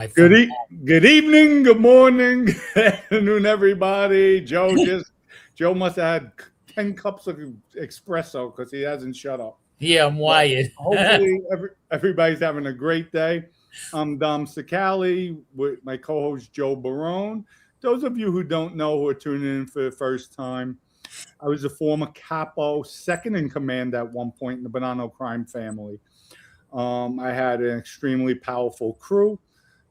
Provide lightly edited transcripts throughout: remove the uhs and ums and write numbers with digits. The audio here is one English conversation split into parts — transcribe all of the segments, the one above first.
Good, good evening, good morning, good afternoon, everybody. Joe must have had 10 cups of espresso because he hasn't shut up. Yeah, I'm wired. Hopefully, everybody's having a great day. I'm Dom Cicale with my co-host Joe Barone. Those of you who don't know, who are tuning in for the first time, I was a former capo, second in command at one point in the Bonanno crime family. I had an extremely powerful crew.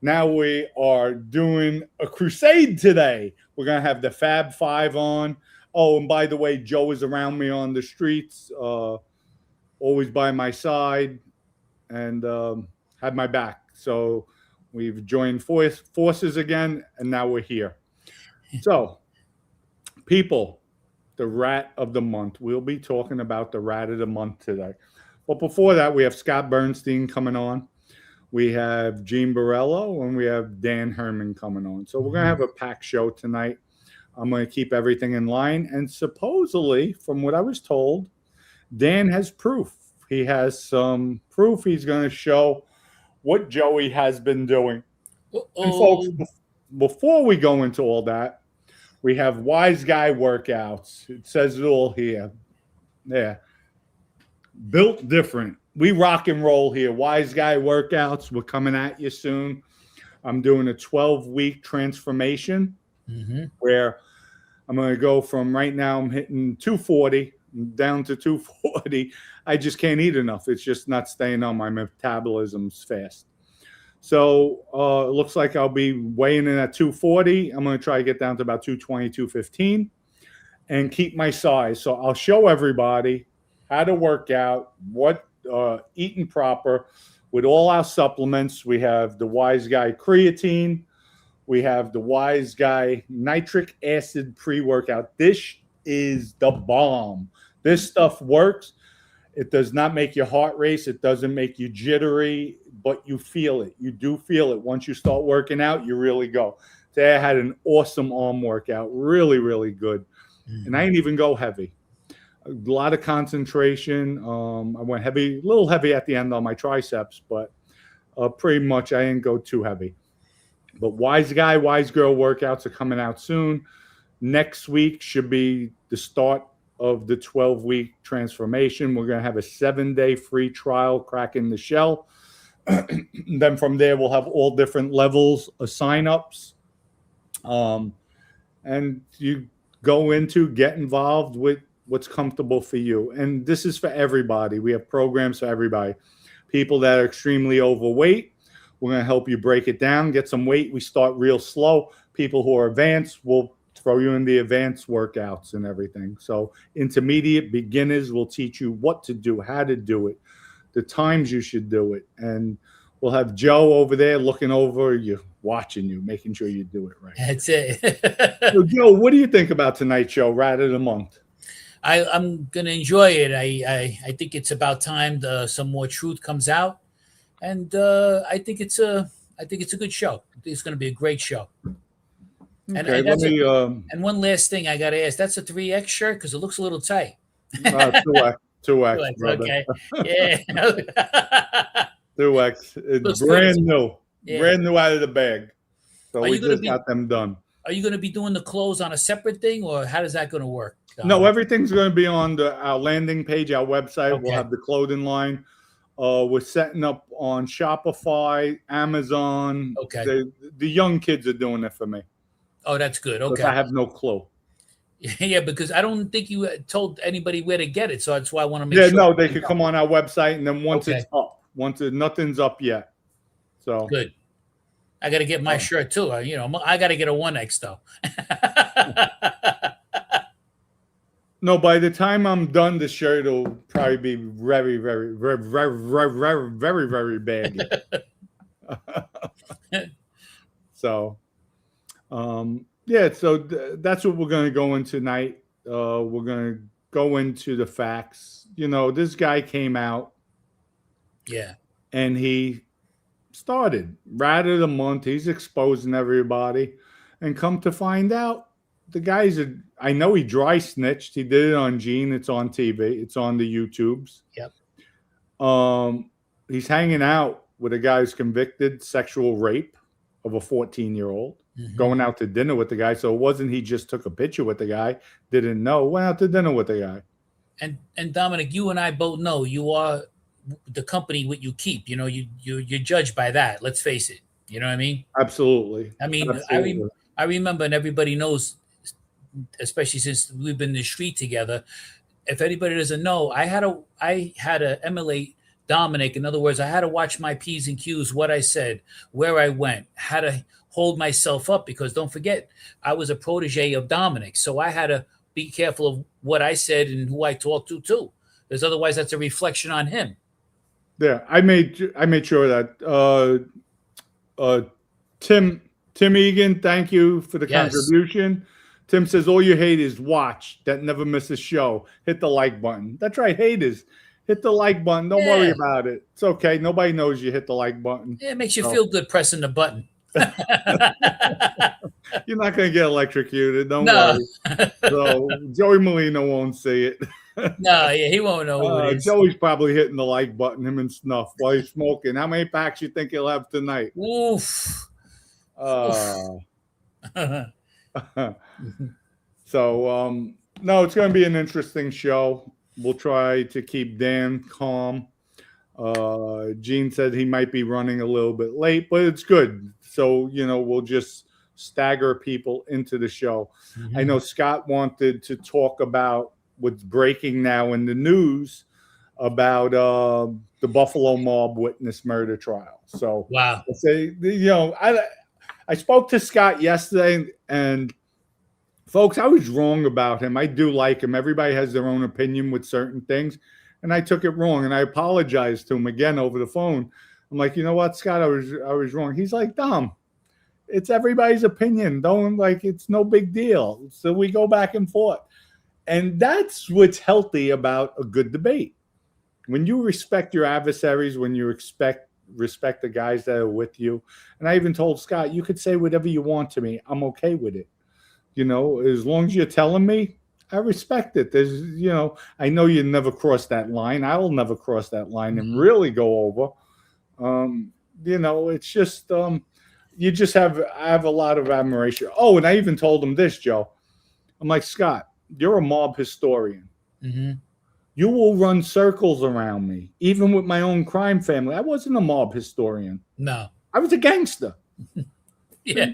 Now we are doing a crusade today. We're going to have the Fab Five on. Oh, and by the way, Joe is around me on the streets, always by my side, and had my back. So we've joined forces again, and now we're here. So, people, the rat of the month. We'll be talking about the rat of the month today. But before that, we have Scott Burnstein coming on. We have Gene Borrello, and we have Dan Herman coming on. So we're going to have a packed show tonight. I'm going to keep everything in line. And supposedly, from what I was told, Dan has proof. He has some proof. He's going to show what Joey has been doing. And folks, before we go into all that, we have Wise Guy Workouts. It says it all here. Yeah. Built different. We rock and roll here. Wise Guy Workouts. We're coming at you soon. I'm doing a 12-week transformation where I'm going to go from right now, I'm hitting 240 down to 240. I just can't eat enough. It's just not staying on. My metabolism's fast. So it looks like I'll be weighing in at 240. I'm going to try to get down to about 220, 215 and keep my size. So I'll show everybody how to work out, what eating proper with all our supplements. We have the Wise Guy creatine. We have the Wise Guy nitric acid pre-workout. This is the bomb. This stuff works. It does not make your heart race. It doesn't make you jittery, but you feel it. You do feel it. Once you start working out, you really go. Today I had an awesome arm workout. Really, really good. And I didn't even go heavy. A lot of concentration. I went heavy, a little heavy at the end on my triceps, but pretty much I didn't go too heavy. But Wise Guy, Wise Girl workouts are coming out soon. Next week should be the start of the 12-week transformation. We're going to have a 7-day free trial, cracking the shell. Then from there, we'll have all different levels of signups. And you go into, get involved with what's comfortable for you. And this is for everybody. We have programs for everybody. People that are extremely overweight, we're going to help you break it down, get some weight. We start real slow. People who are advanced, we'll throw you in the advanced workouts and everything. So intermediate, beginners, will teach you what to do, how to do it, the times you should do it. And we'll have Joe over there looking over you, watching you, making sure you do it right. That's it. So Joe, what do you think about tonight's show, Rat of the Month? I'm going to enjoy it. I think it's about time some more truth comes out. And I think it's a good show. I think it's going to be a great show. Okay, and one last thing I got to ask. That's a 3X shirt because it looks a little tight. 2X, 2X, okay. Yeah. 2X. It's brand new. Yeah. Brand new out of the bag. So we just got them done. Are you going to be doing the clothes on a separate thing, or how is that going to work? No, everything's going to be on our landing page, our website. Okay. We'll have the clothing line. We're setting up on Shopify, Amazon. Okay. The young kids are doing it for me. Oh, that's good. Okay. I have no clue. Yeah, because I don't think you told anybody where to get it, so that's why I want to make sure. Yeah, no, they could come on our website, and then once it's up, nothing's up yet. So good. I got to get my shirt too. I got to get a 1X though. No, by the time I'm done, the shirt will probably be very, very, very, very, very, very, very baggy. So, so that's what we're going to go into tonight. We're going to go into the facts. This guy came out. Yeah. And he started Rat of the Month. He's exposing everybody. And come to find out, the guy's I know he dry snitched. He did it on Gene. It's on TV. It's on the YouTubes. Yep. He's hanging out with a guy who's convicted sexual rape. of a 14-year-old going out to dinner with the guy. So it wasn't he just took a picture with the guy, didn't know, went out to dinner with the guy. And Dominic, you and I both know you are the company what you keep. You know, you're judged by that. Let's face it. You know what I mean? Absolutely. I mean, Absolutely. I remember, and everybody knows, especially since we've been in the street together. If anybody doesn't know, I had to emulate Dominic. In other words, I had to watch my P's and Q's, what I said, where I went, how to hold myself up, because don't forget, I was a protege of Dominic. So I had to be careful of what I said and who I talked to too, because otherwise that's a reflection on him. Yeah, I made sure that Tim Egan, thank you for the contribution. Tim says all you haters watch that never miss a show. Hit the like button. That's right, haters. Hit the like button. Don't worry about it. It's okay. Nobody knows you hit the like button. Yeah, it makes you feel good pressing the button. You're not going to get electrocuted. Don't worry. So Joey Merlino won't see it. No, yeah, he won't know who it is. Joey's probably hitting the like button, him and Snuff, while he's smoking. How many packs you think he'll have tonight? Oof. So, no, it's going to be an interesting show. We'll try to keep Dan calm. Gene said he might be running a little bit late, but it's good. So, you know, we'll just stagger people into the show. I know Scott wanted to talk about what's breaking now in the news about the Buffalo mob witness murder trial. So, wow. I spoke to Scott yesterday, and folks, I was wrong about him. I do like him. Everybody has their own opinion with certain things, and I took it wrong, and I apologized to him again over the phone. I'm like, you know what, Scott, I was wrong. He's like, Dom, it's everybody's opinion. It's no big deal. So we go back and forth. And that's what's healthy about a good debate. When you respect your adversaries, when you respect the guys that are with you. And I even told Scott, you could say whatever you want to me. I'm okay with it. You know, as long as you're telling me, I respect it. I know you never cross that line. I will never cross that line and really go over. It's just, you just I have a lot of admiration. Oh, and I even told him this, Joe. I'm like, Scott, you're a mob historian. You will run circles around me, even with my own crime family. I wasn't a mob historian. No. I was a gangster. Yeah.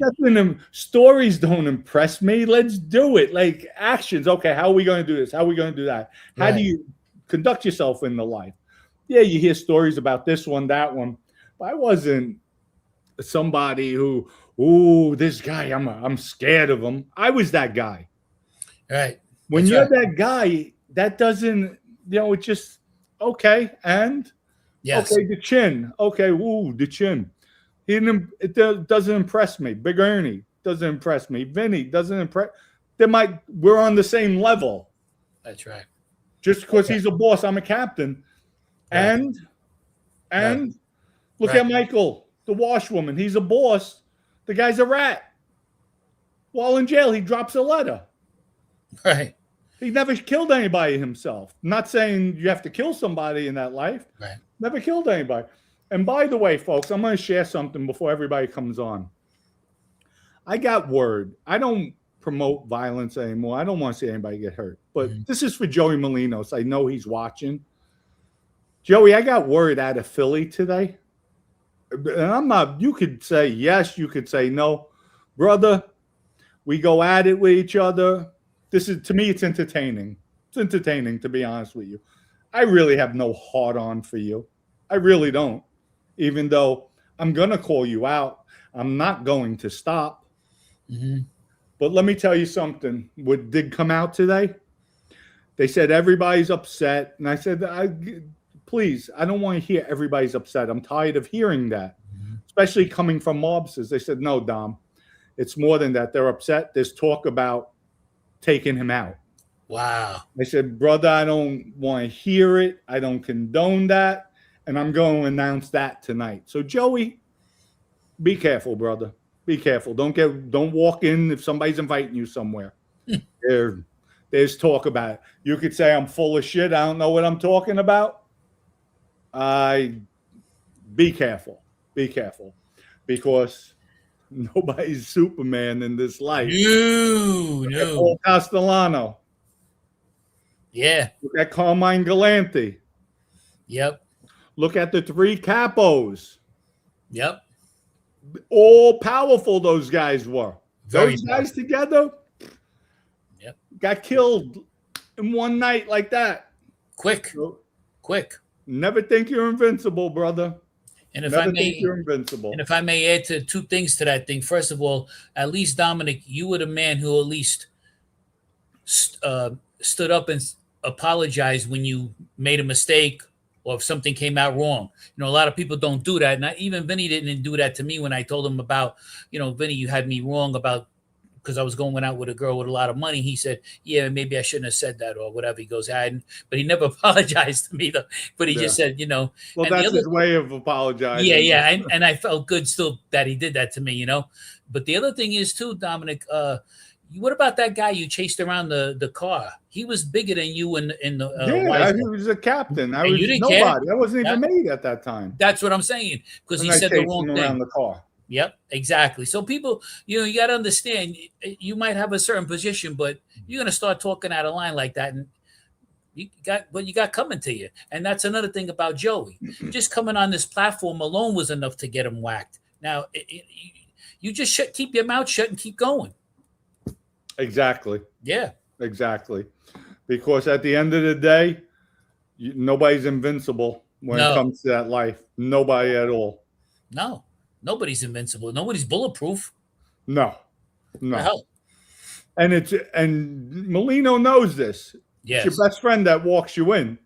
Stories don't impress me. Let's do it. Like actions. Okay, how are we going to do this? How are we going to do that? How do you conduct yourself in the life? Yeah, you hear stories about this one, that one. But I wasn't somebody who, this guy, I'm scared of him. I was that guy. Right. When you're that guy, that doesn't, it's just, okay, and? Yes. Okay, the chin. Okay, the chin. It doesn't impress me. Big Ernie doesn't impress me. Vinny doesn't impress. We're on the same level. That's right. Just because he's a boss, I'm a captain. Right. And look at Michael, the washwoman. He's a boss. The guy's a rat. While in jail, he drops a letter. Right. He never killed anybody himself. Not saying you have to kill somebody in that life. Right. Never killed anybody. And by the way, folks, I'm going to share something before everybody comes on. I got word. I don't promote violence anymore. I don't want to see anybody get hurt. But this is for Joey Merlino, so I know he's watching. Joey, I got word out of Philly today. And you could say yes, you could say no. Brother, we go at it with each other. To me, it's entertaining. It's entertaining, to be honest with you. I really have no heart on for you. I really don't. Even though I'm going to call you out, I'm not going to stop. But let me tell you something. What did come out today? They said everybody's upset. And I said, please, I don't want to hear everybody's upset. I'm tired of hearing that, especially coming from mobsters. They said, no, Dom, it's more than that. They're upset. There's talk about taking him out. Wow. I said, brother, I don't want to hear it. I don't condone that. And I'm going to announce that tonight. So, Joey, be careful, brother. Be careful. Don't walk in if somebody's inviting you somewhere. There's talk about it. You could say I'm full of shit. I don't know what I'm talking about. Be careful. Be careful. Because Nobody's Superman in this life. No. Paul Castellano. Yeah. Look at Carmine Galante. Yep. Look at the three capos. Yep. All powerful those guys were. Very Those guys together got killed in one night like that. Quick. Never think you're invincible, brother. And if Never I may, think you're invincible. And if I may add to two things to that thing. First of all, at least Dominick, you were the man who at least stood up and apologized when you made a mistake or if something came out wrong. You know, a lot of people don't do that. And even Vinny didn't do that to me when I told him about, you know, Vinny, you had me wrong about, because I was going out with a girl with a lot of money. He said, yeah, maybe I shouldn't have said that or whatever. He goes, but he never apologized to me though. But he just said, you know. Well, that's his way of apologizing. Yeah. And I felt good still that he did that to me, you know. But the other thing is too, Dominick, what about that guy you chased around the car? He was bigger than you in the he was a captain. I and was you didn't nobody. care? I wasn't even made at that time. That's what I'm saying. Because he said the wrong thing around the car. Yep, exactly. So people, you know, you got to understand, you might have a certain position, but you're going to start talking out of line like that. And you got coming to you. And that's another thing about Joey. Just coming on this platform alone was enough to get him whacked. Now, you just keep your mouth shut and keep going. Exactly. Yeah. Exactly. Because at the end of the day, nobody's invincible when it comes to that life. Nobody at all. No. Nobody's invincible. Nobody's bulletproof. No. And Molino knows this. Yes. It's your best friend that walks you in.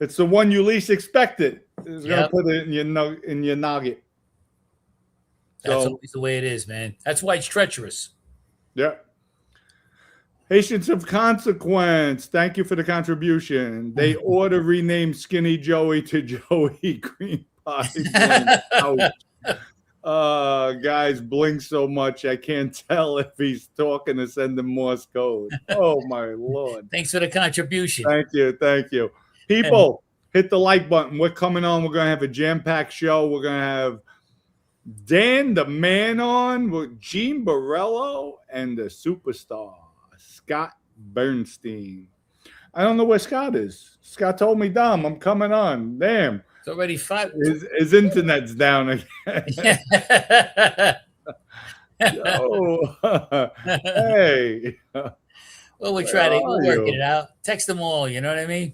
It's the one you least expected. It's gonna put it in your nugget. That's always the way it is, man. That's why it's treacherous. Yeah. Patience of Consequence. Thank you for the contribution. They ought to rename Skinny Joey to Joey Green Pie. Guys blink so much I can't tell if he's talking or sending Morse code. Oh my Lord. Thanks for the contribution. Thank you. People, hit the like button. We're coming on. We're going to have a jam-packed show. We're going to have Dan the Man on with Gene Borrello and the superstar Scott Burnstein. I don't know where Scott is. Scott told me, Dom, I'm coming on. Damn. It's already 5. His internet's down again. Hey. Well, we're working it out. Text them all, you know what I mean?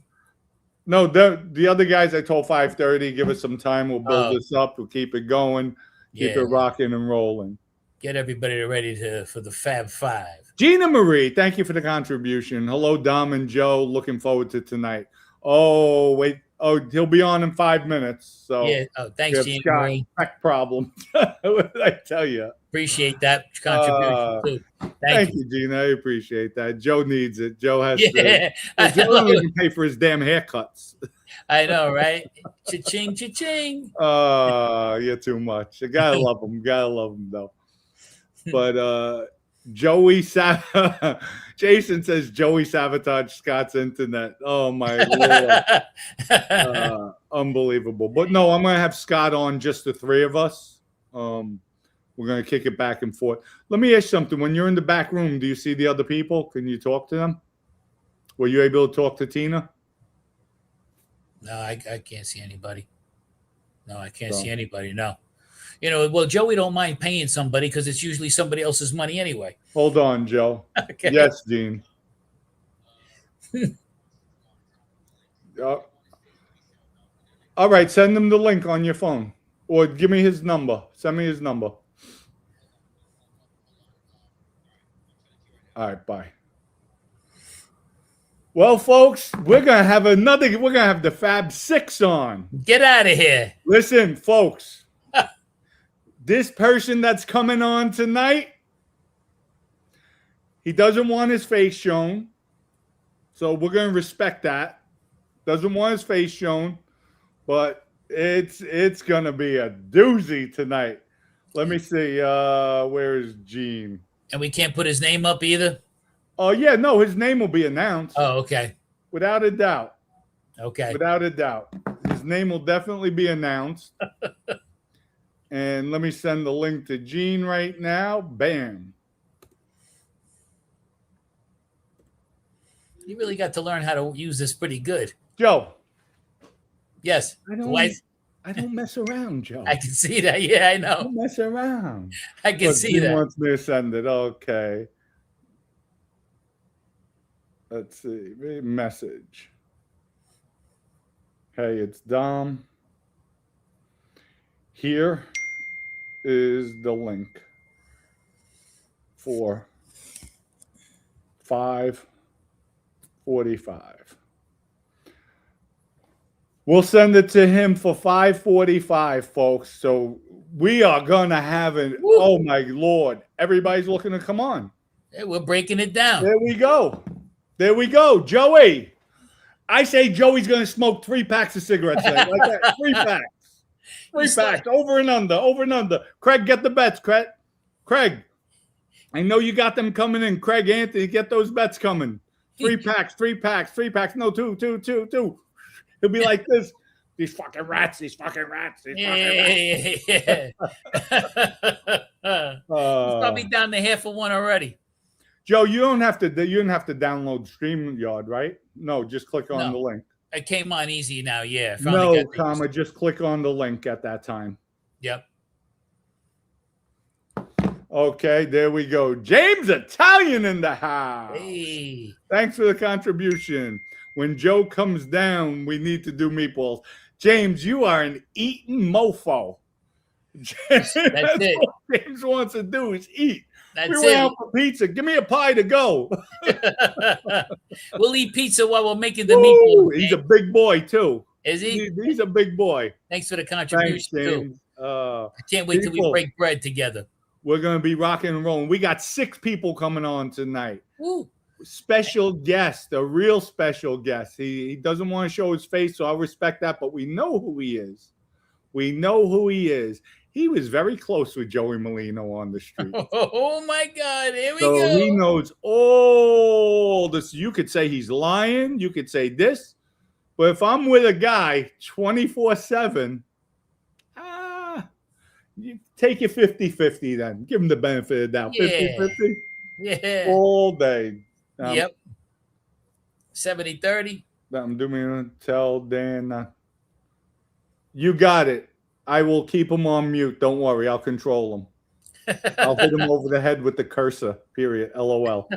No, the other guys I told 5:30, give us some time. We'll build this up. We'll keep it going. Keep it rocking and rolling. Get everybody ready for the Fab Five. Gina Marie, thank you for the contribution. Hello, Dom and Joe. Looking forward to tonight. Oh, wait. Oh, he'll be on in 5 minutes. So yeah. Oh, thanks, Gina Marie. Tech problem. What did I tell you? Appreciate that contribution too. Thank you, Gina. I appreciate that. Joe needs it. Joe has to. Joe doesn't even pay for his damn haircuts. I know, right? Cha-ching, cha-ching. You're too much. You gotta love him. Though. But Joey Jason says Joey sabotaged Scott's internet. Oh my Lord. Unbelievable. But no, I'm gonna have Scott on, just the three of us. We're gonna kick it back and forth. Let me ask you something. When you're in the back room, do you see the other people? Can you talk to them? Were you able to talk to Tina? No, I can't see anybody. No, I can't see anybody. No. You know, well, Joey don't mind paying somebody because it's usually somebody else's money anyway. Hold on, Joe. Okay. Yes, Dean. All right, send him the link on your phone. Or give me his number. Send me his number. All right, bye. Well, folks, we're going to have the Fab Six on. Get out of here. Listen, folks. This person that's coming on tonight, he doesn't want his face shown. So we're going to respect that. Doesn't want his face shown. But it's going to be a doozy tonight. Let me see. Where is Gene? And we can't put his name up either? Oh, yeah. No, his name will be announced. Oh, okay. Without a doubt. Okay. Without a doubt. His name will definitely be announced. And let me send the link to Gene right now. Bam. You really got to learn how to use this pretty good. Joe. Yes. I don't mess around, Joe. I can see that. Yeah, I I know. don't mess around. I can see that. He wants me to send it. Okay. Let's see. Message. Hey, it's Dom. Here is the link for 5:45. We'll send it to him for 5:45, folks. So we are gonna have it. Oh my Lord! Everybody's looking to come on. Hey, we're breaking it down. There we go. There we go, Joey. I say Joey's gonna smoke 3 packs of cigarettes today, like that. 3 packs. 3 packs, over and under, over and under. Craig, get the bets, Craig. Craig, I know you got them coming in. Craig, Anthony, get those bets coming. 3 packs, 3 packs, 3 packs. No, 2. He'll be like this. These fucking rats, these fucking rats, these fucking rats. He's probably down to half of one already. Joe, you don't have to download StreamYard, right? No, just click on the link. It came on easy now, yeah. No, comma, just click on the link at that time. Yep. Okay, there we go. James Italian in the house. Hey. Thanks for the contribution. When Joe comes down, we need to do meatballs. James, you are an eating mofo. That's it. What James wants to do is eat. That's we went out for pizza. Give me a pie to go. We'll eat pizza while we're making the meatballs. He's a big boy, too. Is he? He's a big boy. Thanks for the contribution, too. I can't wait till we break bread together. We're going to be rocking and rolling. We got 6 people coming on tonight. Woo. Special guest, a real special guest. He doesn't want to show his face, so I'll respect that, but we know who he is. We know who he is. He was very close with Joey Merlino on the street. Oh my God, here we go. go. So he knows all this. You could say he's lying. You could say this. But if I'm with a guy 24/7, you take your 50-50 then. Give him the benefit of the doubt. 50-50? Yeah. All day. Yep. 70-30. I'm doing tell Dan. You got it. I will keep him on mute. Don't worry. I'll control him. I'll hit him over the head with the cursor. Period. LOL.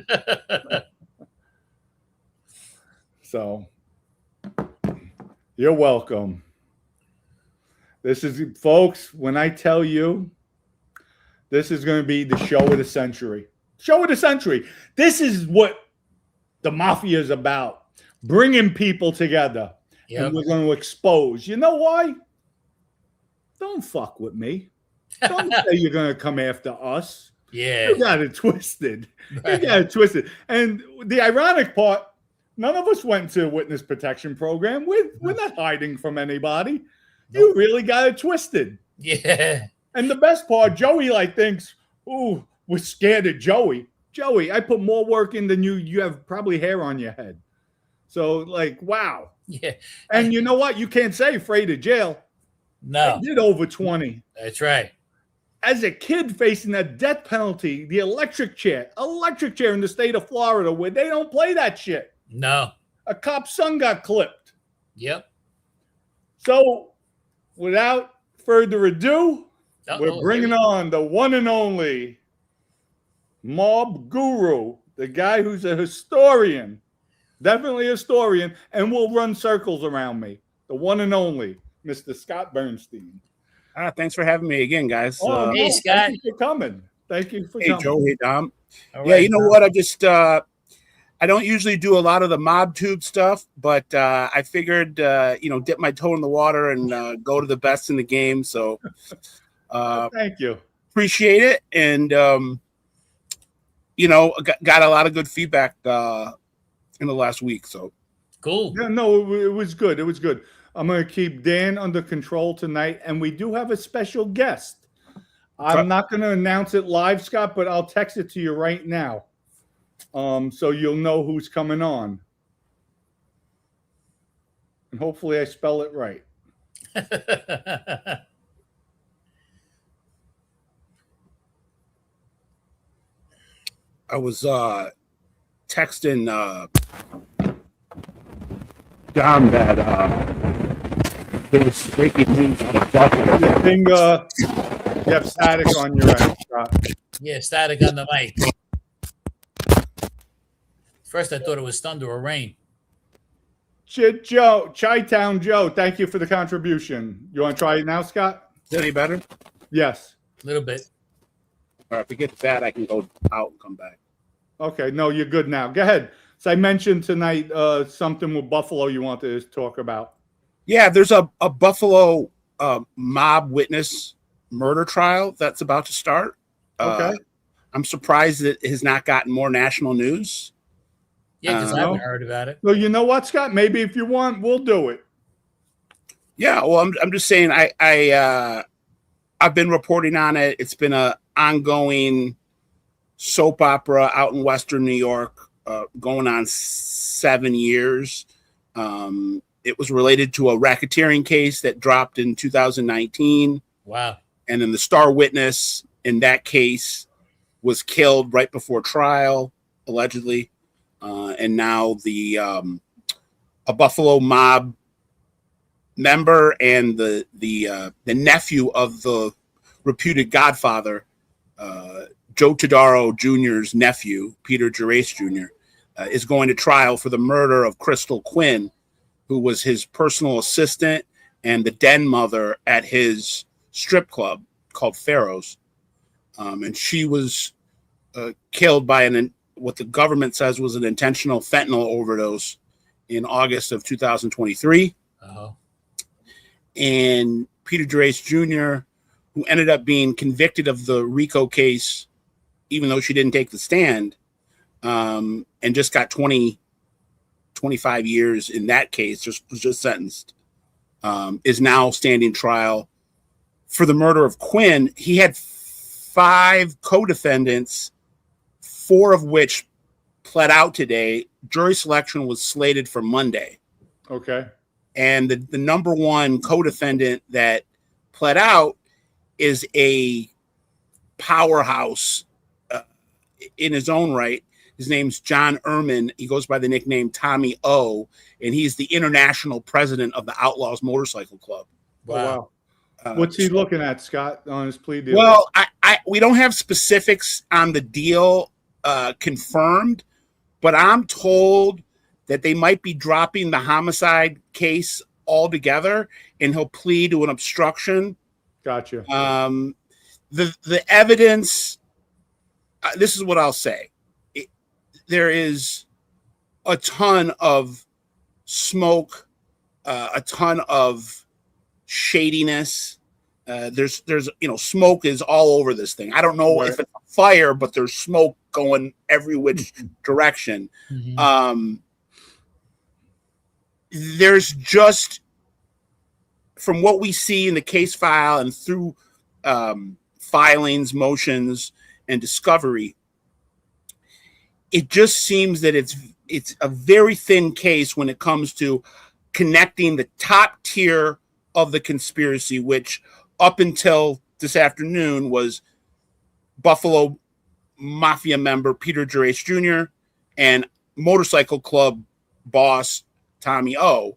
So, you're welcome. This is, folks, when I tell you, this is going to be the show of the century. Show of the century. This is what the mafia is about. Bringing people together. Yep. And we're going to expose. You know why? Don't fuck with me. Don't say you're going to come after us. Yeah. You got it twisted. Right. You got it twisted. And the ironic part, none of us went to a witness protection program. We're not hiding from anybody. Nope. You really got it twisted. Yeah. And the best part, Joey thinks, ooh, we're scared of Joey. Joey, I put more work in than you. You have probably hair on your head. So, wow. Yeah. And you know what? You can't say afraid of jail. No. I did over 20. That's right. As a kid facing that death penalty, the electric chair in the state of Florida, where they don't play that shit. No. A cop's son got clipped. Yep. So, without further ado, we're bringing on the one and only mob guru, the guy who's a historian, definitely a historian, and will run circles around me, the one and only Mr. Scott Burnstein. Thanks for having me again, guys. Hey, Scott. Thank you for coming. Thank you for coming. Hey, Joe. Hey, Dom. All yeah, you know what? I don't usually do a lot of the mob tube stuff, but I figured, dip my toe in the water and go to the best in the game. So thank you. Appreciate it. And, got a lot of good feedback in the last week. So cool. Yeah, no, it was good. It was good. I'm going to keep Dan under control tonight, and we do have a special guest. I'm not going to announce it live, Scott, but I'll text it to you right now, so you'll know who's coming on. And hopefully I spell it right. I was texting John that there was breaking news out of Buffalo. I think you have static on your end, Scott. Yeah, static on the mic. First, I thought it was thunder or rain. Chi-Town Joe, thank you for the contribution. You want to try it now, Scott? Is that any better? Yes. A little bit. All right, if it gets bad, I can go out and come back. Okay, no, you're good now. Go ahead. So I mentioned tonight something with Buffalo you want to talk about. Yeah, there's a Buffalo mob witness murder trial that's about to start. Okay. I'm surprised that it has not gotten more national news. Yeah, because I haven't heard about it. Well, you know what, Scott? Maybe if you want, we'll do it. Yeah, well, I'm just saying I've been reporting on it. It's been a ongoing soap opera out in Western New York, going on 7 years. It was related to a racketeering case that dropped in 2019. Wow. And then the star witness in that case was killed right before trial, allegedly. And now a Buffalo mob member and the nephew of the reputed Godfather, Joe Todaro Jr.'s nephew, Peter Gerace Jr., is going to trial for the murder of Crystal Quinn, who was his personal assistant and the den mother at his strip club called Pharaoh's. And she was killed by what the government says was an intentional fentanyl overdose in August of 2023. Uh-huh. And Peter Gerace Jr., who ended up being convicted of the RICO case, even though she didn't take the stand, and just got 25 years in that case, was just sentenced, is now standing trial for the murder of Quinn. He had 5 co-defendants, 4 of which pled out today. Jury selection was slated for Monday. Okay. And the number one co-defendant that pled out is a powerhouse in his own right. His name's John Erman. He goes by the nickname Tommy O, and he's the international president of the Outlaws Motorcycle Club. Wow. What's he looking at, Scott, on his plea deal? Well, we don't have specifics on the deal confirmed, but I'm told that they might be dropping the homicide case altogether, and he'll plead to an obstruction. Gotcha. The evidence, this is what I'll say. There is a ton of smoke, a ton of shadiness. There's smoke is all over this thing. I don't know if it's a fire, but there's smoke going every which direction. Mm-hmm. There's just, from what we see in the case file and through filings, motions, and discovery, it just seems that it's a very thin case when it comes to connecting the top tier of the conspiracy, which up until this afternoon was Buffalo Mafia member Peter Gerace Jr. and motorcycle club boss Tommy O.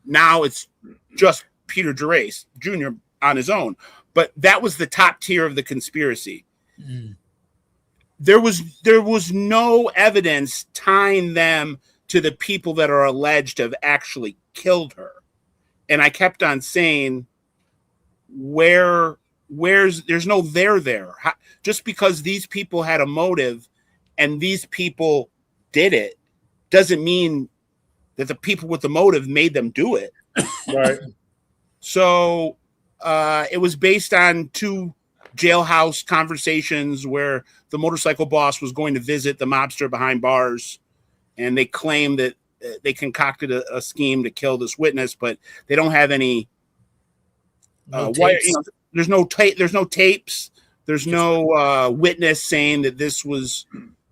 Now it's just Peter Gerace Jr. on his own. But that was the top tier of the conspiracy. Mm. There was no evidence tying them to the people that are alleged to have actually killed her. And I kept on saying, there's no there. Just because these people had a motive and these people did it doesn't mean that the people with the motive made them do it. Right. So it was based on 2 jailhouse conversations where the motorcycle boss was going to visit the mobster behind bars, and they claim that they concocted a scheme to kill this witness, but they don't have any there's no tape, there's no tapes, there's no witness saying that this was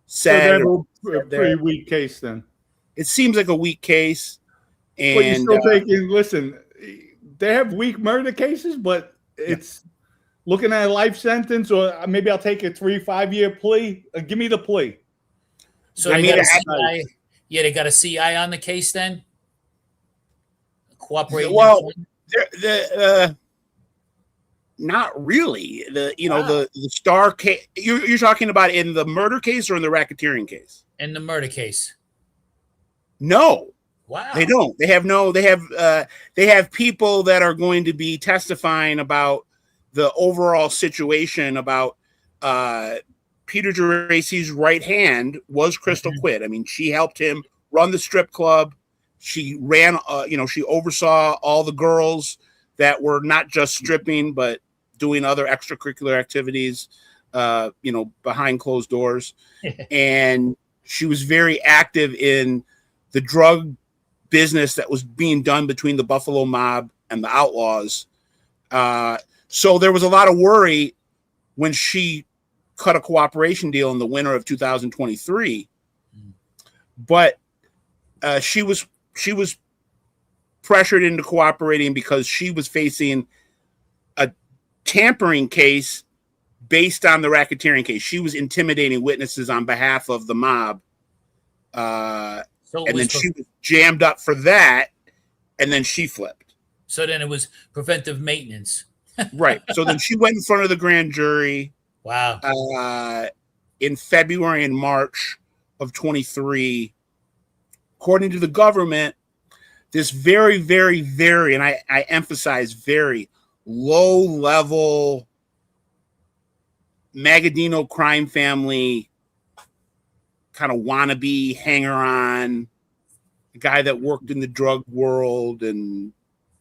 said. So a pretty weak case then. It seems like a weak case. And but you're still taking, listen, they have weak murder cases, but it's looking at a life sentence, or maybe I'll take a 3-5 year plea. Give me the plea. So I they mean, got a CI. Yeah, they got a CI on the case then. Cooperating. well, not really. Wow. The star case. You're talking about in the murder case or in the racketeering case? In the murder case. No, Wow. they don't. They have people that are going to be testifying about the overall situation about Peter Geraci's right hand was Crystal Quidd. I mean, she helped him run the strip club. She ran, she oversaw all the girls that were not just stripping, but doing other extracurricular activities, behind closed doors. And she was very active in the drug business that was being done between the Buffalo mob and the outlaws. So there was a lot of worry when she cut a cooperation deal in the winter of 2023. But she was pressured into cooperating because she was facing a tampering case based on the racketeering case. She was intimidating witnesses on behalf of the mob. And then she was jammed up for that, and then she flipped. So then it was preventive maintenance. Right. So then she went in front of the grand jury. Wow. In February and March of 23. According to the government, this very, very, very, and I emphasize very low-level Magadino crime family kind of wannabe hanger-on, a guy that worked in the drug world and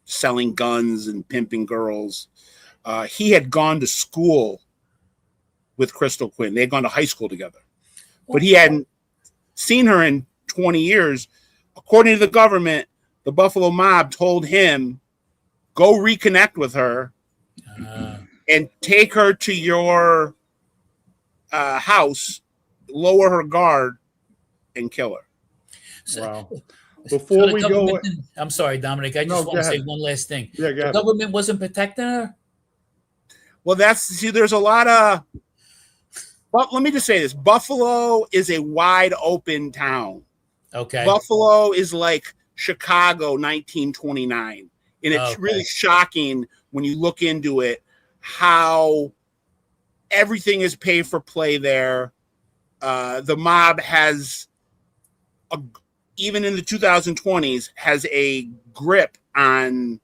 selling guns and pimping girls. He had gone to school with Crystal Quidd. They had gone to high school together. But he hadn't seen her in 20 years. According to the government, the Buffalo mob told him, go reconnect with her and take her to your house, lower her guard, and kill her. Wow. Before we go, I'm sorry, Dominic. I just want to say one last thing. Yeah, the government wasn't protecting her? Well, there's a lot of. Well, let me just say this. Buffalo is a wide open town. Okay. Buffalo is like Chicago 1929. And it's really shocking when you look into it how everything is pay for play there. The mob has, even in the 2020s, has a grip on,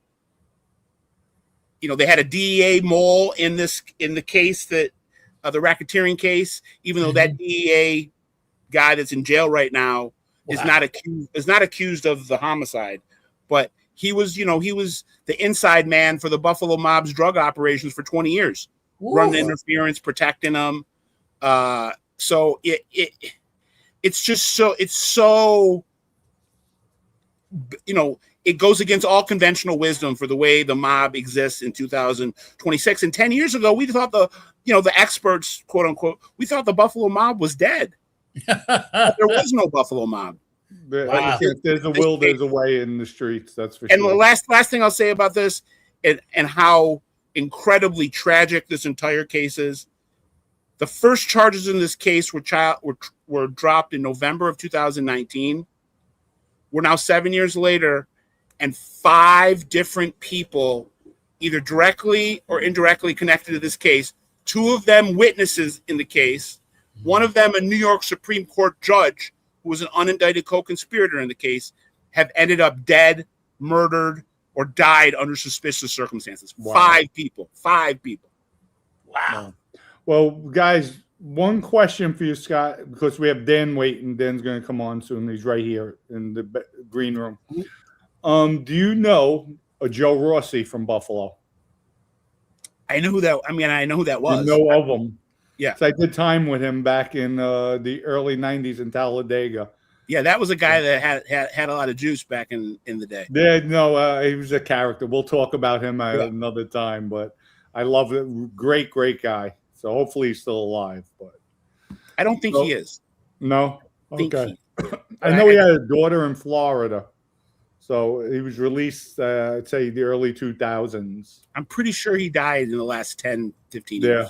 they had a DEA mole in the case that, the racketeering case, even though that DEA guy that's in jail right now is not accused of the homicide, but he was the inside man for the Buffalo mob's drug operations for 20 years, running interference, protecting them. So it's just so it goes against all conventional wisdom for the way the mob exists in 2026. And 10 years ago, we thought the experts, quote unquote, we thought the Buffalo mob was dead. There was no Buffalo mob. Wow. If there's a will, there's a way in the streets. That's for sure. And the last thing I'll say about this and how incredibly tragic this entire case is, the first charges in this case were dropped in November of 2019. We're now 7 years later, and 5 different people, either directly or indirectly connected to this case, 2 of them witnesses in the case, one of them a New York Supreme Court judge who was an unindicted co-conspirator in the case, have ended up dead, murdered, or died under suspicious circumstances. Wow. 5 people. Wow. Well, guys, one question for you, Scott, because we have Dan waiting. Dan's going to come on soon. He's right here in the green room. Do you know a Joe Rossi from Buffalo? I know who that was. You know of him? Yeah. So I did time with him back in the early 90s in Talladega. Yeah, that was a guy that had a lot of juice back in the day. Yeah, no, he was a character. We'll talk about him another time, but I love it. Great guy. So hopefully he's still alive, but I don't think he is. No? Okay. I know he had a daughter in Florida. So he was released, I'd say, the early 2000s. I'm pretty sure he died in the last 10, 15 years.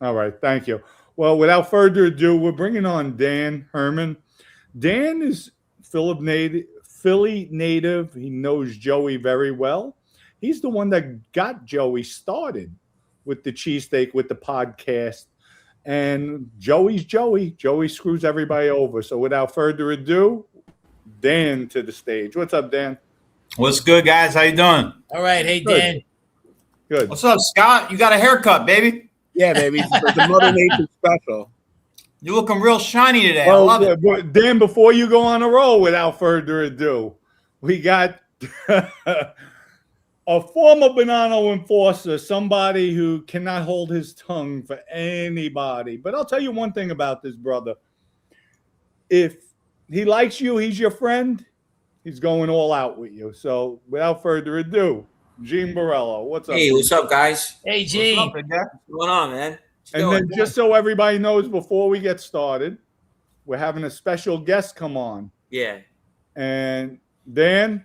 Yeah. All right. Thank you. Well, without further ado, we're bringing on Dan Herman. Dan is Philly native. He knows Joey very well. He's the one that got Joey started with the cheesesteak, with the podcast. And Joey's Joey. Joey screws everybody over. So without further ado, Dan to the stage. What's up, Dan? What's good, guys? How you doing? All right. Hey, Good. Dan. Good. What's up, Scott? You got a haircut, baby. Yeah, baby. The Mother Nature special. You're looking real shiny today. I Well, love it. Dan, before you go on a roll, without further ado, we got a former Bonanno enforcer, somebody who cannot hold his tongue for anybody. But I'll tell you one thing about this brother. If he likes you, he's your friend, he's going all out with you. So without further ado, Gene Borrello, what's up? Hey, what's up, guys? Hey, What's Gene. up, big guy? What's going on, man? And then just so everybody knows, before we get started, we're having a special guest come on. Yeah, And Dan,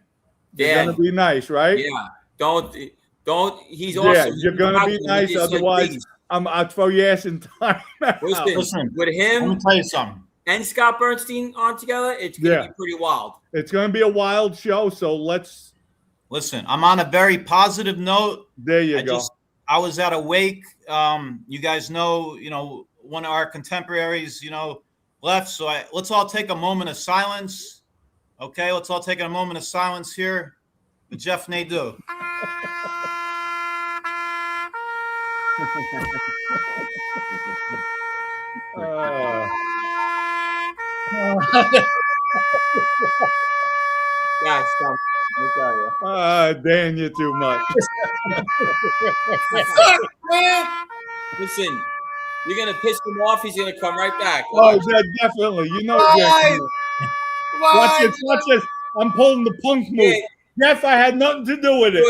you're Dan. going to be nice, right? yeah. Don't. He's Yeah, awesome. you're gonna be He's nice. just like, Otherwise, please. I'll throw your ass in time. Listen, Listen, with let me him tell you something. and Scott Burnstein on together, it's gonna be pretty wild. It's going to be a wild show. So let's. Listen, I'm on a very positive note. There you go. I was at a wake. You guys know, one of our contemporaries, left. So let's all take a moment of silence. Okay, let's all take a moment of silence here with Jeff Nadeau. Guys, come. Let me tell you. Dan, you're too much. Listen, you're gonna piss him off. He's gonna come right back. Oh, yeah, definitely. You know, Why? watch this. I'm pulling the punk move. Yeah. Jeff, I had nothing to do with it.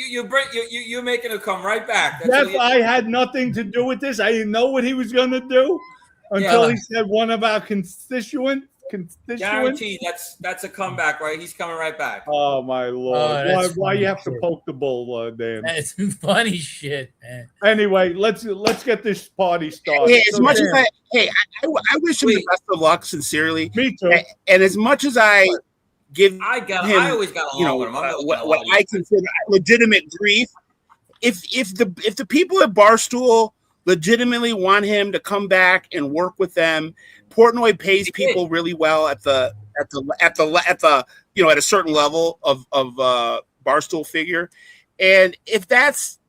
You're making him come right back. That's Jeff, what you- I had nothing to do with this. I didn't know what he was going to do until Yeah. he said one of our constituents. Guaranteed, that's a comeback, right? He's coming right back. Oh my lord! Oh, that's why you have to funny. poke the bull, Dan? That's funny shit, man. Anyway, let's get this party started. Hey, as So, much as Dan, I wish him the best of luck, sincerely. me too. And as much as I give I always got along with him. I'm not gonna what lie. I consider legitimate grief, if the people at Barstool legitimately want him to come back and work with them, Portnoy pays people really well at a certain level of Barstool figure, and if that's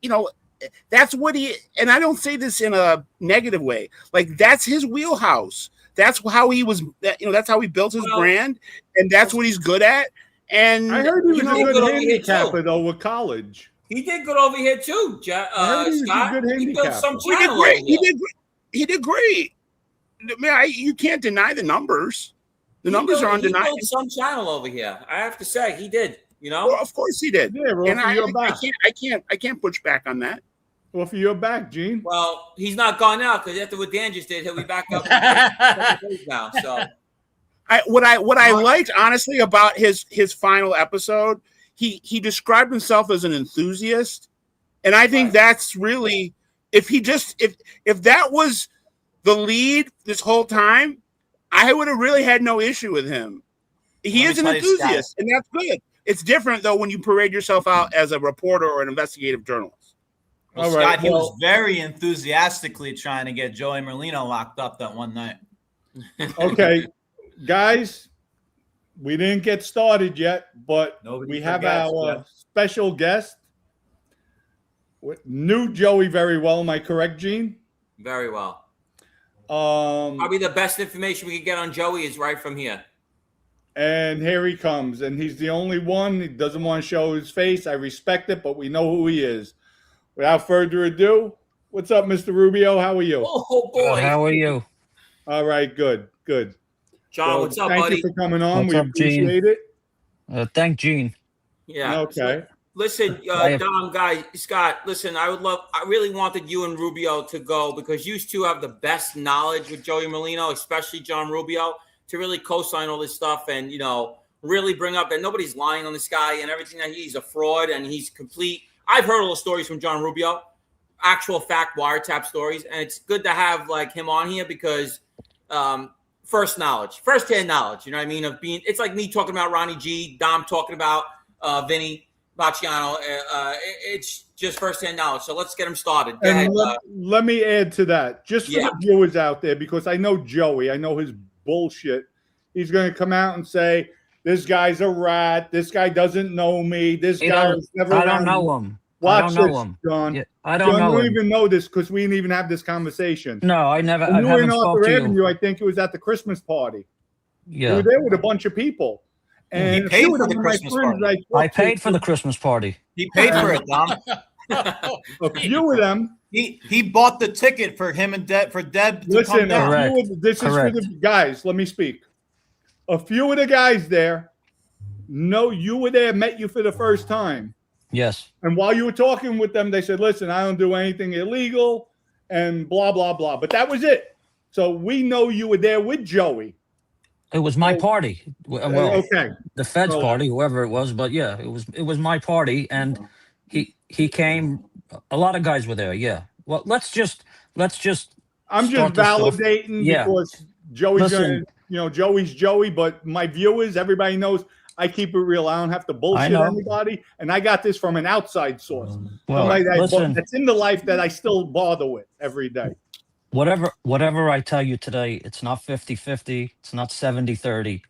that's what he, and I don't say this in a negative way, like that's his wheelhouse. That's how he was, that's how he built his brand, and that's what he's good at. And I heard he was a good good over here, handicapper too. though with college. He did good over here too, I heard he was a Scott. good He built handicapper. some he did channel great. over here. He did great. Man, you can't deny the numbers. The numbers are He undeniable. built some channel over here. I have to say, he did. Well, of course he did. Yeah, well, And for your back. I can't push back on that. Well, for your back, Gene. Well, he's not gone now because after what Dan just did, he'll be back up now. So What I liked honestly about his final episode, he described himself as an enthusiast, and I think that's really, if that was the lead this whole time, I would have really had no issue with him. He is an enthusiast, and that's good. It's different though when you parade yourself out as a reporter or an investigative journalist. Well, All right, Scott, he was very enthusiastically trying to get Joey Merlino locked up that one night. Okay, guys, we didn't get started yet, but we have our special guest. Knew Joey very well. Am I correct, Gene? very well. Probably the best information we could get on Joey is right from here. And here he comes, and he's the only one. He doesn't want to show his face. I respect it, but we know who he is. Without further ado, what's up, Mr. Rubio? How are you? Oh boy! How are you? All right, good. John, what's up, thank buddy? you for coming on. What's We up, Gene? appreciate it. Thank Gene. Yeah. Okay. Listen, Dom, guy, Scott, listen, I really wanted you and Rubio to go because you two have the best knowledge with Joey Merlino, especially John Rubio, to really co-sign all this stuff and, really bring up that nobody's lying on this guy and everything, that he's a fraud and he's complete. I've heard all the stories from John Rubio, actual fact wiretap stories, and it's good to have like him on here because firsthand knowledge. You know what I mean? Of being, it's like me talking about Ronnie G, Dom talking about Vinny Bacciano. It's just firsthand knowledge. So let's get him started. Go ahead, let me add to that, just for the viewers out there, because I know Joey, I know his bullshit. He's going to come out and say, this guy's a rat. This guy doesn't know me. This guy was never I don't know him. Watch I don't this, know him. John. Yeah, I don't John, know you don't him. even know this because we didn't even have this conversation. No, I never. When I you were haven't in spoke Arthur to Avenue, you. I think it was at the Christmas party. You Yeah, were there with a bunch of people. And He paid for the Christmas party. I paid for the Christmas party. He paid for it, Dom. A few of them. He bought the ticket for him and Deb to Listen, come down. Correct. this is for the guys. Let me speak. A few of the guys there know you were there, met you for the first time. Yes. And while you were talking with them, they said, listen, I don't do anything illegal and blah, blah, blah. But that was it. So we know you were there with Joey. It was my party. Well, okay. the Fed's party, whoever it was, but yeah, it was my party, and he came. A lot of guys were there. Yeah. Well, let's just. I'm just start this off. validating because Joey's Joey's Joey, but my viewers, everybody knows I keep it real. I don't have to bullshit anybody, and I got this from an outside source. Well, that's in the life that I still bother with every day. Whatever I tell you today, it's not 50-50, it's not 70-30.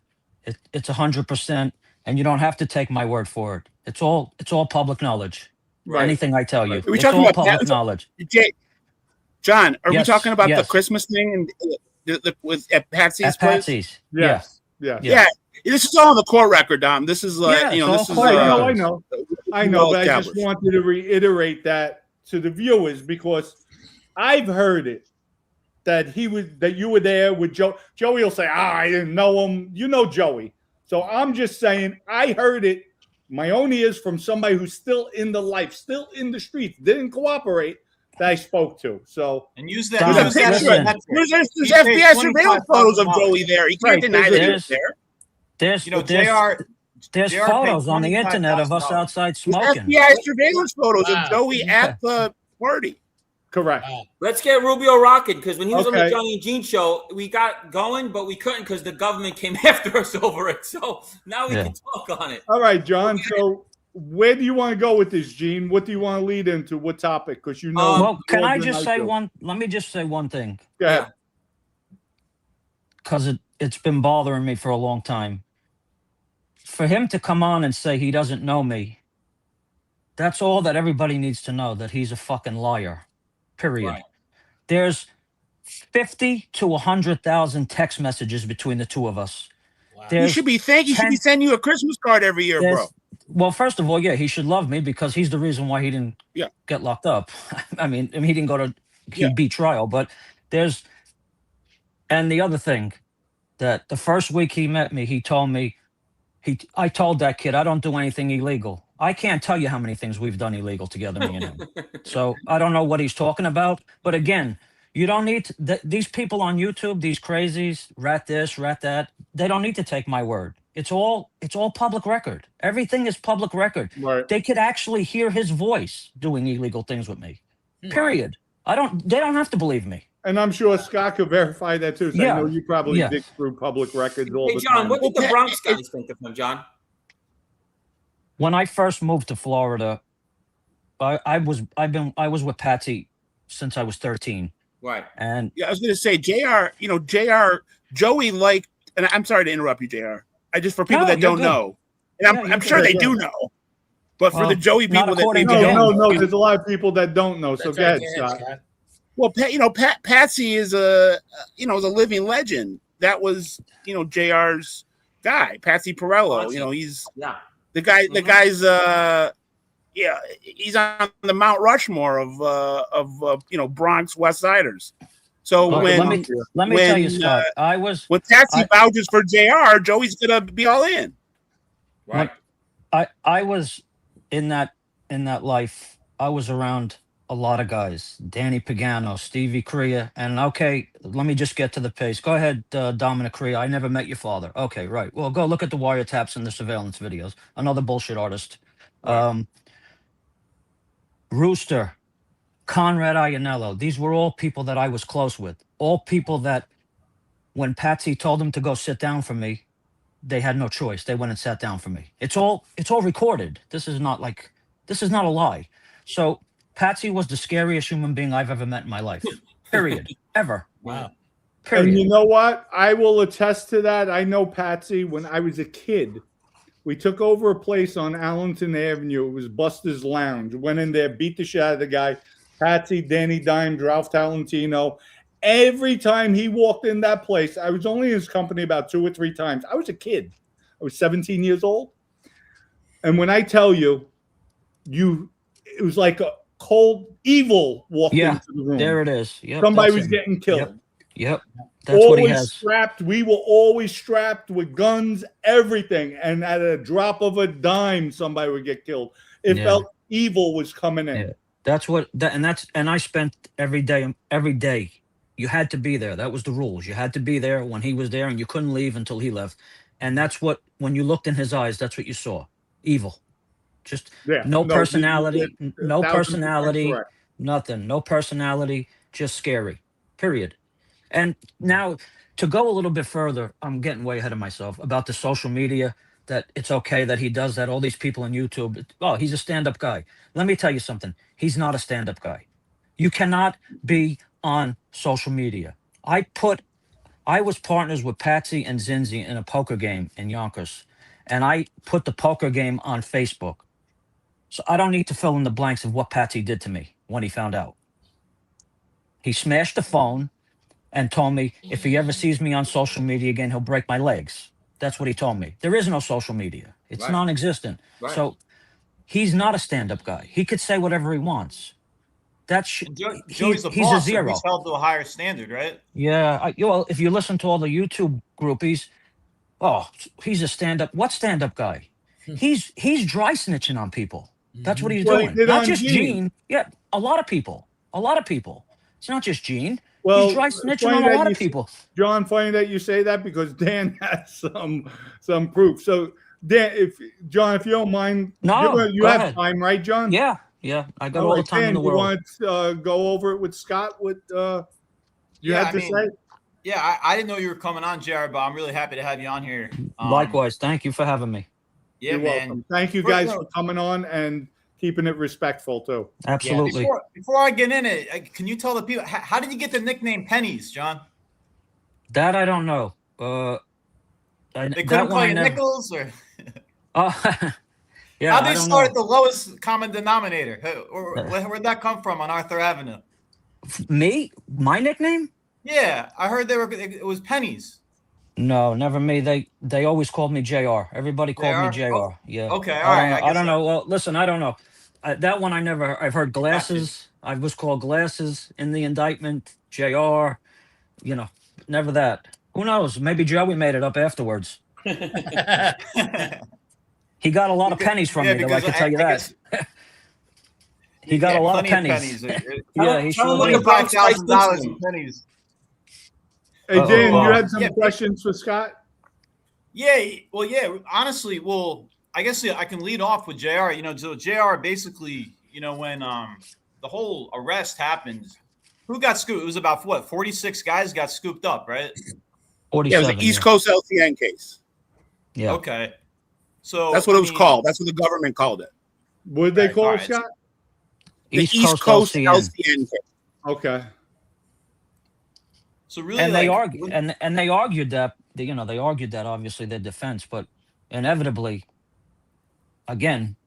It's 100%, and you don't have to take my word for it. It's all public knowledge. Right. Anything I tell you, we it's talking all about public knowledge. John, are we talking about the yes. Christmas thing and with at Patsy's At place? Patsy's, Yes. Yeah. This is all on the court record, Dom. This is like this is. I know, but I just wanted to reiterate that to the viewers because I've heard it that you were there with Joe. Joey will say, I didn't know him. You know Joey. So I'm just saying I heard it. My own ears from somebody who's still in the life, still in the streets, didn't cooperate that I spoke to. So and use that. Dom, There's FBI surveillance photos of Joey there. He can't deny that he was there. There's JR photos on the internet of us outside smoking. FBI surveillance photos of Joey at the party. correct. Let's get Rubio rocking because when he was on the Okay. Johnny and Gene show, we got going, but we couldn't because the government came after us over it. So now we can talk on it. All right, John. So where do you want to go with this, Gene? What do you want to lead into? What topic? Because you know. Well, can more I than just say do. one? Let me just say one thing, Go ahead. because it's been bothering me for a long time. For him to come on and say he doesn't know me, that's all that everybody needs to know, that he's a fucking liar. Period. Right. There's 50 to 100,000 text messages between the two of us. Wow. He should be sending you a Christmas card every year, bro. Well, first of all, yeah, he should love me because he's the reason why he didn't get locked up. I mean, he didn't go to be trial, but and the other thing, that the first week he met me, he told me, I told that kid, I don't do anything illegal. I can't tell you how many things we've done illegal together, me and him. So I don't know what he's talking about. But again, you don't need these people on YouTube, these crazies, rat this, rat that. They don't need to take my word. It's all public record. Everything is public record. Right. They could actually hear his voice doing illegal things with me. Period. They don't have to believe me. And I'm sure Scott could verify that too. So I know you probably Yeah. dig through public records all Hey, the John, time. what did the Bronx guys think of him, John? When I first moved to Florida, I was with Patsy since I was 13. Right. And I was going to say, Joey liked, and I'm sorry to interrupt you, JR. For people that don't know, and I'm sure they do know, but for the Joey people that they don't no, there's a lot of people that don't know. So go ahead, Scott. Well, Patsy is a living legend. That was, JR's guy, Paty Pereell. He's the guy. The guy's he's on the Mount Rushmore of Bronx West Siders. So let me tell you, Scott, when Patsy vouches for JR, Joey's gonna be all in. Right. I was in that life. I was around a lot of guys, Danny Pagano, Stevie Crea, and okay, let me just get to the pace. Go ahead, Dominick Crea. I never met your father. Okay, right. Well, go look at the wiretaps and the surveillance videos. Another bullshit artist. Right. Rooster, Conrad Ianello. These were all people that I was close with. All people that when Patsy told them to go sit down for me, they had no choice. They went and sat down for me. It's all recorded. This is not a lie. So Patsy was the scariest human being I've ever met in my life. Period. Ever. Wow. Period. And you know what? I will attest to that. I know Patsy when I was a kid. We took over a place on Allenton Avenue. It was Buster's Lounge. Went in there, beat the shit out of the guy. Patsy, Danny Dimes, Ralph Talentino. Every time he walked in that place, I was only in his company about 2 or 3 times. I was a kid. I was 17 years old. And when I tell you, it was like a cold evil walked into the room. There it is. Yep, somebody was getting killed. Yep. That's what he has. Strapped. We were always strapped with guns, everything. And at a drop of a dime, somebody would get killed. It felt evil was coming in. Yeah. That's what and I spent every day. You had to be there. That was the rules. You had to be there when he was there, and you couldn't leave until he left. And that's what, when you looked in his eyes, that's what you saw. Evil. Just no personality, no personality, nothing. No personality, just scary. Period. And now, to go a little bit further, I'm getting way ahead of myself about the social media, that it's okay that he does that. All these people on YouTube, oh, he's a stand-up guy. Let me tell you something. He's not a stand-up guy. You cannot be on social media. I was partners with Patsy and Zinzi in a poker game in Yonkers, and I put the poker game on Facebook. So I don't need to fill in the blanks of what Patsy did to me when he found out. He smashed the phone and told me if he ever sees me on social media again, he'll break my legs. That's what he told me. There is no social media. It's non-existent. Right. So he's not a stand-up guy. He could say whatever he wants. Joey's the boss, a zero. So he's held to a higher standard, right? Yeah. If you listen to all the YouTube groupies, he's a stand-up. What stand-up guy? He's dry snitching on people. That's what he's doing. Not just Gene. Yeah, a lot of people. It's not just Gene. Well, he's dry snitching on a lot of people. John, funny that you say that, because Dan has some proof. So, Dan, if you don't mind, you have time, right, John? Yeah, I got all the time in the world. You want to go over it with Scott? What you had to say? Yeah, I didn't know you were coming on, Jared, but I'm really happy to have you on here. Likewise, thank you for having me. Yeah, You're welcome. Thank you guys for coming on and keeping it respectful too. Absolutely. Yeah, before I get in it, can you tell the people how did you get the nickname Pennies, John? That I don't know. They couldn't call you Nickels, or yeah. How they start at the lowest common denominator? Where'd that come from on Arthur Avenue? Me? My nickname? Yeah, I heard it was Pennies. No, never me. They always called me JR. Everybody called me JR. Oh, yeah. Okay, all right. I don't know. Well, listen, I don't know. That one I've heard Glasses. I was called Glasses in the indictment. JR. Never that. Who knows? Maybe Joey made it up afterwards. He got a lot of pennies from me, though, I can tell you that. He got a lot of pennies. Yeah, he sure did. $5,000 in pennies. Hey, Dan, you had some questions for Scott? Yeah. Well, yeah. Honestly, I guess I can lead off with JR. So JR basically, when the whole arrest happened, who got scooped? It was about 46 guys got scooped up, right? 47. Yeah, it was an East Coast LCN case. Yeah. Okay. So that's what it was called. That's what the government called it. What did they call it, Scott? The East Coast LCN case. Okay. So really, and they argued, and they argued that they argued that obviously their defense, but inevitably, again,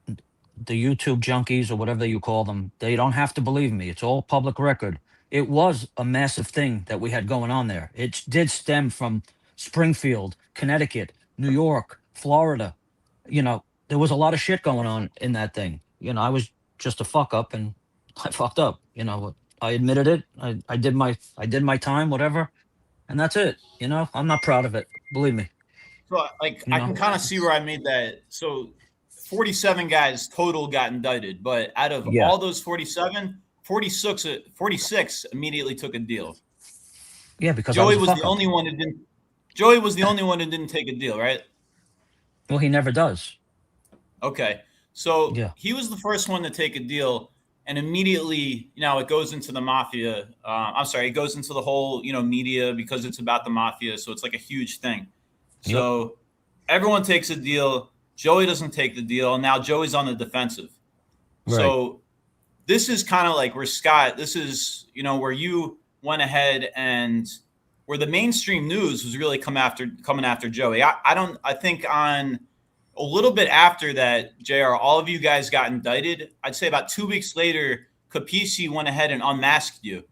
the YouTube junkies or whatever you call them, they don't have to believe me. It's all public record. It was a massive thing that we had going on there. It did stem from Springfield, Connecticut, New York, Florida. There was a lot of shit going on in that thing. I was just a fuck up, and I fucked up. I admitted it. I did my time, whatever, and that's it. I'm not proud of it. Believe me. So, I can kind of see where I made that. So, 47 guys total got indicted, but out of all those 47, 46 immediately took a deal. Yeah, because Joey was the only one who didn't. Joey was the only one who didn't take a deal, right? Well, he never does. Okay, so he was the first one to take a deal. and immediately, it goes into the mafia. It goes into the whole, media because it's about the mafia. So it's like a huge thing. So everyone takes a deal. Joey doesn't take the deal. And now Joey's on the defensive. Right. So this is kind of like where Scott, this is, where you went ahead and where the mainstream news was really coming after Joey. I think on a little bit after that, JR, all of you guys got indicted. I'd say about 2 weeks later, Capisci went ahead and unmasked you. Do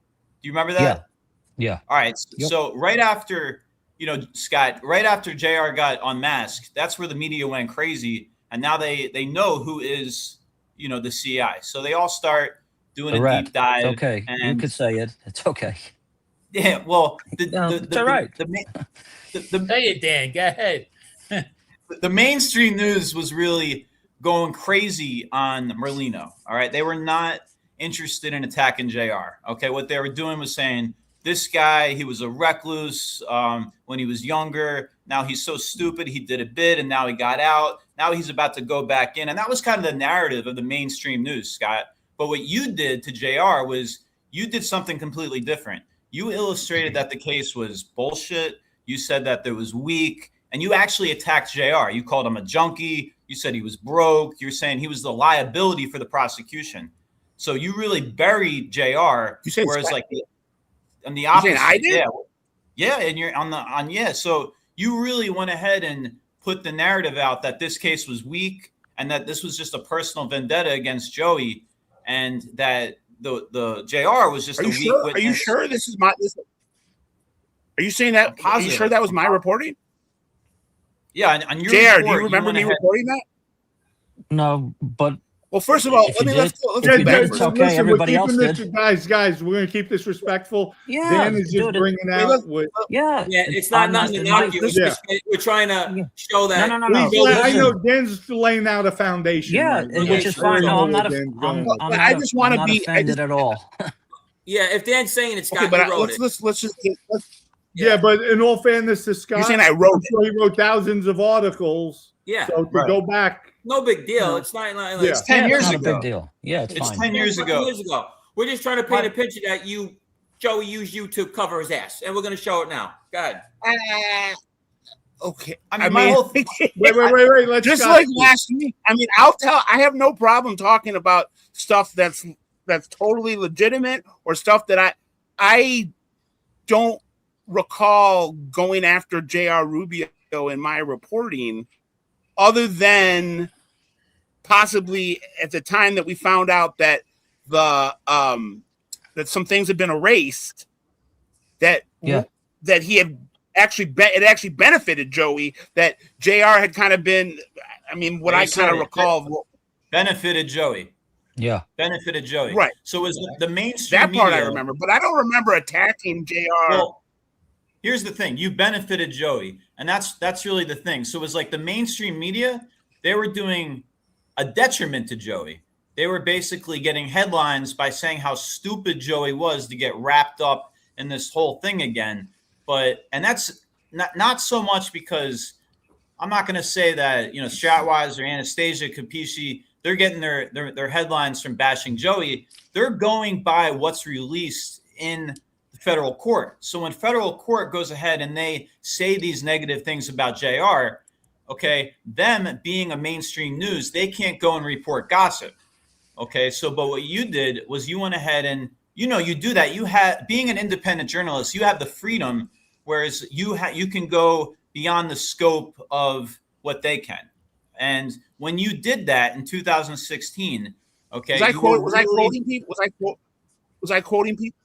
you remember that? Yeah. All right. Yep. So right after, Scott, right after JR got unmasked, that's where the media went crazy. And now they know who is, the CI. So they all start doing a deep dive. It's okay. And, you could say it. It's okay. Yeah. Well, it's all right. Say it, Dan. Go ahead. The mainstream news was really going crazy on Merlino. All right. They were not interested in attacking JR. Okay. What they were doing was saying, this guy, he was a recluse when he was younger. Now he's so stupid. He did a bid and now he got out. Now he's about to go back in. And that was kind of the narrative of the mainstream news, Scott. But what you did to JR was you did something completely different. You illustrated that the case was bullshit. You said that there was weak. And you actually attacked JR. You called him a junkie. You said he was broke. You're saying he was the liability for the prosecution. So you really buried JR. You said whereas Scott? Like on the opposite, I did? Yeah, and you're on. So you really went ahead and put the narrative out that this case was weak and that this was just a personal vendetta against Joey, and that the JR was just a weak witness. Are you sure this is my? Are you saying that? Are you sure that was my reporting? Yeah, on your JR, report, do you remember me reporting that? No, but well, first of all, let's go back. It's okay. Everybody else did. Guys, we're going to keep this respectful. Yeah, Dan is just bringing out. It's not nothing to knock you. We're trying to show that. No. I know Dan's laying out a foundation. Yeah, which is fine. No, I'm not. I just want to be offended at all. Yeah, if Dan's saying it's Scott, okay, but wrote it. Let's just. Yeah, but in all fairness to Scott, you're saying I wrote it. He wrote thousands of articles. Yeah. So to go back. No big deal. It's not like it's 10 years ago. Not a big deal. Yeah, it's fine. 10 years ago. We're just trying to paint a picture that Joey used you to cover his ass, and we're going to show it now. Go ahead. Okay. I mean, my whole thing. Wait. Let's just like last week. I mean, I have no problem talking about stuff that's totally legitimate or stuff that I don't recall going after J.R. Rubio in my reporting, other than possibly at the time that we found out that that some things had been erased, that he had actually benefited Joey, that JR had kind of been, I mean, what I kind of recall benefited Joey. Yeah. Benefited Joey. Right. So it was the mainstream that part media, I remember, but I don't remember attacking JR. Well, here's the thing. You benefited Joey, and that's really the thing. So it was like the mainstream media, they were doing a detriment to Joey. They were basically getting headlines by saying how stupid Joey was to get wrapped up in this whole thing again. And that's not so much because I'm not going to say that, Shoutwise or Anastasia Capisci, they're getting their headlines from bashing Joey. They're going by what's released in the federal court. So when federal court goes ahead and they say these negative things about JR, okay, them being a mainstream news, they can't go and report gossip. Okay, but what you did was you went ahead and, you do that. You had, being an independent journalist, you have the freedom, whereas you can go beyond the scope of what they can. And when you did that in 2016, okay, was I quoting people? Was I quoting people?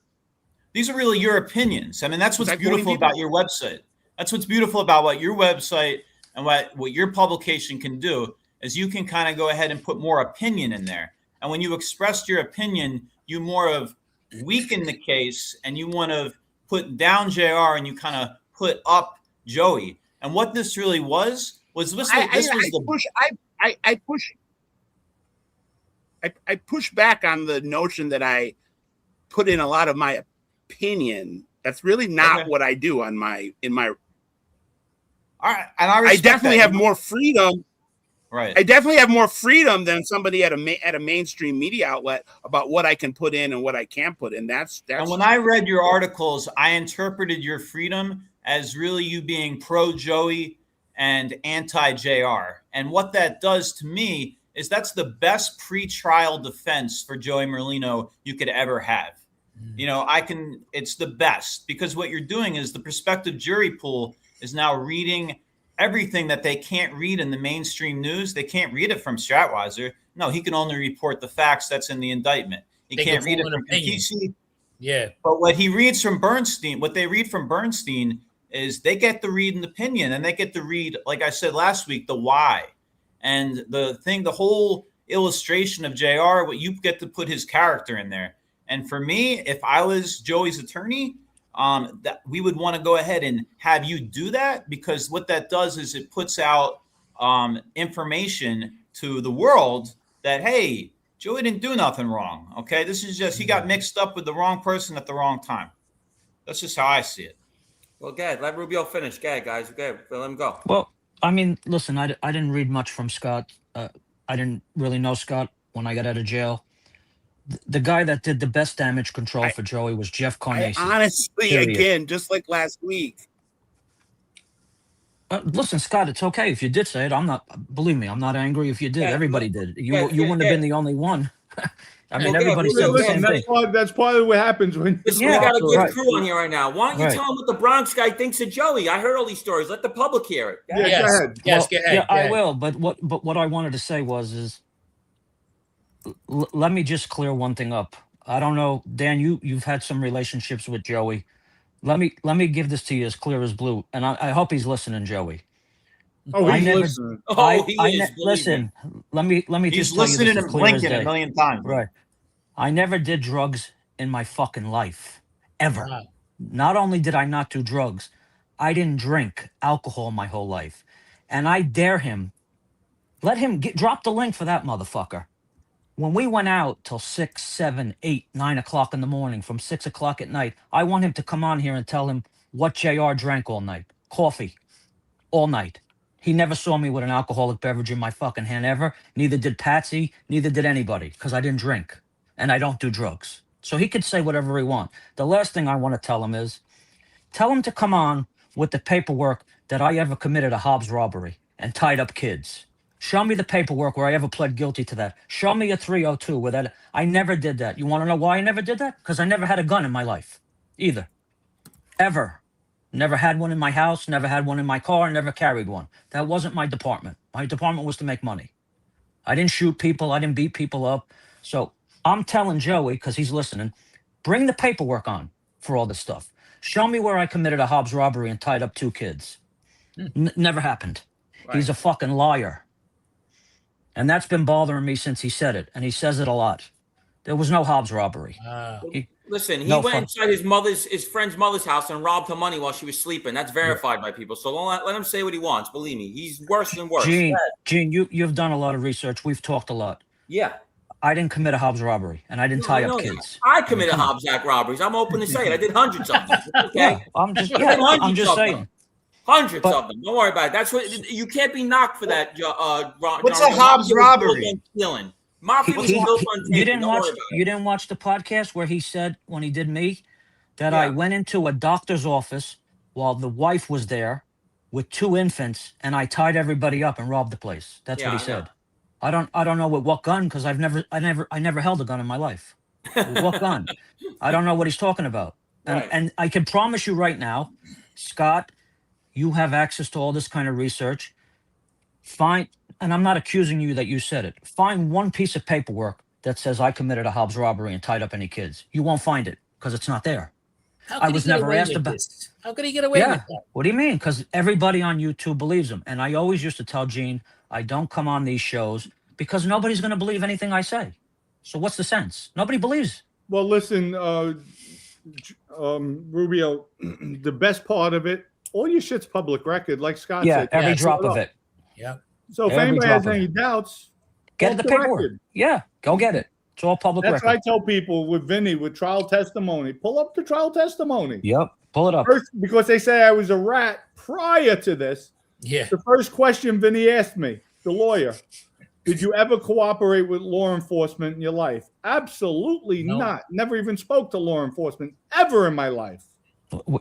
These are really your opinions. I mean, that's what's beautiful about your website. That's what's beautiful about what your website and what your publication can do is you can kind of go ahead and put more opinion in there. And when you expressed your opinion, you more of weaken the case and you want to put down JR and you kind of put up Joey. And what this really was I push back on the notion that I put in a lot of my opinion. That's really not what I do in my. All right, and I definitely have more freedom. Right. I definitely have more freedom than somebody at a mainstream media outlet about what I can put in and what I can't put in. That's. And when I read your articles, I interpreted your freedom as really you being pro Joey and anti JR. And what that does to me is that's the best pre-trial defense for Joey Merlino you could ever have. You know, it's the best, because what you're doing is the prospective jury pool is now reading everything that they can't read in the mainstream news. They can't read it from Stratweiser. No, he can only report the facts that's in the indictment. He can't read it from PC. Yeah. But what he reads from Bernstein, what they read from Bernstein is they get to read an opinion, and they get to read, like I said last week, the why. And the whole illustration of JR, what you get to put his character in there. And for me, if I was Joey's attorney, that we would want to go ahead and have you do that, because what that does is it puts out information to the world that, hey, Joey didn't do nothing wrong. Okay, this is just he got mixed up with the wrong person at the wrong time. That's just how I see it. Well, go ahead. Let Rubio finish. Go ahead, guys. Go ahead. Let him go. Well, I mean, listen, I didn't read much from Scott. I didn't really know Scott when I got out of jail. The guy that did the best damage control for Joey was Jeff Carnacey. Honestly, again, just like last week. Listen, Scott, it's okay if you did say it. I'm not. Believe me, I'm not angry if you did. Yeah, Everybody did. You yeah, wouldn't have been the only one. I mean, everybody yeah, said the Listen, same thing. that's part of what happens when. Listen, Yeah, we got a good right. crew on here right now. Why don't you Right. tell him what the Bronx guy thinks of Joey? I heard all these stories. Let the public hear it. Go ahead. Yeah, go ahead. Yes, Well, go ahead. yeah, go I ahead. will. But what I wanted to say is, let me just clear one thing up. I don't know, Dan. You've had some relationships with Joey. Let me give this to you as clear as blue, and I hope he's listening, Joey. Oh, I he's never- listening. Oh, he is. Listen. Let me He's just tell you listening this as and clear as blinking a day. million times. Right. I never did drugs in my fucking life, ever. Wow. Not only did I not do drugs, I didn't drink alcohol my whole life. And I dare him, let him drop the link for that motherfucker. When we went out till 6, 7, 8, 9 o'clock in the morning, from 6 o'clock at night, I want him to come on here and tell him what JR drank all night. Coffee. All night. He never saw me with an alcoholic beverage in my fucking hand ever. Neither did Patsy. Neither did anybody, because I didn't drink. And I don't do drugs. So he could say whatever he wants. The last thing I want to tell him is, tell him to come on with the paperwork that I ever committed a Hobbs robbery and tied up kids. Show me the paperwork where I ever pled guilty to that. Show me a 302 where that. I never did that. You want to know why I never did that? Because I never had a gun in my life. Either. Ever. Never had one in my house, never had one in my car, never carried one. That wasn't my department. My department was to make money. I didn't shoot people. I didn't beat people up. So I'm telling Joey, because he's listening, bring the paperwork on for all this stuff. Show me where I committed a Hobbs robbery and tied up 2 kids. Never happened. Right. He's a fucking liar. And that's been bothering me since he said it. And he says it a lot. There was no Hobbs robbery. Listen, he No went fun. inside his friend's mother's house and robbed her money while she was sleeping. That's verified by people. So don't let him say what he wants. Believe me, he's worse than worse. Gene, you've done a lot of research. We've talked a lot. Yeah. I didn't commit a Hobbs robbery, and I didn't tie up kids. I committed Hobbs Act robberies. I'm open to say it. I did hundreds of them. Okay. Yeah, I'm just saying. Hundreds of them. Don't worry about it. That's what you can't be knocked for that. What's a Hobbs robbery? Killing. Mafia was built on You taking. didn't watch the podcast where he said, when he did me, that Yeah. I went into a doctor's office while the wife was there with 2 infants, and I tied everybody up and robbed the place. That's what he said. I don't know with what gun, because I never held a gun in my life. With what gun? I don't know what he's talking about. And I can promise you right now, Scott, you have access to all this kind of research. Find, and I'm not accusing you that you said it. Find one piece of paperwork that says I committed a Hobbs robbery and tied up any kids. You won't find it because it's not there. How I could was he get never away asked with about. this? How could he get away with that? What do you mean? Because everybody on YouTube believes him. And I always used to tell Gene, I don't come on these shows because nobody's going to believe anything I say. So what's the sense? Nobody believes. Well, listen, Rubio, the best part of it, all your shit's public record, like Scott said. Every drop of it. Yeah. So if Every anybody drop has of any it. doubts, Get off the the paperwork. record. Yeah, go get it. It's all public That's record. what I tell people with Vinny, with trial testimony. Pull up the trial testimony. Yep, pull it up. First, because they say I was a rat prior to this. Yeah. The first question Vinny asked me, the lawyer. Did you ever cooperate with law enforcement in your life? Absolutely No. not. Never even spoke to law enforcement ever in my life.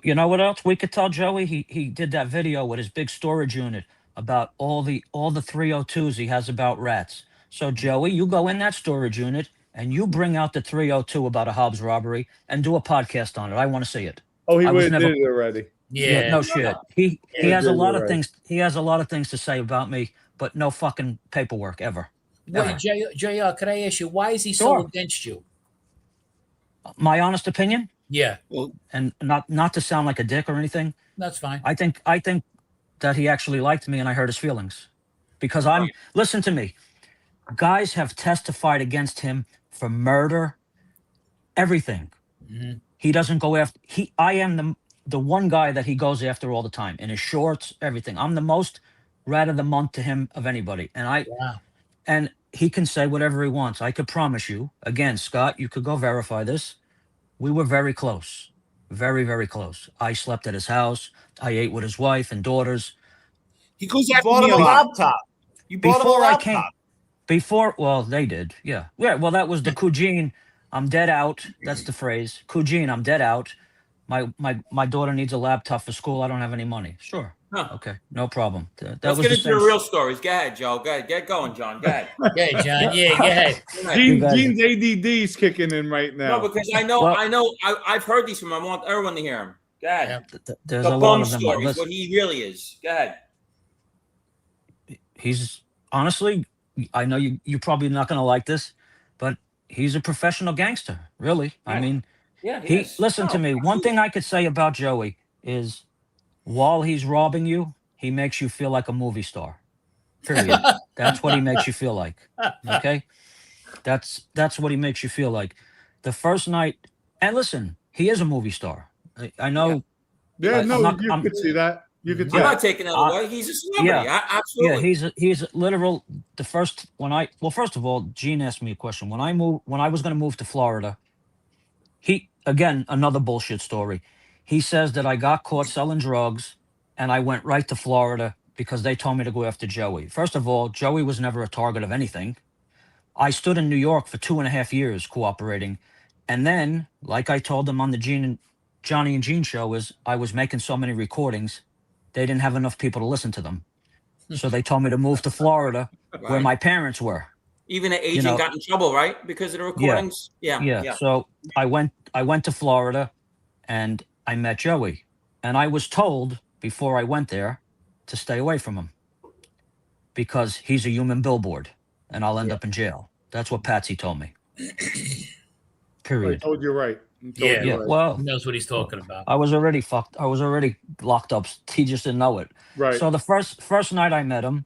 You know what else we could tell Joey? He did that video with his big storage unit about all the 302s he has about rats. So Joey, you go in that storage unit and you bring out the 302 about a Hobbs robbery and do a podcast on it. I want to see it. Oh, he I was would have never- did it already. Yeah. no shit. He Yeah, has a you're lot of right. things. He has a lot of things to say about me, but no fucking paperwork ever. Wait, JR, could I ask you, why is he so Sure. against you? My honest opinion, Yeah, and not to sound like a dick or anything, that's fine. I think that he actually liked me and I hurt his feelings. Because listen to me. Guys have testified against him for murder, everything. Mhm. He doesn't go after I am the one guy that he goes after all the time in his shorts, everything. I'm the most rat of the month to him of anybody. Wow. And he can say whatever he wants. I could promise you, again, Scott, you could go verify this. We were very close. Very, very close. I slept at his house. I ate with his wife and daughters. He goes You after bought me him a a lot. laptop. You bought him a Before I laptop. came, well, they did. Yeah. Well, that was the Cougine. I'm dead out. That's the phrase. Cougine, I'm dead out. My daughter needs a laptop for school. I don't have any money. Sure. Huh. Okay. No problem. That Let's was get the into the same- real stories. Go ahead, Joe. Go ahead. Get going, John. Go ahead. Yeah, John. Yeah, go ahead. Go ahead. You guys- Gene's ADD's kicking in right now. No, because Well- I've heard these from him. I want everyone to hear him. Go ahead. There's The a lot bum of them. story is Listen, what he really is. Go ahead. he's honestly, I know you're probably not going to like this, but he's a professional gangster, really. I Yeah. mean, Yeah, listen to me. One thing I could say about Joey is while he's robbing you, he makes you feel like a movie star. Period. That's what he makes you feel like. Okay? That's what he makes you feel like. The first night, and listen, he is a movie star. I know. Yeah, no, you I'm- could see that. You could see I'm that. not taking that away. He's a celebrity. yeah. Absolutely. Yeah, he's literal. The first first of all, Gene asked me a question. When I was going to move to Florida, he again another bullshit story. He says that I got caught selling drugs, and I went right to Florida because they told me to go after Joey. First of all, Joey was never a target of anything. I stood in New York for 2.5 years cooperating, and then, like I told them on the Johnny and Gene show, is I was making so many recordings. They didn't have enough people to listen to them. So they told me to move to Florida where Right. my parents were. Even an agent got in trouble, right? Because of the recordings. Yeah. So I went to Florida and I met Joey. And I was told before I went there to stay away from him because he's a human billboard and I'll end up in jail. That's what Patsy told me. I Period. told you right. I told Yeah. you Yeah. right. Well, He knows what he's talking about. I was already fucked. I was already locked up. He just didn't know it. Right. So the first night I met him,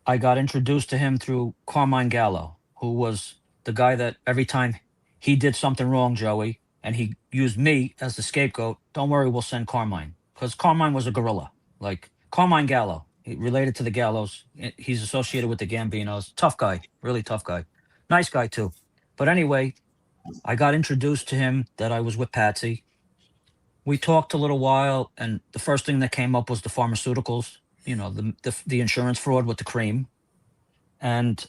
I got introduced to him through Carmine Gallo, who was the guy that every time he did something wrong, Joey, and he used me as the scapegoat, don't worry, we'll send Carmine. Because Carmine was a gorilla. Like Carmine Gallo, related to the Gallos. He's associated with the Gambinos. Tough guy, really tough guy. Nice guy too. But anyway, I got introduced to him that I was with Patsy. We talked a little while, and the first thing that came up was the pharmaceuticals, you know, the insurance fraud with the cream. And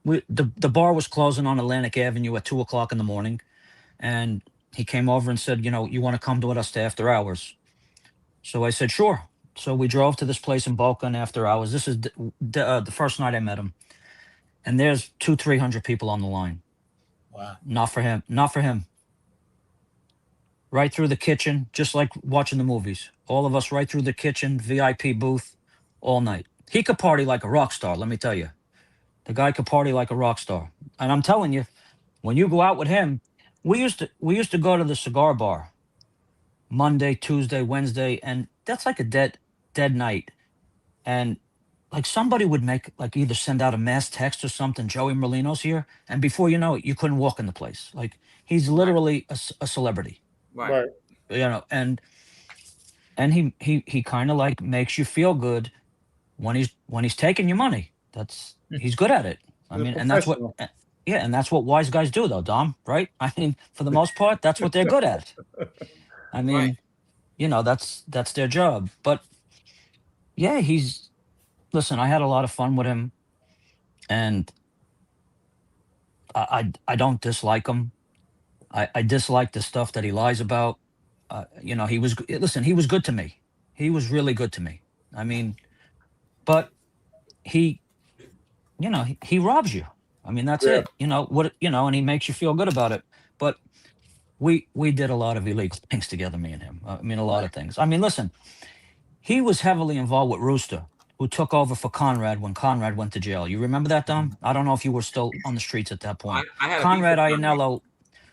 the bar was closing on Atlantic Avenue at 2:00 in the morning. And he came over and said, you know, you want to come with us to after hours? So I said, sure. So we drove to this place in Boca and after hours. This is the first night I met him. And there's 200-300 people on the line. Wow. Not for him. Not for him. Right through the kitchen, just like watching the movies. All of us right through the kitchen, VIP booth, all night. He could party like a rock star, let me tell you. The guy could party like a rock star. And I'm telling you, when you go out with him, we used to go to the cigar bar Monday, Tuesday, Wednesday, and that's like a dead night. And like somebody would make like either send out a mass text or something, Joey Merlino's here, and before you know it, you couldn't walk in the place. Like he's literally a celebrity. Right. You know, and he kind of like makes you feel good when he's taking your money. He's good at it. I mean, and that's what and that's what wise guys do though, Dom, right? I mean, for the most part, that's what they're good at. I mean, Right. you know, that's their job. But yeah, he's listen, I had a lot of fun with him, and I don't dislike him. I dislike the stuff that he lies about. You know, he was good to me. He was really good to me. I mean, but he, you know, he robs you. I mean, that's Yeah. it. You know what? You know, and he makes you feel good about it. But we did a lot of illegal things together, me and him. I mean, a lot of things. I mean, listen, he was heavily involved with Rooster, who took over for Conrad when Conrad went to jail. You remember that, Dom? I don't know if you were still on the streets at that point. I had a Conrad beef with Conrad. Ianello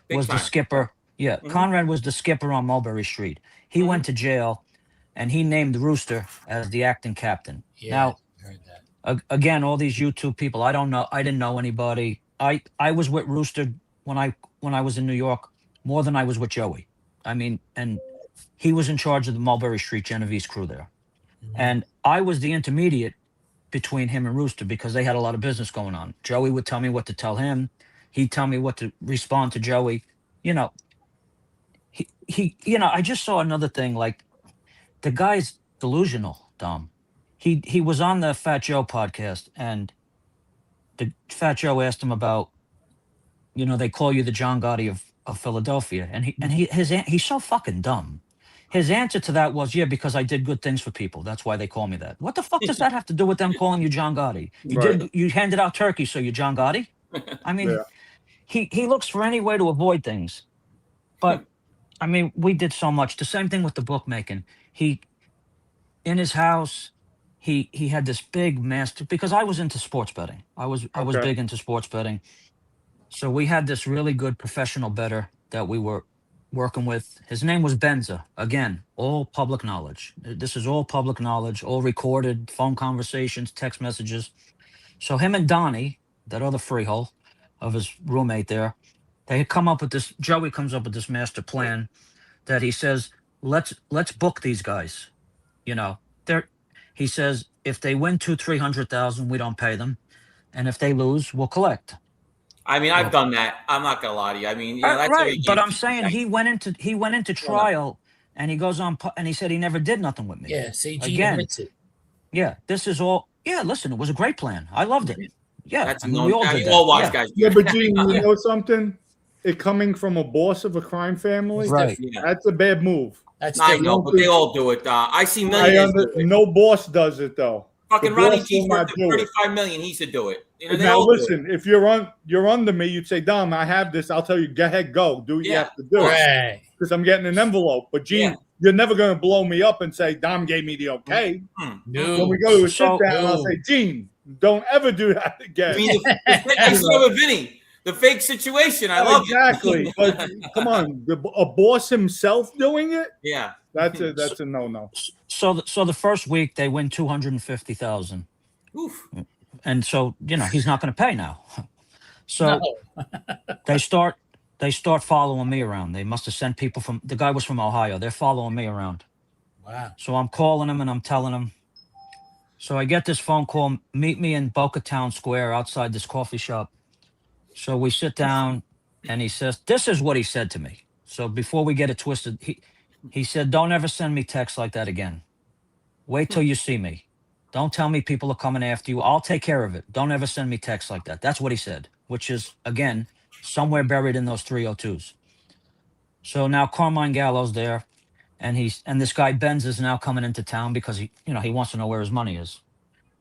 Big was the time. skipper. Yeah, Conrad was the skipper on Mulberry Street. He went to jail, and he named Rooster as the acting captain. Yeah, Now, I heard that. again, all these YouTube people, I don't know. I didn't know anybody. I was with Rooster when I was in New York more than I was with Joey. I mean, and he was in charge of the Mulberry Street Genovese crew there. And I was the intermediate between him and Rooster because they had a lot of business going on. Joey would tell me what to tell him. He'd tell me what to respond to Joey. You know, he you know, I just saw another thing, like, the guy's delusional, Dom. He was on the Fat Joe podcast, and the Fat Joe asked him about, you know, they call you the John Gotti of Philadelphia, and he's so fucking dumb. His answer to that was, yeah, because I did good things for people. That's why they call me that. What the fuck does that have to do with them calling you John Gotti? You handed out turkey, so you're John Gotti? I mean, he looks for any way to avoid things. But I mean, we did so much. The same thing with the bookmaking. In his house, he had this big master, because I was into sports betting. I was big into sports betting. So we had this really good professional bettor that we were working with. His name was Benza. Again, all public knowledge. This is all public knowledge, all recorded, phone conversations, text messages. So him and Donnie, that other freehole of his roommate there, they had come up with this, Joey comes up with this master plan that he says, let's book these guys. You know, he says, if they win 200,000-300,000, we don't pay them. And if they lose, we'll collect. I mean, I've done that. I'm not gonna lie to you. I mean, you know, that's right. But I'm saying he went into trial, and he goes on, and he said he never did nothing with me. Yeah, see, Gene again. admits it. Yeah, this is all. Yeah, listen, it was a great plan. I loved it. Yeah, that's I mean, we all did that. all wise guys. Yeah, but Gene, you know something? It coming from a boss of a crime family, right? That's a bad move. That's I know, but they all do it. I see millions. No boss does it though. Fucking Ronnie G's worth $35 million. He should do it. You know, now listen, if you're under me, you'd say, Dom, I have this. I'll tell you, go ahead, go. Do what you have to do. Right. Because I'm getting an envelope. But Gene, you're never going to blow me up and say, Dom gave me the okay. No. When we go to a sit down, I'll say, Gene, don't ever do that again. I mean, I saw with Vinny. The fake situation. I love it. But come on, a boss himself doing it? Yeah. That's a no. So the first week they win 250,000. Oof. And so, you know, he's not going to pay now. So they start following me around. They must have sent people the guy was from Ohio. They're following me around. Wow. So I'm calling him and I'm telling him. So I get this phone call, meet me in Boca Town Square outside this coffee shop. So we sit down and he says, this is what he said to me. So before we get it twisted, he said, don't ever send me texts like that again. Wait till you see me. Don't tell me people are coming after you. I'll take care of it. Don't ever send me texts like that. That's what he said, which is, again, somewhere buried in those 302s. So now Carmine Gallo's there, and this guy Benz is now coming into town because he wants to know where his money is.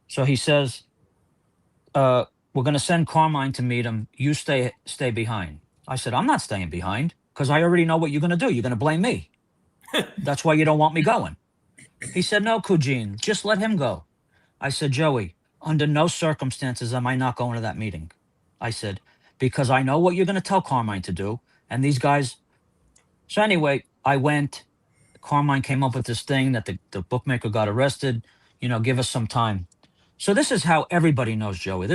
So he says, we're going to send Carmine to meet him. You stay behind. I said, I'm not staying behind because I already know what you're going to do. You're going to blame me. That's why you don't want me going. He said, no, Kujin, just let him go. I said, Joey, under no circumstances am I not going to that meeting. I said, because I know what you're going to tell Carmine to do. And these guys. So anyway, I went. Carmine came up with this thing that the bookmaker got arrested. You know, give us some time. So this is how everybody knows Joey.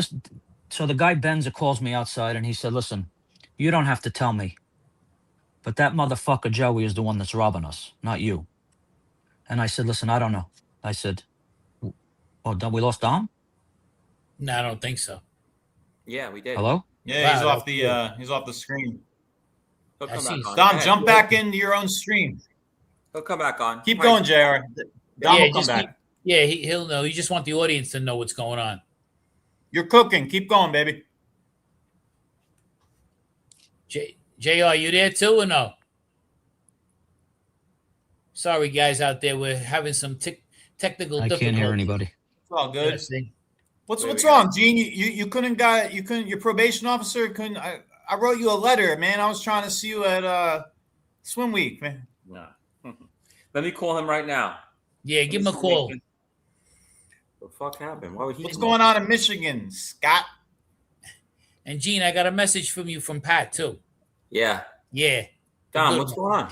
So the guy Benza calls me outside and he said, listen, you don't have to tell me. But that motherfucker Joey is the one that's robbing us, not you. And I said, listen, I don't know. I said, oh, we lost Dom? No, I don't think so. Yeah, we did. Hello? Yeah, he's off the screen. He'll come back on. Dom, jump back into your own stream. He'll come back on. Keep going, JR. Dom will come back. Yeah, he'll know. You just want the audience to know what's going on. You're cooking. Keep going, baby. JR, you there too or no? Sorry, guys out there. We're having some technical I difficulties. can't hear anybody. It's all good. Yeah, see? What's wrong, Gene? You couldn't your probation officer couldn't. I wrote you a letter, man. I was trying to see you at swim week, man. No. Let me call him right now. Yeah, give him a call. What the fuck happened? Why would he? What's going on in Michigan, Scott? And Gene, I got a message from you from Pat too. Yeah. Yeah. Dom, what's going on?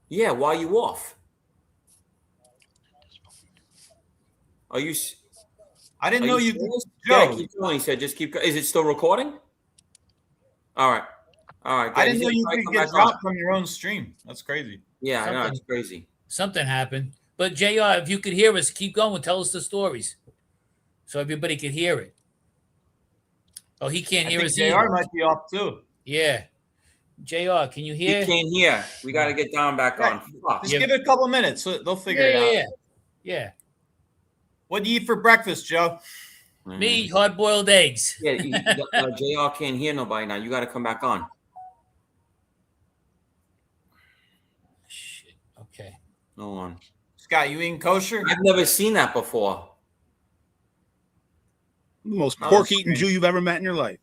Yeah, why are you off? Are you? I didn't know you. Yeah, Joe, keep going. He said, just keep. Is it still recording? All right. All right. I didn't know you could get dropped from your own stream. That's crazy. Yeah, I know. It's crazy. Something happened. But JR, if you could hear us, keep going. Tell us the stories so everybody could hear it. Oh, he can't hear us JR either. might be off too. Yeah. JR, can you hear? He can't hear. We got to get Dom back on. Fuck. Just give it a couple of minutes. They'll figure it out. Yeah. What do you eat for breakfast, Joe? Me, hard-boiled eggs. Yeah, JR can't hear nobody now. You got to come back on. Shit. Okay. Hold on. Scott, you eating kosher? I've never seen that before. The most pork-eating Jew you've ever met in your life.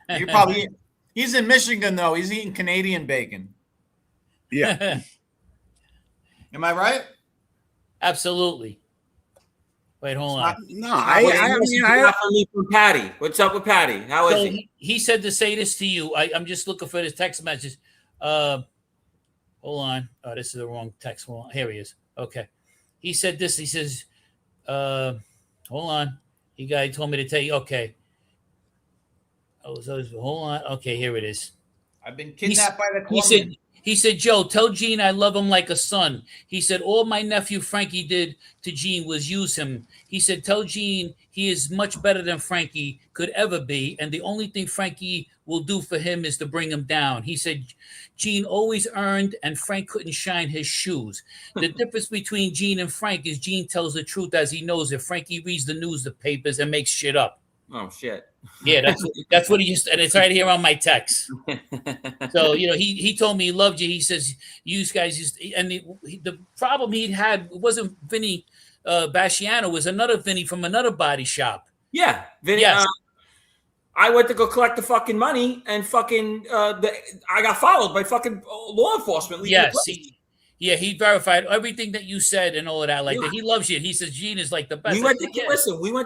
You're probably. He's in Michigan though. He's eating Canadian bacon. Yeah. Am I right? Absolutely. Wait, hold on. No, I mean, from Patty. What's up with Patty? How is he said to say this to you. I'm just looking for his text message. Hold on. Oh, this is the wrong text. Hold on. Here he is. Okay. He said this. He says, hold on. He told me to tell you. Okay. Oh, so hold on. Okay, here it is. I've been kidnapped by the Colombian. He said, Joe, tell Gene I love him like a son. He said, all my nephew Frankie did to Gene was use him. He said, tell Gene he is much better than Frankie could ever be. And the only thing Frankie will do for him is to bring him down. He said, Gene always earned and Frank couldn't shine his shoes. The difference between Gene and Frank is Gene tells the truth as he knows it. Frankie reads the newspapers and makes shit up. Oh, shit. Yeah, that's what he just, and it's right here on my text. So, he told me he loved you. He says, you guys just, and the problem he'd had wasn't Vinny Basciano, it was another Vinny from another body shop. Yeah. Vinny, yes. I went to go collect the fucking money and fucking, I got followed by fucking law enforcement. Yes. He verified everything that you said and all of that. Like that, he loves you. He says Gene is like the best. We went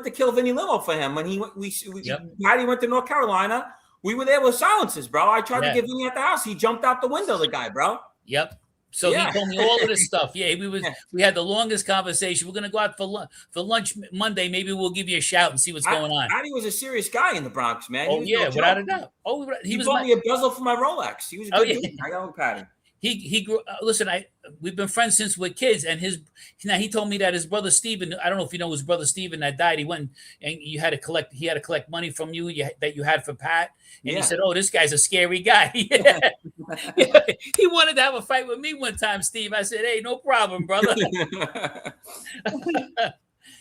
to kill Vinny Limo for him when Patty went to North Carolina. We were there with silences, bro. I tried to get Vinny at the house. He jumped out the window, the guy, bro. Yep. So he told me all of this stuff. Yeah, we had the longest conversation. We're gonna go out for lunch Monday. Maybe we'll give you a shout and see what's going on. Patty was a serious guy in the Bronx, man. Oh yeah, without a doubt. Oh, he bought me a bezel for my Rolex. He was a good dude. I got with Patty. He grew. Listen, we've been friends since we're kids, and he told me that his brother Steven, I don't know if you know his brother Steven that died. He went and he had to collect money from you that you had for Pat, and he said, "Oh, this guy's a scary guy." He wanted to have a fight with me one time, Steve. I said, "Hey, no problem, brother."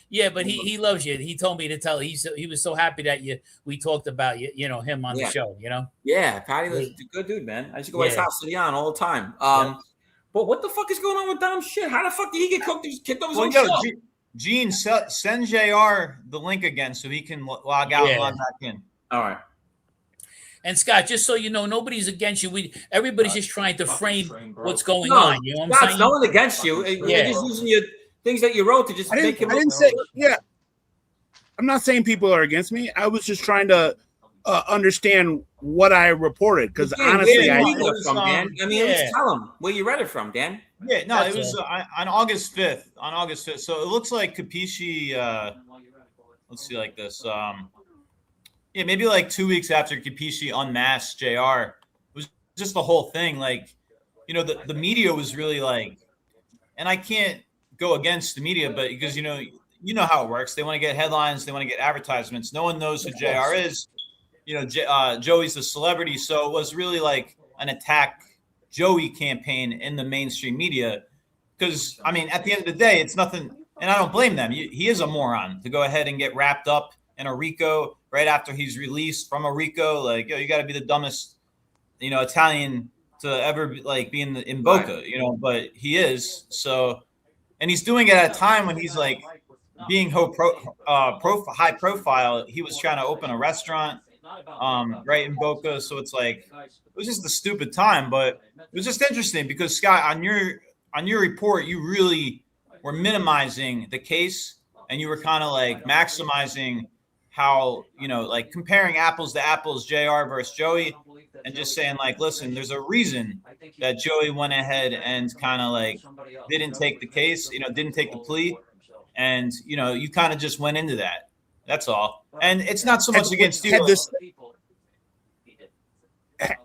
Yeah, but he loves you. He told me to tell. He was so happy that we talked about him on the show. Yeah, Patty was a good dude, man. I used to go to his house all the time. But what the fuck is going on with Dom's shit? How the fuck did he get kicked off his own show? Gene, send JR the link again so he can log out and log back in. All right. And Scott, just so you know, nobody's against you. Everybody's just trying to frame what's going on. You know what I'm saying? No one against you. They're just using your things that you wrote to just make him. I didn't say. Yeah, I'm not saying people are against me. I was just trying to understand what I reported because honestly, I mean, at least tell them where you read it from, Dan. Yeah, no, it was on August 5th. On August 5th, so it looks like Capisci. Let's see, like this. Maybe like 2 weeks after Capisci unmasked JR, it was just the whole thing. Like, the media was really like, and I can't go against the media, but because you know how it works. They want to get headlines, they want to get advertisements. No one knows who JR is. Joey's the celebrity, so it was really like an attack Joey campaign in the mainstream media. because I mean, at the end of the day, it's nothing, and I don't blame them. He is a moron to go ahead and get wrapped up in a RICO right after he's released from a RICO. Like, you got to be the dumbest, Italian to ever be in Boca, But he is. So, and he's doing it at a time when he's like being high profile. He was trying to open a restaurant, right in Boca. So it's like, it was just a stupid time, but it was just interesting because Scott, on your report, you really were minimizing the case, and you were kind of like maximizing how, comparing apples to apples, JR versus Joey, and just saying like, listen, there's a reason that Joey went ahead and kind of didn't take the case, didn't take the plea. And, you kind of just went into that. That's all. And it's not so much against you.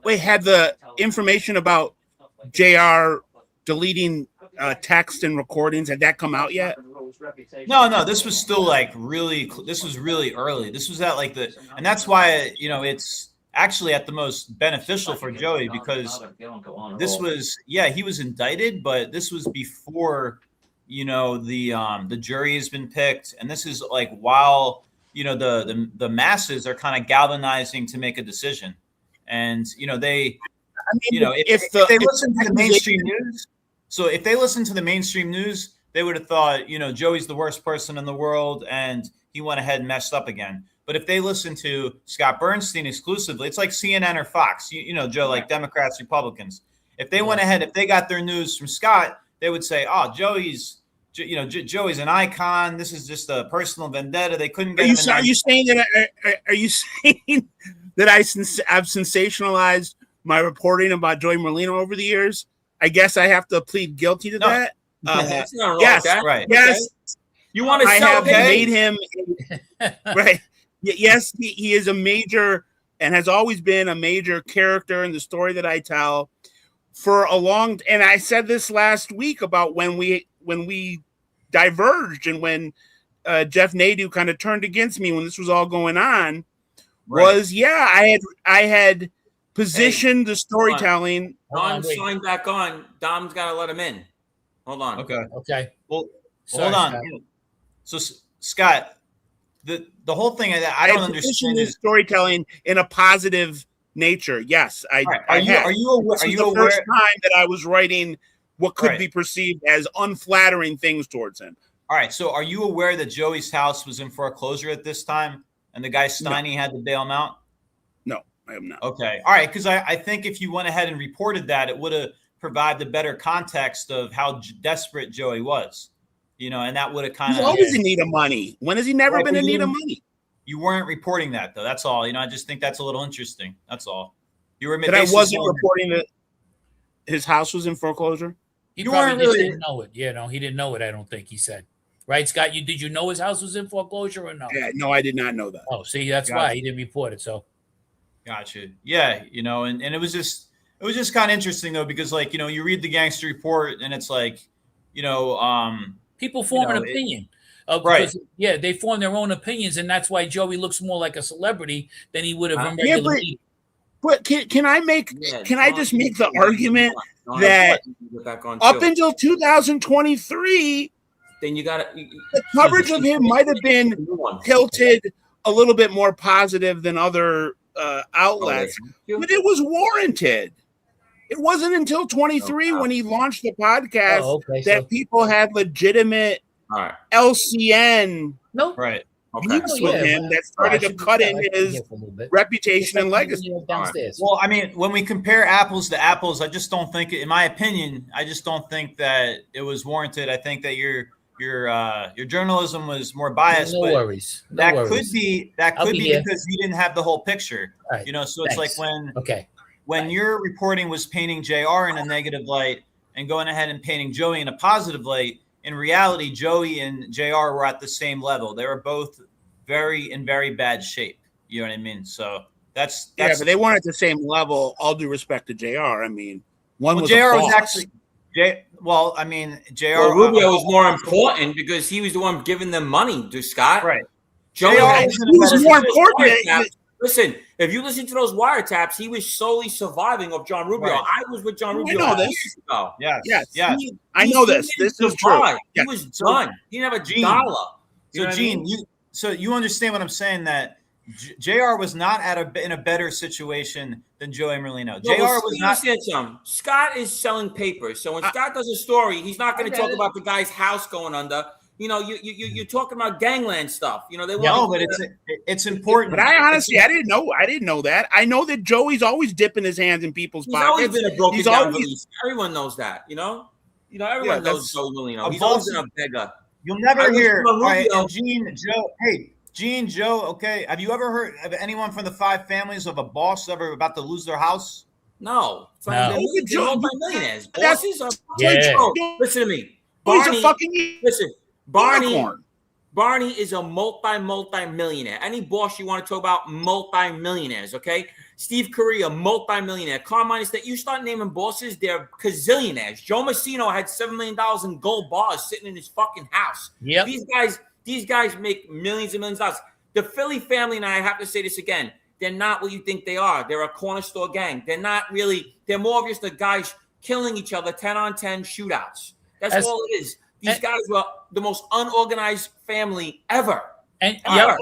Had the information about JR deleting text and recordings, had that come out yet? No, this was still this was really early. This was at and that's why, it's actually at the most beneficial for Joey, because this was, he was indicted, but this was before, the jury has been picked. And this is while, the masses are kind of galvanizing to make a decision. And, if they listen to the mainstream news, so if they listen to the mainstream news, they would have thought, Joey's the worst person in the world and he went ahead and messed up again. But if they listen to Scott Burnstein exclusively, it's like CNN or Fox, Joe, like Democrats, Republicans. If they went ahead, if they got their news from Scott, they would say, oh, Joey's an icon. This is just a personal vendetta. They couldn't get him. Are you saying that I've sensationalized my reporting about Joey Merlino over the years? I guess I have to plead guilty to that. That's not wrong yes, with that. Right. Yes. You want to I sell have made him right. Yes, he is a major and has always been a major character in the story that I tell for a long. And I said this last week about when we diverged and when Jeff Nadu kind of turned against me when this was all going on. Right. Was I had positioned the storytelling. Don, sign back on. Dom's got to let him in. Hold on. Okay. Well, hold on. Scott. So Scott, the whole thing that I don't understand is storytelling in a positive nature. Yes, Are you aware? First time that I was writing what could be perceived as unflattering things towards him. All right. So are you aware that Joey's house was in foreclosure at this time, and the guy Steiny had to bail him out? No, I am not. Okay. All right. Because I think if you went ahead and reported that, it would have provided a better context of how desperate Joey was, and that would have kind of. He's always in need of money. When has he never been in need of money? You weren't reporting that, though. That's all. I just think that's a little interesting. That's all. You were. That I wasn't reporting that his house was in foreclosure. He probably didn't know it. Yeah, no, he didn't know it. I don't think he said. Right, Scott? Did you know his house was in foreclosure or no? Yeah, no, I did not know that. Oh, see, that's why he didn't report it. So, gotcha. Yeah, and it was just kind of interesting though, because you read the gangster report and it's people form an opinion. Right. Yeah, they form their own opinions, and that's why Joey looks more like a celebrity than he would have in regular media. But can I just make the argument that up until 2023, then you got the coverage of him might have been tilted a little bit more positive than other outlets, but it was warranted. It wasn't until 23 when he launched the podcast that people had legitimate LCN use with him that started to cut in his reputation and legacy. Well, I mean, when we compare apples to apples, I just don't think, in my opinion, I just don't think that it was warranted. I think that your journalism was more biased. No worries. That could be because you didn't have the whole picture. Right. So it's like when your reporting was painting JR in a negative light and going ahead and painting Joey in a positive light. In reality, Joey and JR were at the same level. They were both in very bad shape. You know what I mean? So that's but they weren't at the same level. All due respect to JR. I mean, JR was actually JR. Well, Rubio was more important because he was the one giving them money to Scott. Right. Joey was more important. Listen, If you listen to those wiretaps, he was solely surviving off John Rubio. Right. I was with John Rubio know this. years ago. Yes. I know this. This is true. He Yes. was done. He didn't have a Gene. dollar. You So know what I Gene, mean? you understand what I'm saying, that JR was not in a better situation than Joey Merlino. No, JR was not. Something. Scott is selling papers. So when Scott does a story, he's not going to talk about the guy's house going under. You know, you're talking about gangland stuff. You know, they No, want. but it's important. But I honestly, I didn't know that. I know that Joey's always dipping his hands in people's He's pockets. always been a broken He's down always- release. Everyone knows that. You know, everyone knows Joey Molino. a He's always boss- been a beggar. You'll never I hear. was All right, Rubio. and Gene, Joe. Hey, Gene, Joe. Okay, have you ever heard of anyone from the five families of a boss ever about to lose their house? No. No. They're multi-millionaires. That's- Bosses are. Yeah. Listen to me. Joey's Barney, a fucking listen. Barney unicorn. Barney is a multi-millionaire. Any boss you want to talk about, multi-millionaires, okay? Steve Correa, multi-millionaire. Carmine Estate, you start naming bosses, they're gazillionaires. Joe Messino had $7 million in gold bars sitting in his fucking house. Yep. These guys make millions and millions of dollars. The Philly family, and I have to say this again, they're not what you think they are. They're a corner store gang. They're not really, they're more of just the guys killing each other, 10-on-10 shootouts. That's all it is. These guys were the most unorganized family ever. And Ever.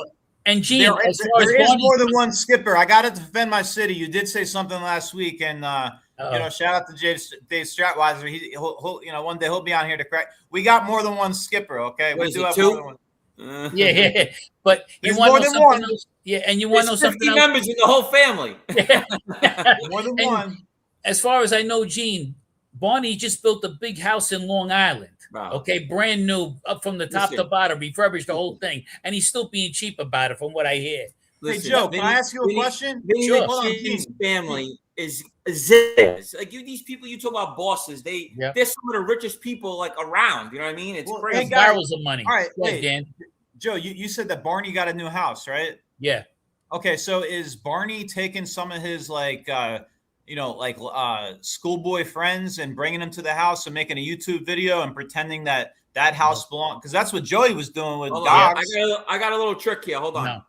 and Gene, There as far as is Barney- more than one skipper. I got to defend my city. You did say something last week, and shout out to Dave Stratweiser. He'll one day he'll be on here to correct. We got more than one skipper. Okay, What we is do it, have two? more than one. yeah. But you There's want more to know than something one. else? Yeah, and you want to know There's 50 something else? members in the whole family. More than And one. As far as I know, Gene, Barney just built a big house in Long Island. Wow. Okay, brand new, up from the top to bottom, refurbished the whole thing, and he's still being cheap about it, from what I hear. Hey Joe, can I ask you a question? Sure. Hold on, Gene's Gene. family is zillions. Like these people you talk about bosses, they're some of the richest people like around. You know what I mean? It's Well, crazy. hey, guys, Barrels of money. all right, Go ahead, wait. Dan. Joe, you said that Barney got a new house, right? Yeah. Okay, so is Barney taking some of his schoolboy friends and bringing them to the house and making a YouTube video and pretending that house belonged? Because that's what Joey was doing with Hold on. dogs. I got a little trick here. Hold on. No.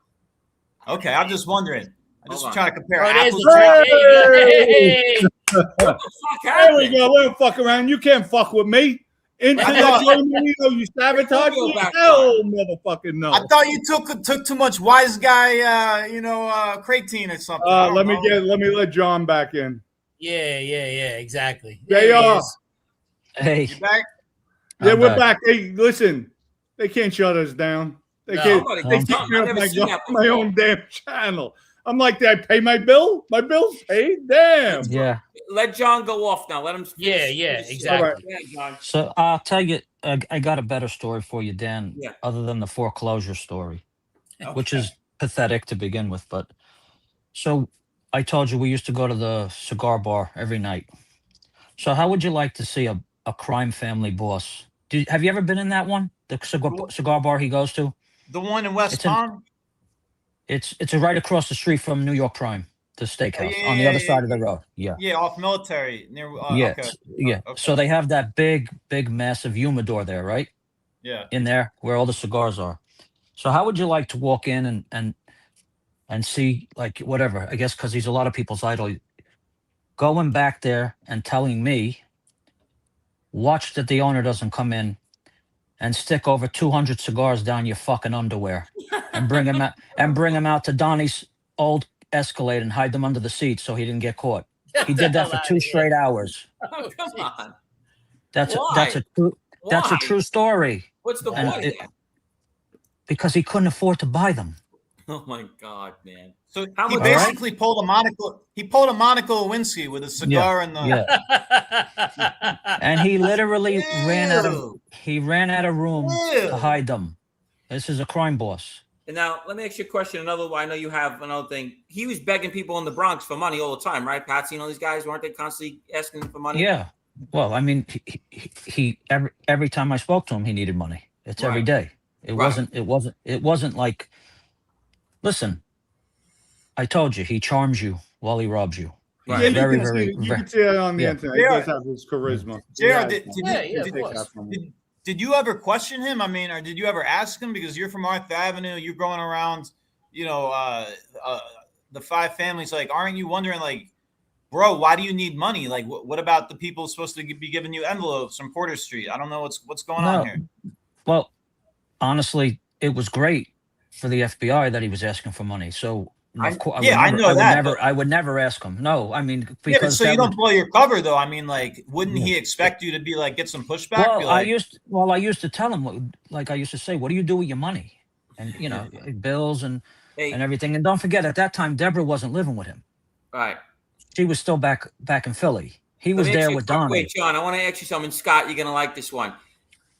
Okay, I'm just wondering. I'm just Hold on. trying to compare Oh, there's apples. the trick. What the fuck There happened? we go. We don't fuck around. You can't fuck with me. Into I that thought- Joey Merlino, you sabotage me? Hell, motherfucking no. I thought you took too much wise guy, creatine or something. I don't Let know. me let John back in. Yeah, exactly. They There he are. is. Hey, You back? Yeah, I'm we're back. back. Hey, listen, they can't shut us down. They No. can't. Nobody They can. kick me I've off never seen that my before. own damn channel. I'm like, did I pay my bill? My bill's paid. Damn. yeah. Let John go off now. Let him. Yeah, exactly. Yeah, John. So I'll tell you, I got a better story for you, Dan, Yeah. other than the foreclosure story, which is pathetic to begin with. But so I told you we used to go to the cigar bar every night. So how would you like to see a crime family boss? Have you ever been in that one? The cigar bar he goes to? The one in West It's in- Palm? It's right across the street from New York Crime, the steakhouse, on the other side of the road. Yeah. Yeah, off Military near. Yeah. Okay. Yeah. Okay. So they have that big, massive humidor there, right? Yeah. In there where all the cigars are. So how would you like to walk in and see, like, whatever, I guess because he's a lot of people's idol, going back there and telling me, watch that the owner doesn't come in and stick over 200 cigars down your fucking underwear and bring him out to Donnie's old Escalade and hide them under the seat so he didn't get caught. He did that for 2 straight hours. Oh, come on. That's Why? a true story. What's the And point? it- because he couldn't afford to buy them. Oh my God, man. So How he much- basically pulled a Monica. He pulled a Monica Lewinsky with a cigar and the. Yeah. And he literally ran out of room Ew. to hide them. This is a crime boss. And now let me ask you a question. Another one. I know you have another thing. He was begging people in the Bronx for money all the time, right? Patsy and all these guys, weren't they constantly asking him for money? Yeah. Well, I mean, he every time I spoke to him, he needed money. It's every Right. day. It Right. wasn't like, listen, I told you, he charms you while he robs you. Right. Yeah, you Very, can very, see, you very- can see it on the yeah. internet. He Yeah. does have his charisma. JR, did you ever question him? I mean, or did you ever ask him? Because you're from Arthur Avenue, you're going around, the five families, like, aren't you wondering, like, bro, why do you need money? Like, what about the people supposed to be giving you envelopes from Porter Street? I don't know what's going on here. Well, honestly, it was great for the FBI that he was asking for money. So of course, I would never ask him. No, I mean, because so you don't blow your cover, though. I mean, like, wouldn't he expect you to be like, get some pushback? Well, I used to tell him, like I used to say, what do you do with your money? And bills and everything. And don't forget, at that time, Deborah wasn't living with him. Right. She was still back in Philly. He was there with Donnie. Wait, John, I want to ask you something. Scott, you're gonna like this one.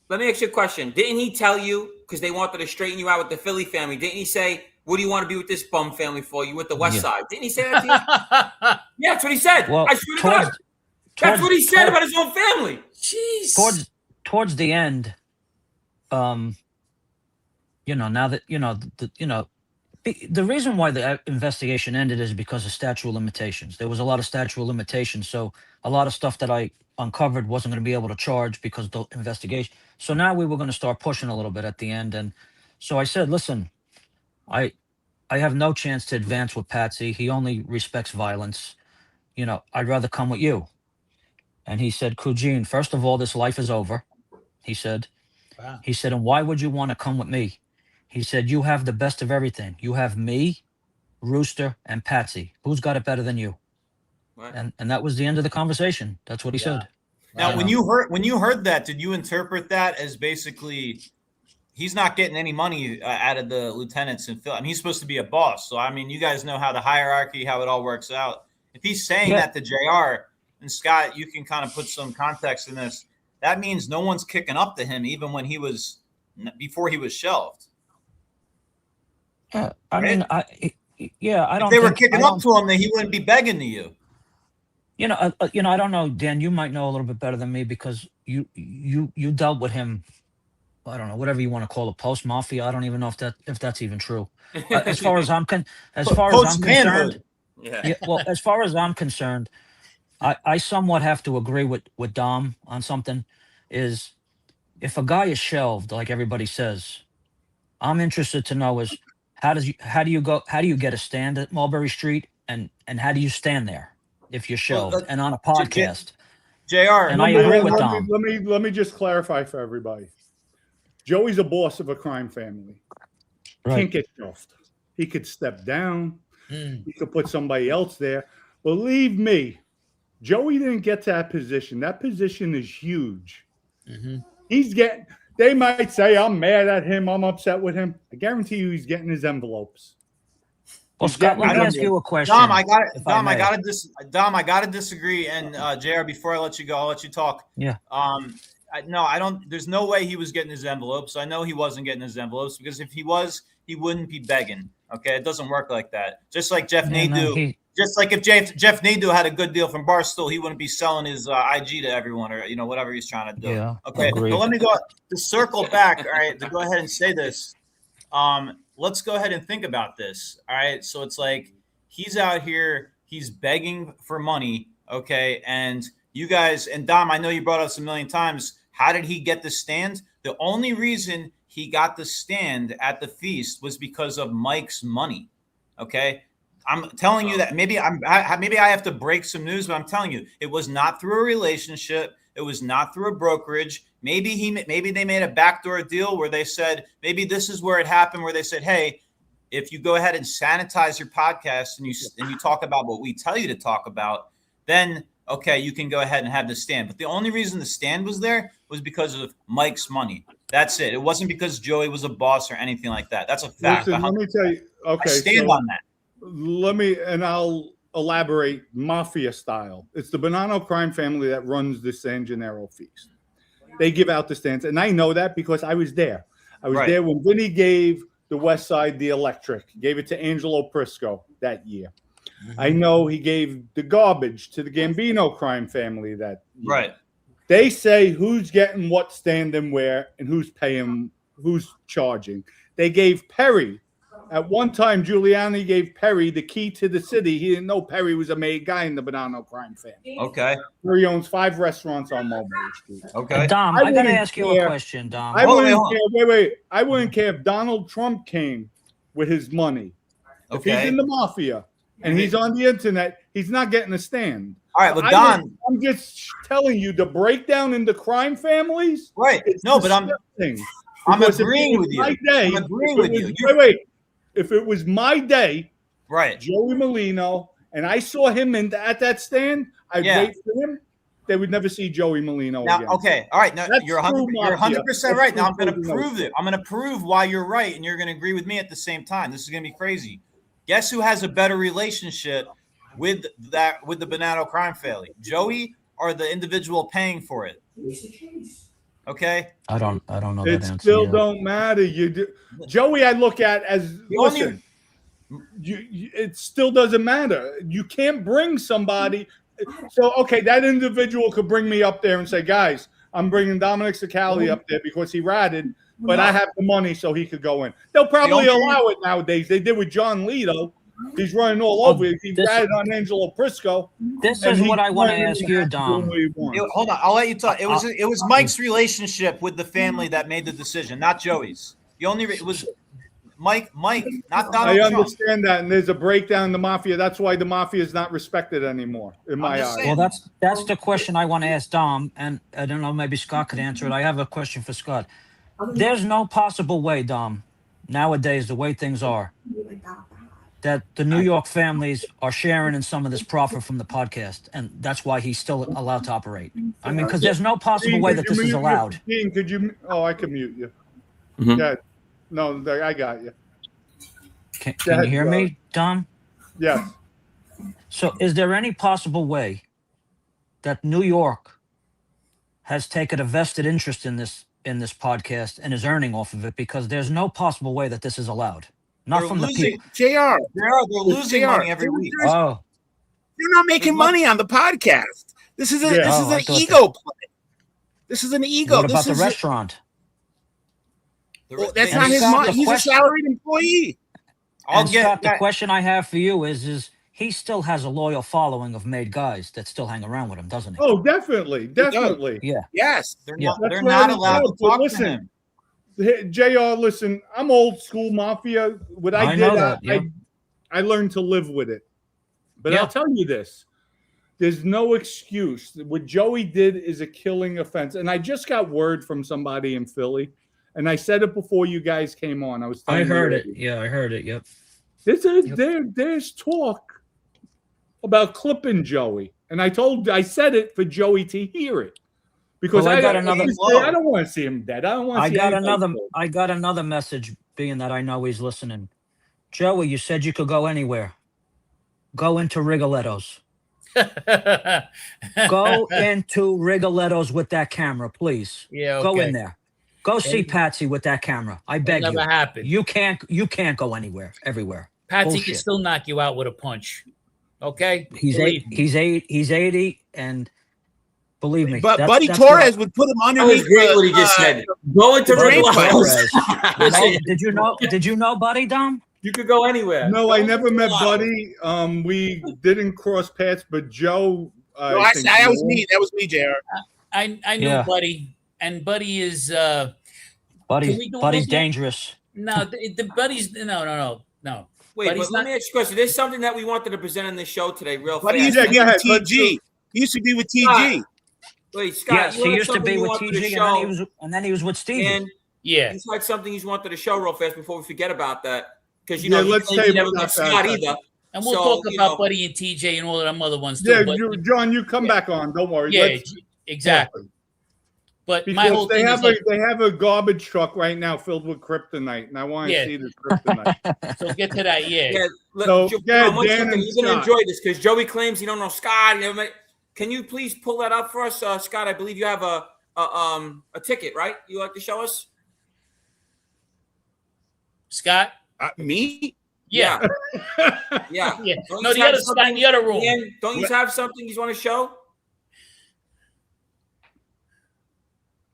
Let me ask you a question. Didn't he tell you, because they wanted to straighten you out with the Philly family, didn't he say, what do you want to be with this bum family for? You with the West Side? Didn't he say that to you? Yeah, that's what he said. Well, I swear to God. That's what he said about his own family. Jeez. Towards the end, now that the reason why the investigation ended is because of statute of limitations. There was a lot of statute of limitations, so a lot of stuff that I uncovered wasn't going to be able to charge because of the investigation. So now we were going to start pushing a little bit at the end, and so I said, listen, I have no chance to advance with Patsy. He only respects violence. I'd rather come with you. And he said, Kujin, first of all, this life is over. He said, Wow. He said, and why would you want to come with me? He said, you have the best of everything. You have me, Rooster, and Patsy. Who's got it better than you? Right. And that was the end of the conversation. That's what he said. Now, when you heard that, did you interpret that as basically he's not getting any money out of the lieutenants in Philly? I mean, he's supposed to be a boss. So, I mean, you guys know how the hierarchy, how it all works out. If he's saying that to JR, and Scott, you can kind of put some context in this, that means no one's kicking up to him even when before he was shelved. Yeah, I mean, I don't. If they were kicking up to him, then he wouldn't be begging to you. I don't know, Dan. You might know a little bit better than me because you dealt with him. I don't know, whatever you want to call it, post mafia. I don't even know if that's even true. As far as I'm concerned, well, as far as I'm concerned, I somewhat have to agree with Dom on something. Is if a guy is shelved, like everybody says, I'm interested to know is how do you get a stand at Mulberry Street and how do you stand there if you're shelved and on a podcast? JR, and I agree with Dom. Let me just clarify for everybody. Joey's a boss of a crime family. Right. Can't get shelved. He could step down. He could put somebody else there. Believe me, Joey didn't get to that position. That position is huge. Mm-hmm. They might say, I'm mad at him. I'm upset with him. I guarantee you he's getting his envelopes. Well, Scott, let me ask you a question. Dom, I gotta disagree. And JR, before I let you go, I'll let you talk. Yeah. No, I don't. There's no way he was getting his envelopes. I know he wasn't getting his envelopes because if he was, he wouldn't be begging. Okay, it doesn't work like that. Just like Jeff Nadeau. Just like if Jeff Nadeau had a good deal from Barstool, he wouldn't be selling his IG to everyone or whatever he's trying to do. Yeah, okay, so let me go to circle back. All right, to go ahead and say this. Let's go ahead and think about this. All right, so it's like he's out here, he's begging for money. Okay, and you guys and Dom, I know you brought us a million times. How did he get the stand? The only reason he got the stand at the feast was because of Mike's money. Okay. I'm telling you that maybe I have to break some news, but I'm telling you, it was not through a relationship. It was not through a brokerage. Maybe they made a backdoor deal where they said, maybe this is where it happened, where they said, hey, if you go ahead and sanitize your podcast and you talk about what we tell you to talk about, then okay, you can go ahead and have the stand. But the only reason the stand was there was because of Mike's money. That's it. It wasn't because Joey was a boss or anything like that. That's a fact. Listen, let me tell you. Okay, I stand on that. I'll elaborate mafia style. It's the Bonanno crime family that runs the San Gennaro feast. They give out the stands. And I know that because I was there. I was there when Vinny gave the West Side the electric, gave it to Angelo Prisco that year. Mm-hmm. I know he gave the garbage to the Gambino crime family that year. Right. They say who's getting what stand and where and who's paying, who's charging. They gave Perry. At one time, Giuliani gave Perry the key to the city. He didn't know Perry was a made guy in the Bonanno crime family. Okay. Perry owns 5 restaurants on Mulberry Street. Okay. Dom, I got to ask you a question, Dom. I wouldn't care if Donald Trump came with his money. If he's in the mafia, and he's on the internet, he's not getting a stand. All right, but Don, I'm just telling you, the breakdown in the crime families. right? No, but I'm agreeing with you. I'm agreeing with you. Wait. If it was my day, right, Joey Merlino, and I saw him at that stand, I'd wait for him. They would never see Joey Merlino again. Okay, all right. Now you're 100% right. Now I'm going to prove it. I'm going to prove why you're right, and you're going to agree with me at the same time. This is going to be crazy. Guess who has a better relationship with the Bonanno crime family? Joey or the individual paying for it? Okay. I don't know It that answer. still don't matter. Joey, I look at as listen. It still doesn't matter. You can't bring somebody. So, okay, that individual could bring me up there and say, guys, I'm bringing Dominick Cicale up there because he ratted, but I have the money so he could go in. They'll probably allow it nowadays. They did with John Lito. He's running all over it. He ratted on Angelo Prisco. This is what I want to ask you, Dom. Hold on. I'll let you talk. It was Mike's relationship with the family that made the decision, not Joey's. It was Mike, not Donald I Trump. understand that, and there's a breakdown in the mafia. That's why the mafia is not respected anymore, in my eyes. Well, that's the question I want to ask Dom, and I don't know, maybe Scott could answer it. I have a question for Scott. There's no possible way, Dom, nowadays, the way things are, that the New York families are sharing in some of this profit from the podcast, and that's why he's still allowed to operate. I mean, because there's no possible way that this is allowed. Dean, could you? Oh, I can mute you. Mhm. Yeah. No, I got you. Can you hear me, Dom? Yes. So is there any possible way that New York has taken a vested interest in this podcast and is earning off of it? Because there's no possible way that this is allowed. Not from the people. JR. They're losing money every week. Oh, You're not making money on the podcast. This is an ego play. This is an ego. what about the restaurant? Well, that's not his money. He's a salaried employee. Scott, the question I have for you is he still has a loyal following of made guys that still hang around with him, doesn't he? Oh, definitely. Yeah. Yes. They're not allowed to talk to him. JR, listen, I'm old school mafia. What I did, know that, yeah. I learned to live with it. But I'll tell you this. There's no excuse. What Joey did is a killing offense. And I just got word from somebody in Philly. And I said it before you guys came on. I heard it. Yeah, I heard it. Yep. There's talk about clipping Joey. And I said it for Joey to hear it. Because I don't want to see him dead. I don't want to see I got another message, being that I know he's listening. Joey, you said you could go anywhere. Go into Rigoletto's. Go into Rigoletto's with that camera, please. Yeah, okay. Go in there. Go see Patsy with that camera. I beg you. Never happened. You can't go anywhere, everywhere. Patsy can still knock you out with a punch. Okay? He's 80, and believe me. But Buddy Torres would put him underneath. That was great what he just said. Go into Did you know Buddy, Dom? You could go anywhere. No, I never met Buddy. We didn't cross paths, but Joe. That was me. That was me, JR. I knew Buddy. And Buddy is Buddy's dangerous. No, the Buddy's no. Wait, but let me ask you a question. There's something that we wanted to present in the show today, real fast. He used to be with TG. He used to be with TG. Wait, Scott. Yes, he used to be with TG, and then he was with Stevie. And you had something you wanted to show real fast before we forget about that, because you let's say never met Scott either. And we'll talk about Buddy and TJ and all of them other ones too. Yeah, John, you come back on. Don't worry. Yeah, exactly. But because my whole thing is they have a garbage truck right now filled with kryptonite, and I want to see the kryptonite. So get to that, So, you're going to enjoy this because Joey claims he don't know Scott. Can you please pull that up for us, Scott? I believe you have a ticket, right? You like to show us, Scott? Me? Yeah. Yeah. No, the other Scott in the other room. Don't you have something you want to show?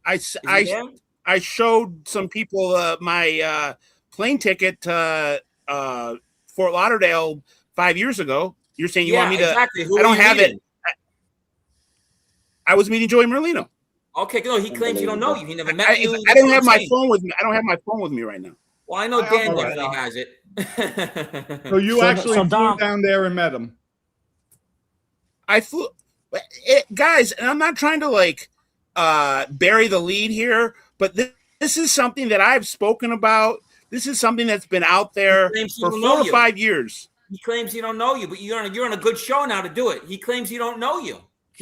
I showed some people my plane ticket to Fort Lauderdale 5 years ago. You're saying you want me to? Exactly. I don't have it. I was meeting Joey Merlino. Okay, no, he claims he don't know you. He never met you. I don't have my phone with me. I don't have my phone with me right now. Well, I know Dan definitely has it. So you actually flew Dom, down there and met him. I flew, guys, and I'm not trying to like bury the lead here, but this is something that I've spoken about. This is something that's been out there for 4 to 5 years. He claims he don't know you, but you're on a good show now to do it. He claims he don't know you.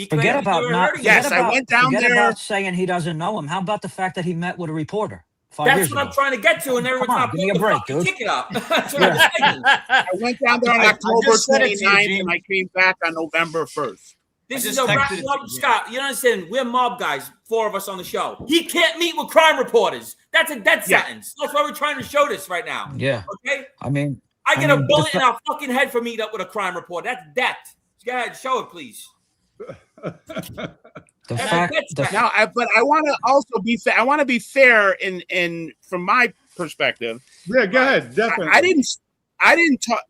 Forget about I went down there. Forget about saying he doesn't know him. How about the fact that he met with a reporter 5 That's years what ago? I'm trying to get to, and everyone's not give me a putting the break, fucking dude. ticket up. That's what I'm saying. I went down there on October just said it to you, 29th, Gene. and I came back on November 1st. This I is just a rap texted it to mob, you. Scott. You don't understand? We're mob guys, 4 of us on the show. He can't meet with crime reporters. That's a death sentence. That's why we're trying to show this right now. Yeah. Okay? I mean, I get a bullet in our fucking head for meeting up with a crime reporter. That's death. Go ahead, show it, please. the fact. Now, but I want to also be fair. I want to be fair in from my perspective. Yeah, go ahead. Definitely. I didn't talk.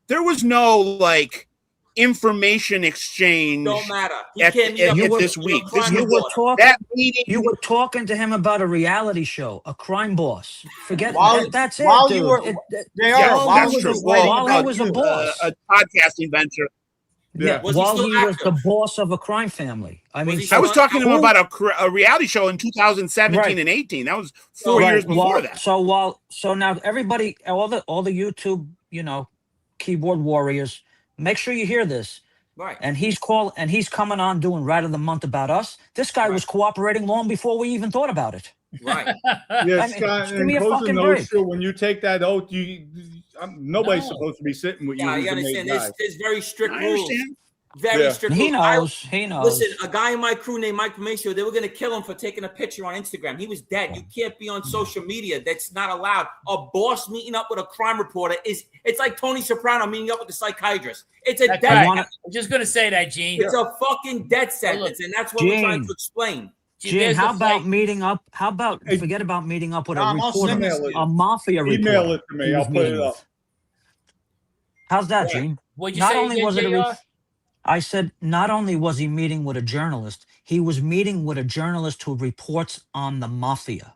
There was no like information exchange. Don't matter. He At, can't meet at, up at with this a week. crime you were reporter. talking. That meeting. You were talking to him about a reality show, a crime boss. Forget While- that's it, while dude. you were- It- JR, Yeah, while that's he true. was while waiting, he was a boss. A podcasting venture. Yeah. Was he while still he was active? the boss of a crime family. I mean, he I was talking to him who- about a reality show in 2017 Right. and 18. That was 4 Right, years before while- that. So now everybody, all the YouTube, keyboard warriors, make sure you hear this. Right. And he's coming on doing Rat of the Month about us. This guy was cooperating long before we even thought about it. Right. Yeah, I mean, Scott, just give and me a Cosa fucking break. Nostra, when you take that oath, nobody's No. supposed to be sitting with you. Yeah, who's you a made understand. guy. There's very strict I rules. understand. Very Yeah. strict He rules. knows. Listen, a guy in my crew named Mike Pomacio, they were going to kill him for taking a picture on Instagram. He was dead. You can't be on social media. That's not allowed. A boss meeting up with a crime reporter it's like Tony Soprano meeting up with a psychiatrist. It's a That's death. right. wanna- I'm just gonna say that, Gene. It's a fucking death sentence, and that's what we're trying to explain. Gene, there's how the about fight. meeting up? How about forget about meeting up with a Tom, I'll reporter, send this to you. a mafia reporter? Email it to me. he was I'll put it meeting up. with. How's that, Yeah. Gene? What'd you Not say only again, was it JR? I said not only was he meeting with a journalist, he was meeting with a journalist who reports on the mafia.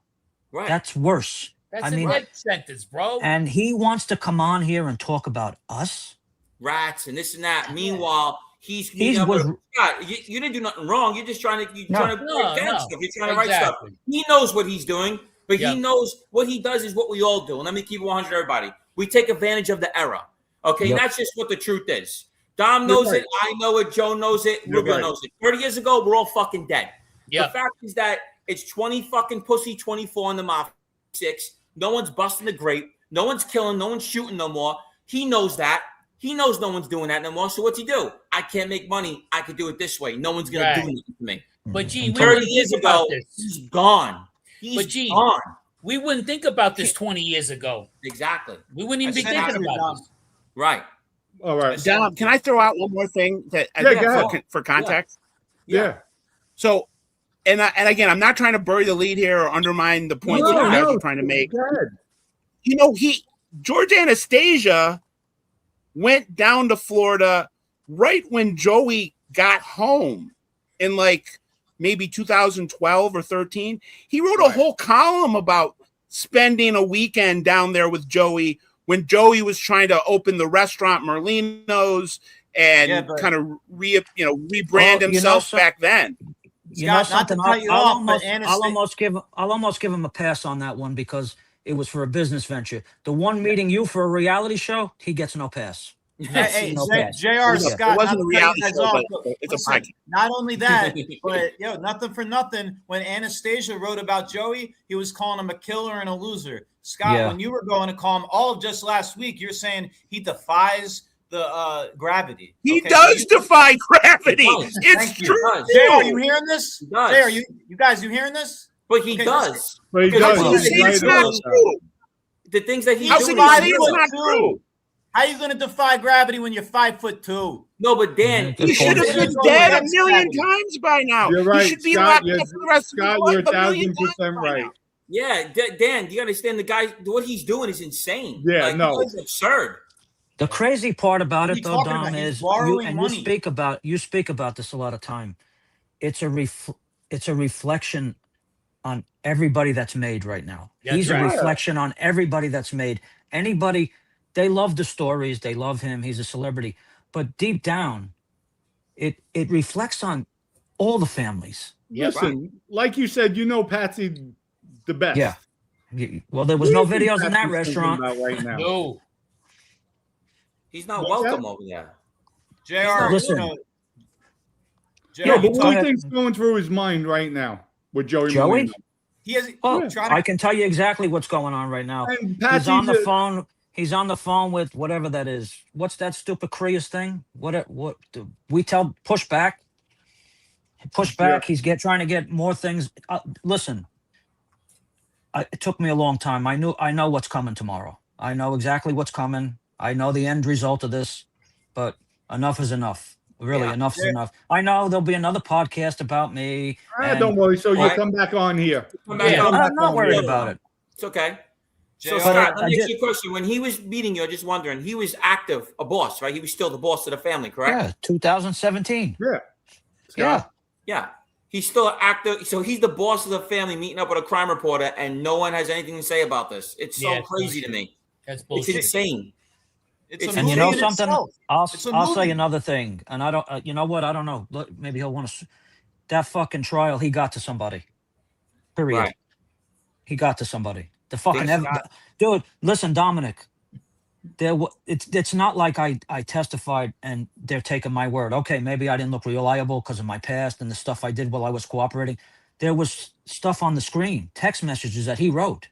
Right. That's worse. That's I a mean, death sentence, bro. and he wants to come on here and talk about us. Rats and this and that. Meanwhile, he's He meeting up was- with Scott, you didn't do nothing wrong. You're just trying to No. write down No. stuff. You're trying to write stuff. Exactly. He knows what he's doing, but Yeah. he knows what he does is what we all do. And let me keep it 100, everybody. We take advantage of the era. Okay, Yep. that's just what the truth is. Dom knows You're right. it. I know it. Joe knows it. You're Rubio right. knows it. 30 years ago, we're all fucking dead. Yeah. The fact is that it's 20 fucking pussy 24 in the Mafia 6. No one's busting the grape. No one's killing. No one's shooting no more. He knows that. He knows no one's doing that no more. So what's he do? I can't make money. I could do it this way. No one's going to do Right. anything to me. But Gene, we 30 wouldn't years think about ago, this. he's gone. He's But Gene, gone. we wouldn't think about this 20 years ago. Exactly. We wouldn't even be I said thinking after about Dom. this. Right. All right. Dom, can I throw out one more thing that Yeah, go ahead. for context? Yeah. So, and again, I'm not trying to bury the lead here or undermine the point that you guys are trying to make. Go ahead. George Anastasia went down to Florida right when Joey got home in like maybe 2012 or 13. He wrote a whole column about spending a weekend down there with Joey when Joey was trying to open the restaurant Merlino's and kind of rebrand himself back then. You know Scott, not to something? cut you off, but I'll almost give him a pass on that one because it was for a business venture. The one meeting you for a reality show, he gets no pass. Hey, No pass. JR, Yeah. Scott, It wasn't not a to reality cut you show, guys but off, it's a listen, podcast. not only that, but nothing for nothing. When Anastasia wrote about Joey, he was calling him a killer and a loser. Scott, Yeah. when you were going to call him all of just last week, you're saying he defies the gravity. He Okay, does defy gravity. He does. It's Thank you. true. JR, are you hearing this? does. JR, you guys, you hearing this? But he Okay, does. But he Because does. How can you He's say right it's about not that. true? The things that he's How doing. can you He's say it's 5'2". not true? How you going to defy gravity when you're 5'2"? No, but Dan, Good He should have point. been Oh, dead a that's million gravity. times by now. You're right, He should be Scott. locked up for the rest of his Scott, life you're a million 1,000% times by right. now. yeah, Dan, you understand the guy? What he's doing is insane. Yeah, like, no. it's absurd. The crazy part about What are it, you though, talking Dom, about? He's is borrowing you money. speak about this a lot of time. It's a reflection on everybody that's made right now. That's He's right. a reflection on everybody that's made. Anybody they love the stories. They love him. He's a celebrity. But deep down, it reflects on all the families. Yep. Listen, like you said, you know Patsy the best. Yeah. Well, there was What no do you think videos in that Patsy's thinking restaurant. about right now? No. He's not What's welcome that? over there. JR, Listen. you know, JR, Yeah, you but what do talk- you think's going through his mind right now with Joey? Joey? Merlino? he has. Oh, try to- I can tell you exactly what's going on right now. And He's on the Patsy's phone. He's on the phone with whatever that is. What's that stupid Krias thing? What we tell push back? Push back. He's trying to get more things. Listen, it took me a long time. I know what's coming tomorrow. I know exactly what's coming. I know the end result of this, but enough is enough. Really, Yeah. enough is enough. I know there'll be another podcast about me. and don't worry. So you'll Right. come back on here. Come back Yeah. on. I'm not worried here. about it. It's okay. So JR, Scott, let I me ask did- you a question. When he was meeting you, I'm just wondering, he was active, a boss, right? He was still the boss of the family, correct? Yeah, 2017. Yeah. Yeah. Yeah. He's still active. So he's the boss of the family meeting up with a crime reporter, and no one has anything to say about this. It's so Yeah, crazy to me. That's It's bullshit. insane. It's And a And you movie know in something? itself. I'll It's a I'll say movie. another thing, and I don't. You know what? I don't know. Look, maybe he'll want to. That fucking trial, he got to somebody. Period. Right. He got to somebody. The fucking Thanks, dude. Listen, Dominick. It's not like I testified and they're taking my word. Okay, maybe I didn't look reliable because of my past and the stuff I did while I was cooperating. There was stuff on the screen, text messages that he wrote.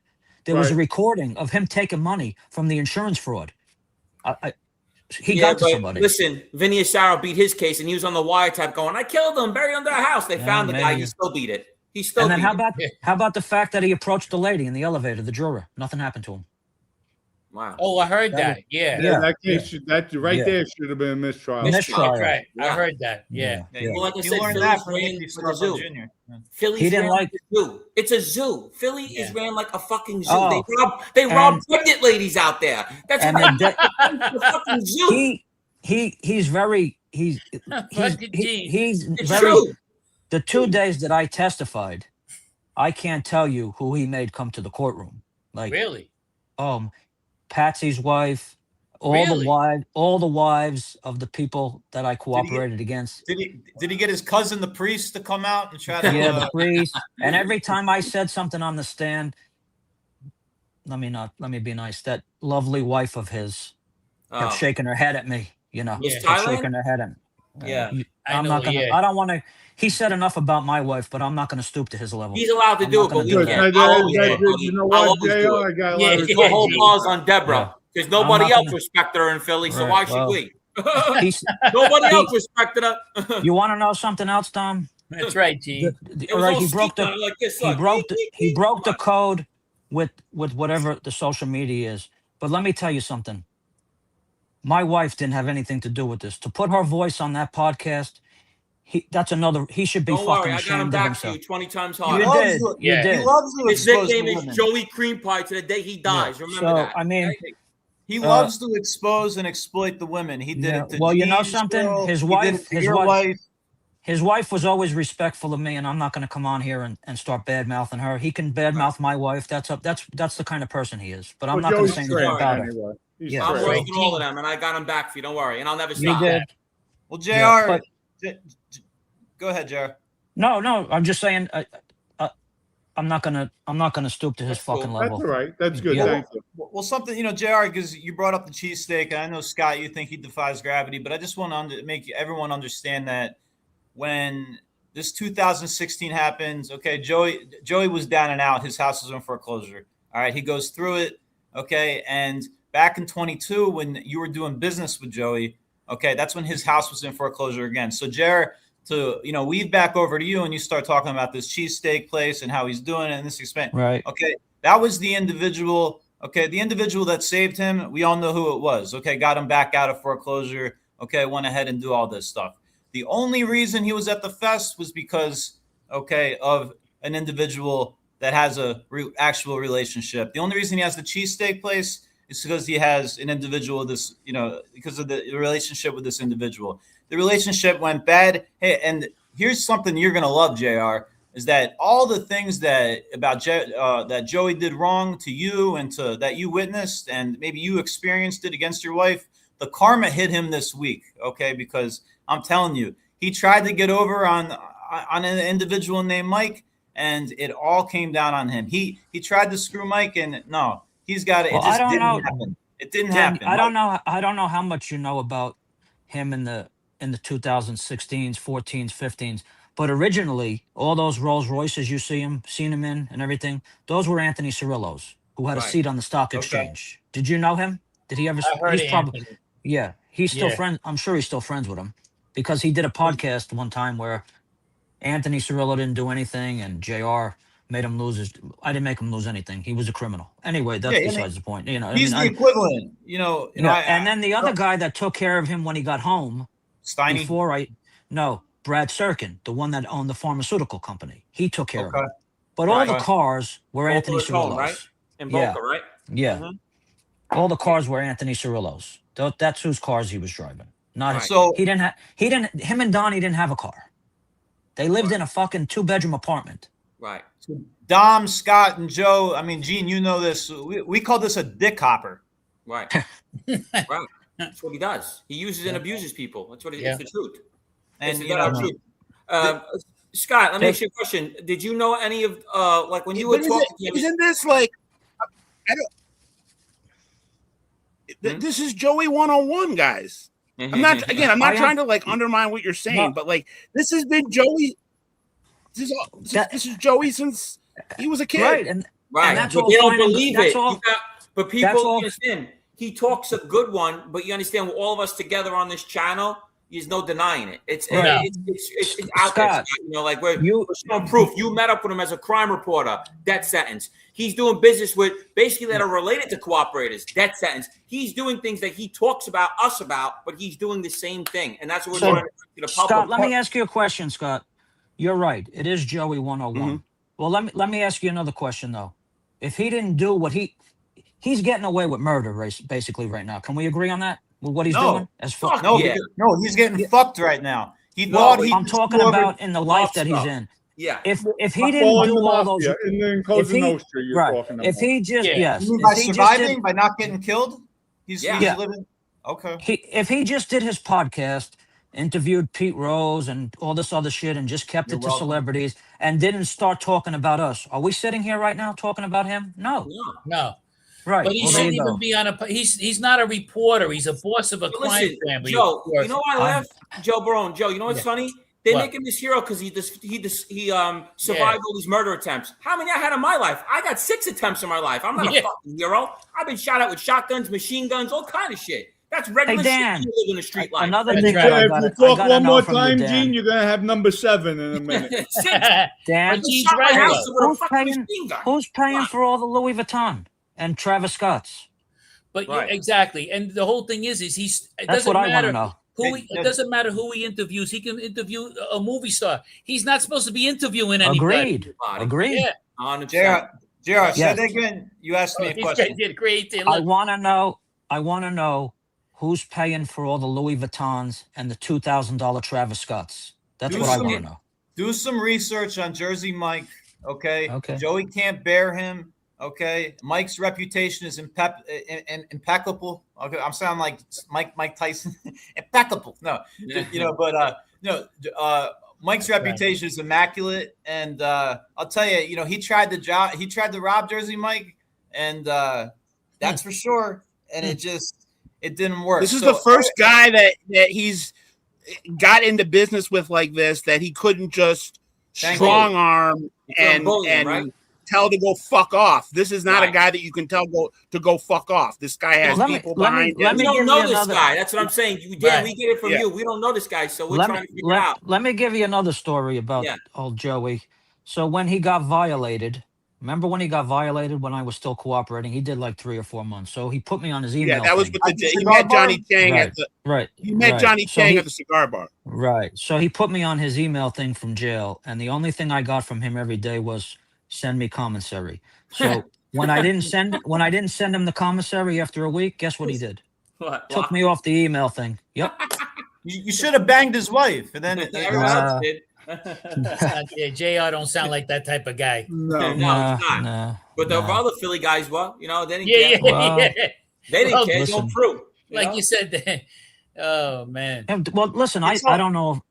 There was a Right. recording of him taking money from the insurance fraud. He Yeah, got to but somebody. listen, Vinny Asaro beat his case, and he was on the wiretap going, "I killed him, buried under a house." They Yeah, found the guy. maybe. He still beat it. He still And then beat how it. about the fact that he approached the lady in the elevator, the juror? Nothing happened to him. Wow. Oh, I heard That that. Yeah. Yeah, That case, yeah. that right Yeah. there should have been a mistrial. Mistrial. That's right. I Yeah. heard that. Yeah. Yeah, Yeah. Well, like I you said, learned Philly's that from ran Nicky for the Starbuck zoo. Jr. Yeah. Philly's He didn't ran like- like a zoo. It's a zoo. Philly is Yeah. ran like a fucking zoo. Oh. They rob And- pregnant ladies out there. That's And what then the fucking zoo. he's very he's Fucking Gene. he's It's very. true. The 2 days that I testified, I can't tell you who he made come to the courtroom. Like Really? Patsy's wife, Really? all the wives of the people that I cooperated against. Did he get his cousin, the priest, to come out and try to? Yeah, the priest. And every time I said something on the stand, let me be nice. That lovely wife of his kept Oh. shaking her head at me. You know, Was kept Thailand? shaking her head at me. Yeah. I I'm know, not gonna. yeah. I don't want to. He said enough about my wife, but I'm not going to stoop to his level. He's allowed to I'm do not it, but gonna we do Good. that. can't. That- I'll that- always do it, that- buddy. you know I'll what, always do JR? it. I got a Yeah, lot of yeah. The whole respect. pause on Deborah because nobody not else gonna- respected her in Philly, so Right, why should well, we? He's, Nobody he- else respected her. you want to know something else, Tom? That's right, Gene. It All was right, all he broke skeet the on like this. he Look. broke the Come on. code with whatever the social media is. But let me tell you something. My wife didn't have anything to do with this. To put her voice on that podcast, that's another. He should be Don't fucking worry, I got him ashamed of back for himself. you 20 times You harder. loves did. to- You Yeah. did. He loves to His expose nickname the is women. Joey Cream Pie to the day he dies. Remember So that. I mean, okay? He loves to expose and exploit the women. He did Yeah, it to well, you know Gene's something? girl. His He did wife- it to his your wife- his wife was always respectful of me, and I'm not going to come on here and start bad mouthing her. He can bad mouth my wife. That's the kind of person he is. But I'm Well, not going to Joey's say anything straight about her. anyway. He's Yeah. I'm straight. worse than all of them, and I got him back for you. Don't worry, and I'll never You stop. did. Well, JR, Yeah, but- go ahead, JR. No, I'm just saying. I'm not gonna stoop to his That's cool. fucking That's level. all right. That's good. Yeah. Thank you. Well, something, JR, because you brought up the cheesesteak, and I know, Scott, you think he defies gravity, but I just want to make everyone understand that when this 2016 happens, okay, Joey was down and out. His house was in foreclosure. All right, he goes through it, okay, and back in 22, when you were doing business with Joey, okay, that's when his house was in foreclosure again. So, JR, to weave back over to you, and you start talking about this cheesesteak place and how he's doing it and this expense. Right. Okay, that was the individual. Okay, the individual that saved him. We all know who it was. Okay, got him back out of foreclosure. Okay, went ahead and do all this stuff. The only reason he was at the fest was because, okay, of an individual that has a actual relationship. The only reason he has the cheesesteak place is because he has an individual. This, because of the relationship with this individual. The relationship went bad. Hey, and here's something you're gonna love, JR. is that all the things that that Joey did wrong to you and that you witnessed and maybe you experienced it against your wife, the karma hit him this week, okay? Because I'm telling you, he tried to get over on an individual named Mike, and it all came down on him. He tried to screw Mike, and no, he's got it. Well, it just didn't happen. It didn't happen. I don't know how much you know about him in the 2016s, 14s, 15s. But originally, all those Rolls Royces you seen him in and everything, those were Anthony Cirillo's, who had a seat on the stock exchange. Did you know him? Did he ever? I heard he's probably, yeah, he's still friends. I'm sure he's still friends with him because he did a podcast one time where Anthony Cirillo didn't do anything and JR made him lose his. I didn't make him lose anything. He was a criminal. Anyway, that's besides the point. You know, he's the equivalent. And then the other guy that took care of him when he got home, Steiny. Brad Serkin, the one that owned the pharmaceutical company. He took care of it. But all the cars were Anthony Cirillo's. Right? In Boca, right? Yeah. Mm-hmm. All the cars were Anthony Cirillo's. That's whose cars he was driving. Not so him and Donnie didn't have a car. They lived in a fucking 2-bedroom apartment. Right. So Dom, Scott, and Joe, I mean, Gene, you know this. We call this a dick hopper. Right. Right. That's what he does. He uses and abuses people. That's what it's the truth. And Scott, let me ask you a question. Did you know any of like when you were talking to him? Isn't this like I don't this is Joey 101, guys. I'm not trying to like undermine what you're saying, but like this has been Joey. This is Joey since he was a kid. Right. And that's but all they don't believe it. But people all, understand. He talks a good one, but you understand all of us together on this channel, there's no denying it. It's out there. You know, like we're showing proof. You met up with him as a crime reporter, death sentence. He's doing business with basically that are related to cooperators, death sentence. He's doing things that he talks about us about, but he's doing the same thing. And that's what we're doing to the public. Scott, let me ask you a question, Scott. You're right. It is Joey 101. Mm-hmm. Well, let me ask you another question though. If he didn't do what he's getting away with murder basically right now. Can we agree on that? With what he's doing? He's getting fucked right now. I'm talking about in the life that he's in. Yeah. If he didn't do all those, in Cosa Nostra, you're talking about. If he just by surviving, by not getting killed, he's living. Okay. If he just did his podcast, interviewed Pete Rose and all this other shit, and just kept it to celebrities and didn't start talking about us, are we sitting here right now talking about him? No. Right. But he shouldn't even be on he's not a reporter. He's a boss of a crime family. Joe, you know why I laugh? Joe Barone. Joe, you know what's funny? They make him this hero because he survived all these murder attempts. How many I had in my life? I got 6 attempts in my life. I'm not a fucking hero. I've been shot at with shotguns, machine guns, all kind of shit. That's regular shit you live in the street life. Another thing if you talk one more time, Gene, you're gonna have number 7 in a minute. Dan, who's paying for all the Louis Vuitton and Travis Scott's? But exactly, and the whole thing is it doesn't matter it doesn't matter who he interviews. He can interview a movie star. He's not supposed to be interviewing anybody. Agreed. Yeah. JR, say that again. You asked me a question. I want to know who's paying for all the Louis Vuittons and the $2,000 Travis Scotts. That's what I want to know. Do some research on Jersey Mike. Okay. Joey can't bear him. Okay, Mike's reputation is impeccable. Okay, I'm sounding like Mike Tyson. Impeccable. No, Mike's reputation is immaculate, and I'll tell you, he tried to rob Jersey Mike, and that's for sure. And it didn't work. This is the first guy that he's got into business with like this that he couldn't just strong arm and right? tell to go fuck off. This is not a guy that you can tell to go fuck off. This guy has people behind him. We don't know this guy. That's what I'm saying. We get it from you. We don't know this guy, so we're trying to figure it out. Let me give you another story about old Joey. So when he got violated, remember when he got violated when I was still cooperating? He did like 3 or 4 months. So he put me on his email. Yeah, that was with he met Johnny Chang at the He met Johnny Chang at the cigar bar. Right. So he put me on his email thing from jail, and the only thing I got from him every day was send me commissary. So when I didn't send him the commissary after a week, guess what he did? Took me off the email thing. Yep. You should have banged his wife, and then everyone else did. Yeah, JR don't sound like that type of guy. No. No, it's not. Nah, But the nah. other Philly guys, well, they didn't Yeah, care. Well, yeah. They didn't Well, care. listen. Go through. Like you said, oh man. Well, listen, I don't know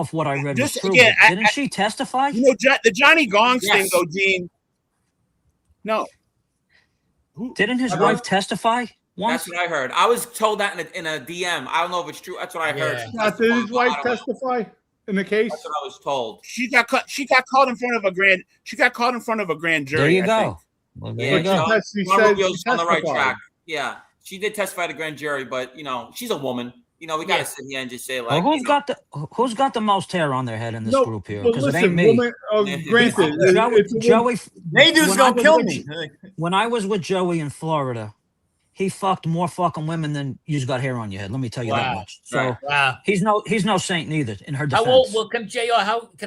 if what I read was Just true. again, But didn't she testify? the Johnny Gongs thing, Yes. though, Gene. No. Didn't his wife testify once? That's what I heard. I was told that in a DM. I don't know if it's true. That's what I heard. Yeah. She Now, did his testified, wife I don't know. testify in the case? That's what I was told. She got called in front of a grand. She got called in front of a grand jury. There you I go. think. Well, there Yeah, you go. She John said Rubio's she on the right testified. track. Yeah, she did testify to grand jury, but she's a woman. We got to sit here and just say Well, like, who's got the most hair on their head in this No, group here? but Because it listen, ain't me. woman, granted, Joey, Nadu's when gonna kill me. When I was with Joey in Florida, he fucked more fucking women than you've got hair on your head. Let me tell you that Wow. much. So Wow. he's no saint neither. In her defense, How old? Well, can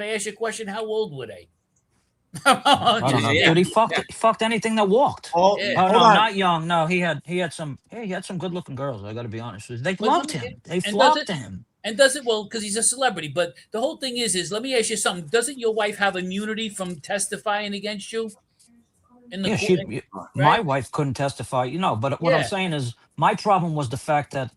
I ask you a question? How old were they? I don't know, Yeah. dude. He fucked anything that walked. Oh, Yeah. Oh hold no, on. not young. No, he had some good looking girls. I got to be honest with you. They But loved let me- him. They and does flocked it- to him. And does it because he's a celebrity? But the whole thing is let me ask you something. Doesn't your wife have immunity from testifying against you? In the Yeah, court? my Right? wife couldn't testify. But what I'm Yeah. saying is, my problem was the fact that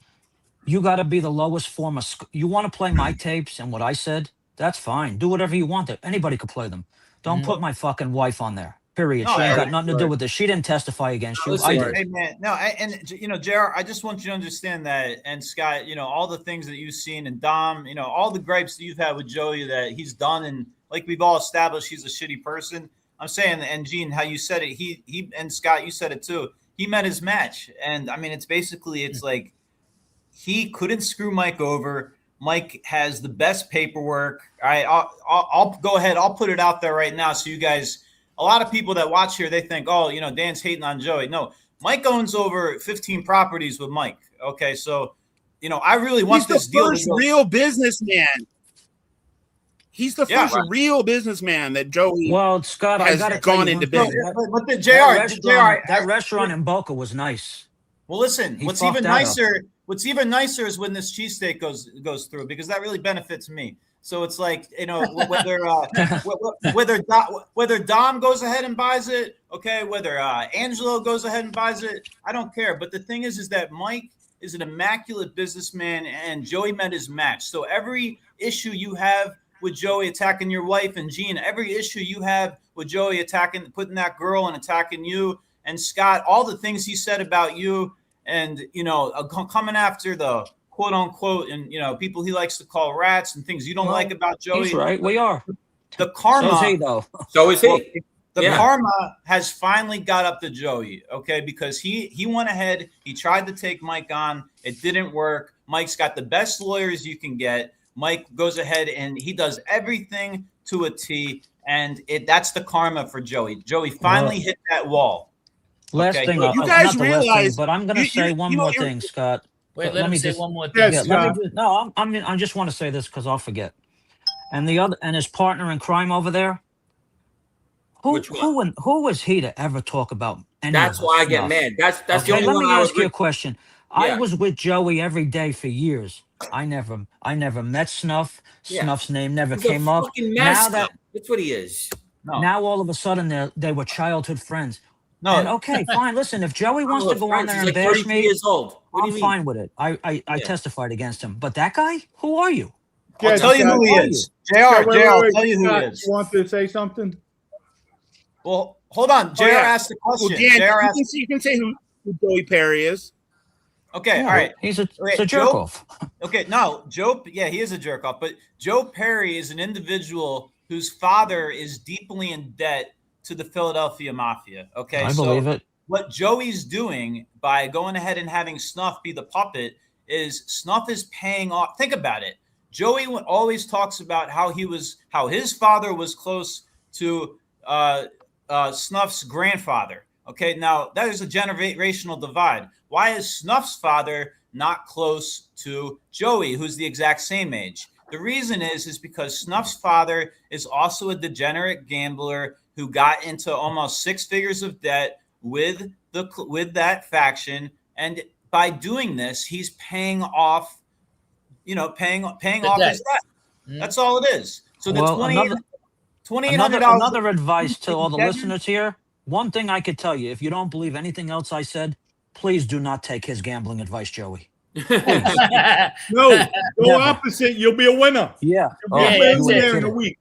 you got to be the lowest form of. You want to play my tapes and what I said? That's fine. Do whatever you want. Anybody could play them. Don't put my fucking wife on there. Period. No, She ain't got right, nothing to do with this. She didn't testify against you. Listen, I did. Hey man, no, JR, I just want you to understand that, and Scott, all the things that you've seen, and Dom, all the gripes that you've had with Joey that he's done, and like we've all established, he's a shitty person. I'm saying, and Gene, how you said it, he and Scott, you said it too. He met his match, and I mean, it's like he couldn't screw Mike over. Mike has the best paperwork. All right, I'll go ahead. I'll put it out there right now, so you guys. A lot of people that watch here, they think, oh, Dan's hating on Joey. No, Mike owns over 15 properties with Mike. Okay, so, I really want this deal. He's the first real businessman. He's the first real businessman that Joey Well, Scott, I has got to gone into business. But the that restaurant in Boca was nice. Well, listen, He what's fucked even that nicer? What's even nicer is when this cheesesteak goes through, because that really benefits me. So it's like, whether Dom goes ahead and buys it, okay, whether Angelo goes ahead and buys it, I don't care. But the thing is that Mike is an immaculate businessman, and Joey met his match. So every issue you have with Joey attacking your wife, and Gene, every issue you have with Joey putting that girl and attacking you, and Scott, all the things he said about you, and coming after the quote unquote, and people he likes to call rats and things you don't like about Joey. He's right. We are. The karma. So is he, though. So is he. The karma has finally got up to Joey, okay? Because he went ahead, he tried to take Mike on, it didn't work. Mike's got the best lawyers you can get. Mike goes ahead and he does everything to a T, and that's the karma for Joey. Joey finally hit that wall. Last Okay. thing, You guys not the last realize- thing, but I'm going to say one more you're- thing, Scott. Wait, let me say one more thing. Yes, Yeah, Scott. I just want to say this because I'll forget. And his partner in crime over there. Which one? Who was he to ever talk about any That's of why I this get stuff? mad. That's the Okay, only let one me I was ask you a question. Yeah. I was with Joey every day for years. I never met Snuff. Yeah. Snuff's name never He's a came up. fucking Now mascot. That's what he is. No. now all of a sudden they were childhood friends. No. And okay, fine. Listen, if Joey wants to go on there He's and like bash 33 me, years old. What do I'm you mean? fine with it. I testified against him. But that guy, who are you? I'll tell you who he is. JR, I'll tell you who Scott, he is. You want to say something? Well, hold on. JR asked the question. Well, Dan, JR asked. you can say who Joey Perry is. Okay, all right. He's a Okay, jerk off. Okay, no, Joe. Yeah, he is a jerk off. But Joe Perry is an individual whose father is deeply in debt to the Philadelphia Mafia. Okay, I believe it. What Joey's doing by going ahead and having Snuff be the puppet is Snuff is paying off. Think about it. Joey always talks about how his father was close to Snuff's grandfather. Okay, now that is a generational divide. Why is Snuff's father not close to Joey, who's the exact same age? The reason is because Snuff's father is also a degenerate gambler who got into almost 6 figures of debt with that faction, and by doing this, he's paying off, paying off his debt. That's all it is. So the Well, $2,800. another advice to all the listeners here. One thing I could tell you, if you don't believe anything else I said, please do not take his gambling advice, Joey. No, go Never. opposite. You'll be a winner. Yeah. You'll be Yeah, a that's millionaire it. in a week.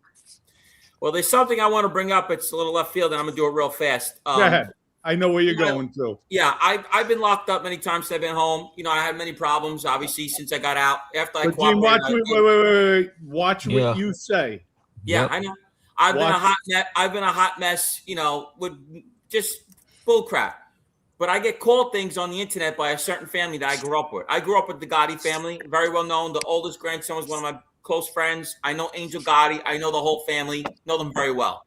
Well, there's something I want to bring up. It's a little left field, and I'm going to do it real fast. Go ahead. I know where you're you know, going to. Yeah, I've been locked up many times since I've been home. You know, I had many problems, obviously, since I got out. After I But Gene, watch cooperated, wait. Watch Yeah. what you say. yeah, Yep. I know. I've been a Watch. hot net. I've been a hot mess. You know, with just bull crap. But I get called things on the internet by a certain family that I grew up with. I grew up with the Gotti family, very well known. The oldest grandson was one of my close friends. I know Angel Gotti. I know the whole family. Know them very well.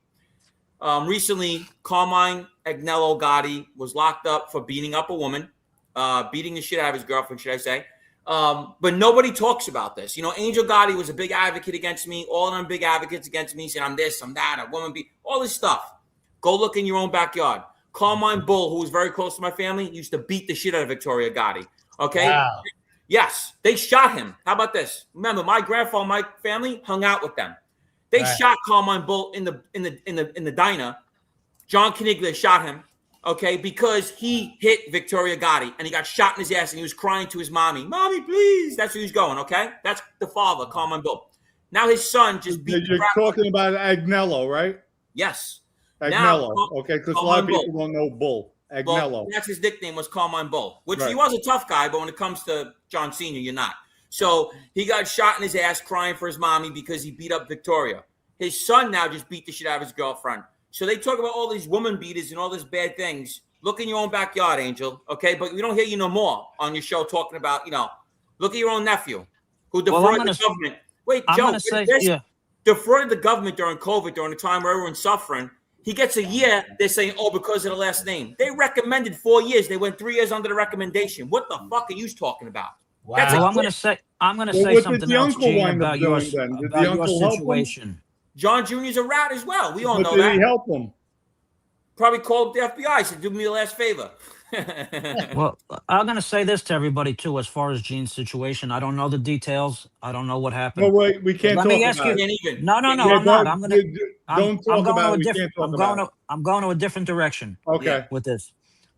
Recently, Carmine Agnello Gotti was locked up for beating up a woman, beating the shit out of his girlfriend, should I say. But nobody talks about this. You know, Angel Gotti was a big advocate against me. All of them big advocates against me, saying I'm this, I'm that, a woman beat, all this stuff. Go look in your own backyard. Carmine Bull, who was very close to my family, used to beat the shit out of Victoria Gotti. Okay? Wow. Yes, they shot him. How about this? Remember, my grandfather, my family hung out with them. They Right. shot Carmine Bull in the diner. John Caniglia shot him, okay, because he hit Victoria Gotti and he got shot in his ass and he was crying to his mommy, "Mommy, please." That's where he was going, okay? That's the father, Carmine Bull. Now his son just beat the You're crap. talking about Agnello, right? Yes. Agnello. Now, Okay, because a lot of Carmine people don't know Bull. Well, Agnello. that's his nickname was Carmine Bull, which he Right. was a tough guy, but when it comes to John Sr., you're not. So he got shot in his ass crying for his mommy because he beat up Victoria. His son now just beat the shit out of his girlfriend. So they talk about all these woman beaters and all these bad things. Look in your own backyard, Angel, okay? But we don't hear you no more on your show talking about, you know, look at your own nephew who defrauded the government. Wait, I'm Joe, gonna say, yeah. defrauded the government during COVID, during the time where everyone's suffering. He gets a year. They're saying, oh, because of the last name. They recommended 4 years. They went 3 years under the recommendation. What the fuck are you talking about? Wow. That's Well, a I'm gonna say What something did the else, uncle Gene, wind up about your doing then? Did the uncle help him? situation. John Jr.'s a rat as well. We all But know did that. he help him? Probably called the FBI, said, do me the last favor. Well, I'm gonna say this to everybody too, as far as Gene's situation. I don't know the details. I don't know what happened. No, wait, we can't Let talk me ask about you- it. Can't even. No, Can't no, even. I'm not. I'm gonna. Don't talk about it. We can't talk about it. I'm going to a different direction Okay. with this.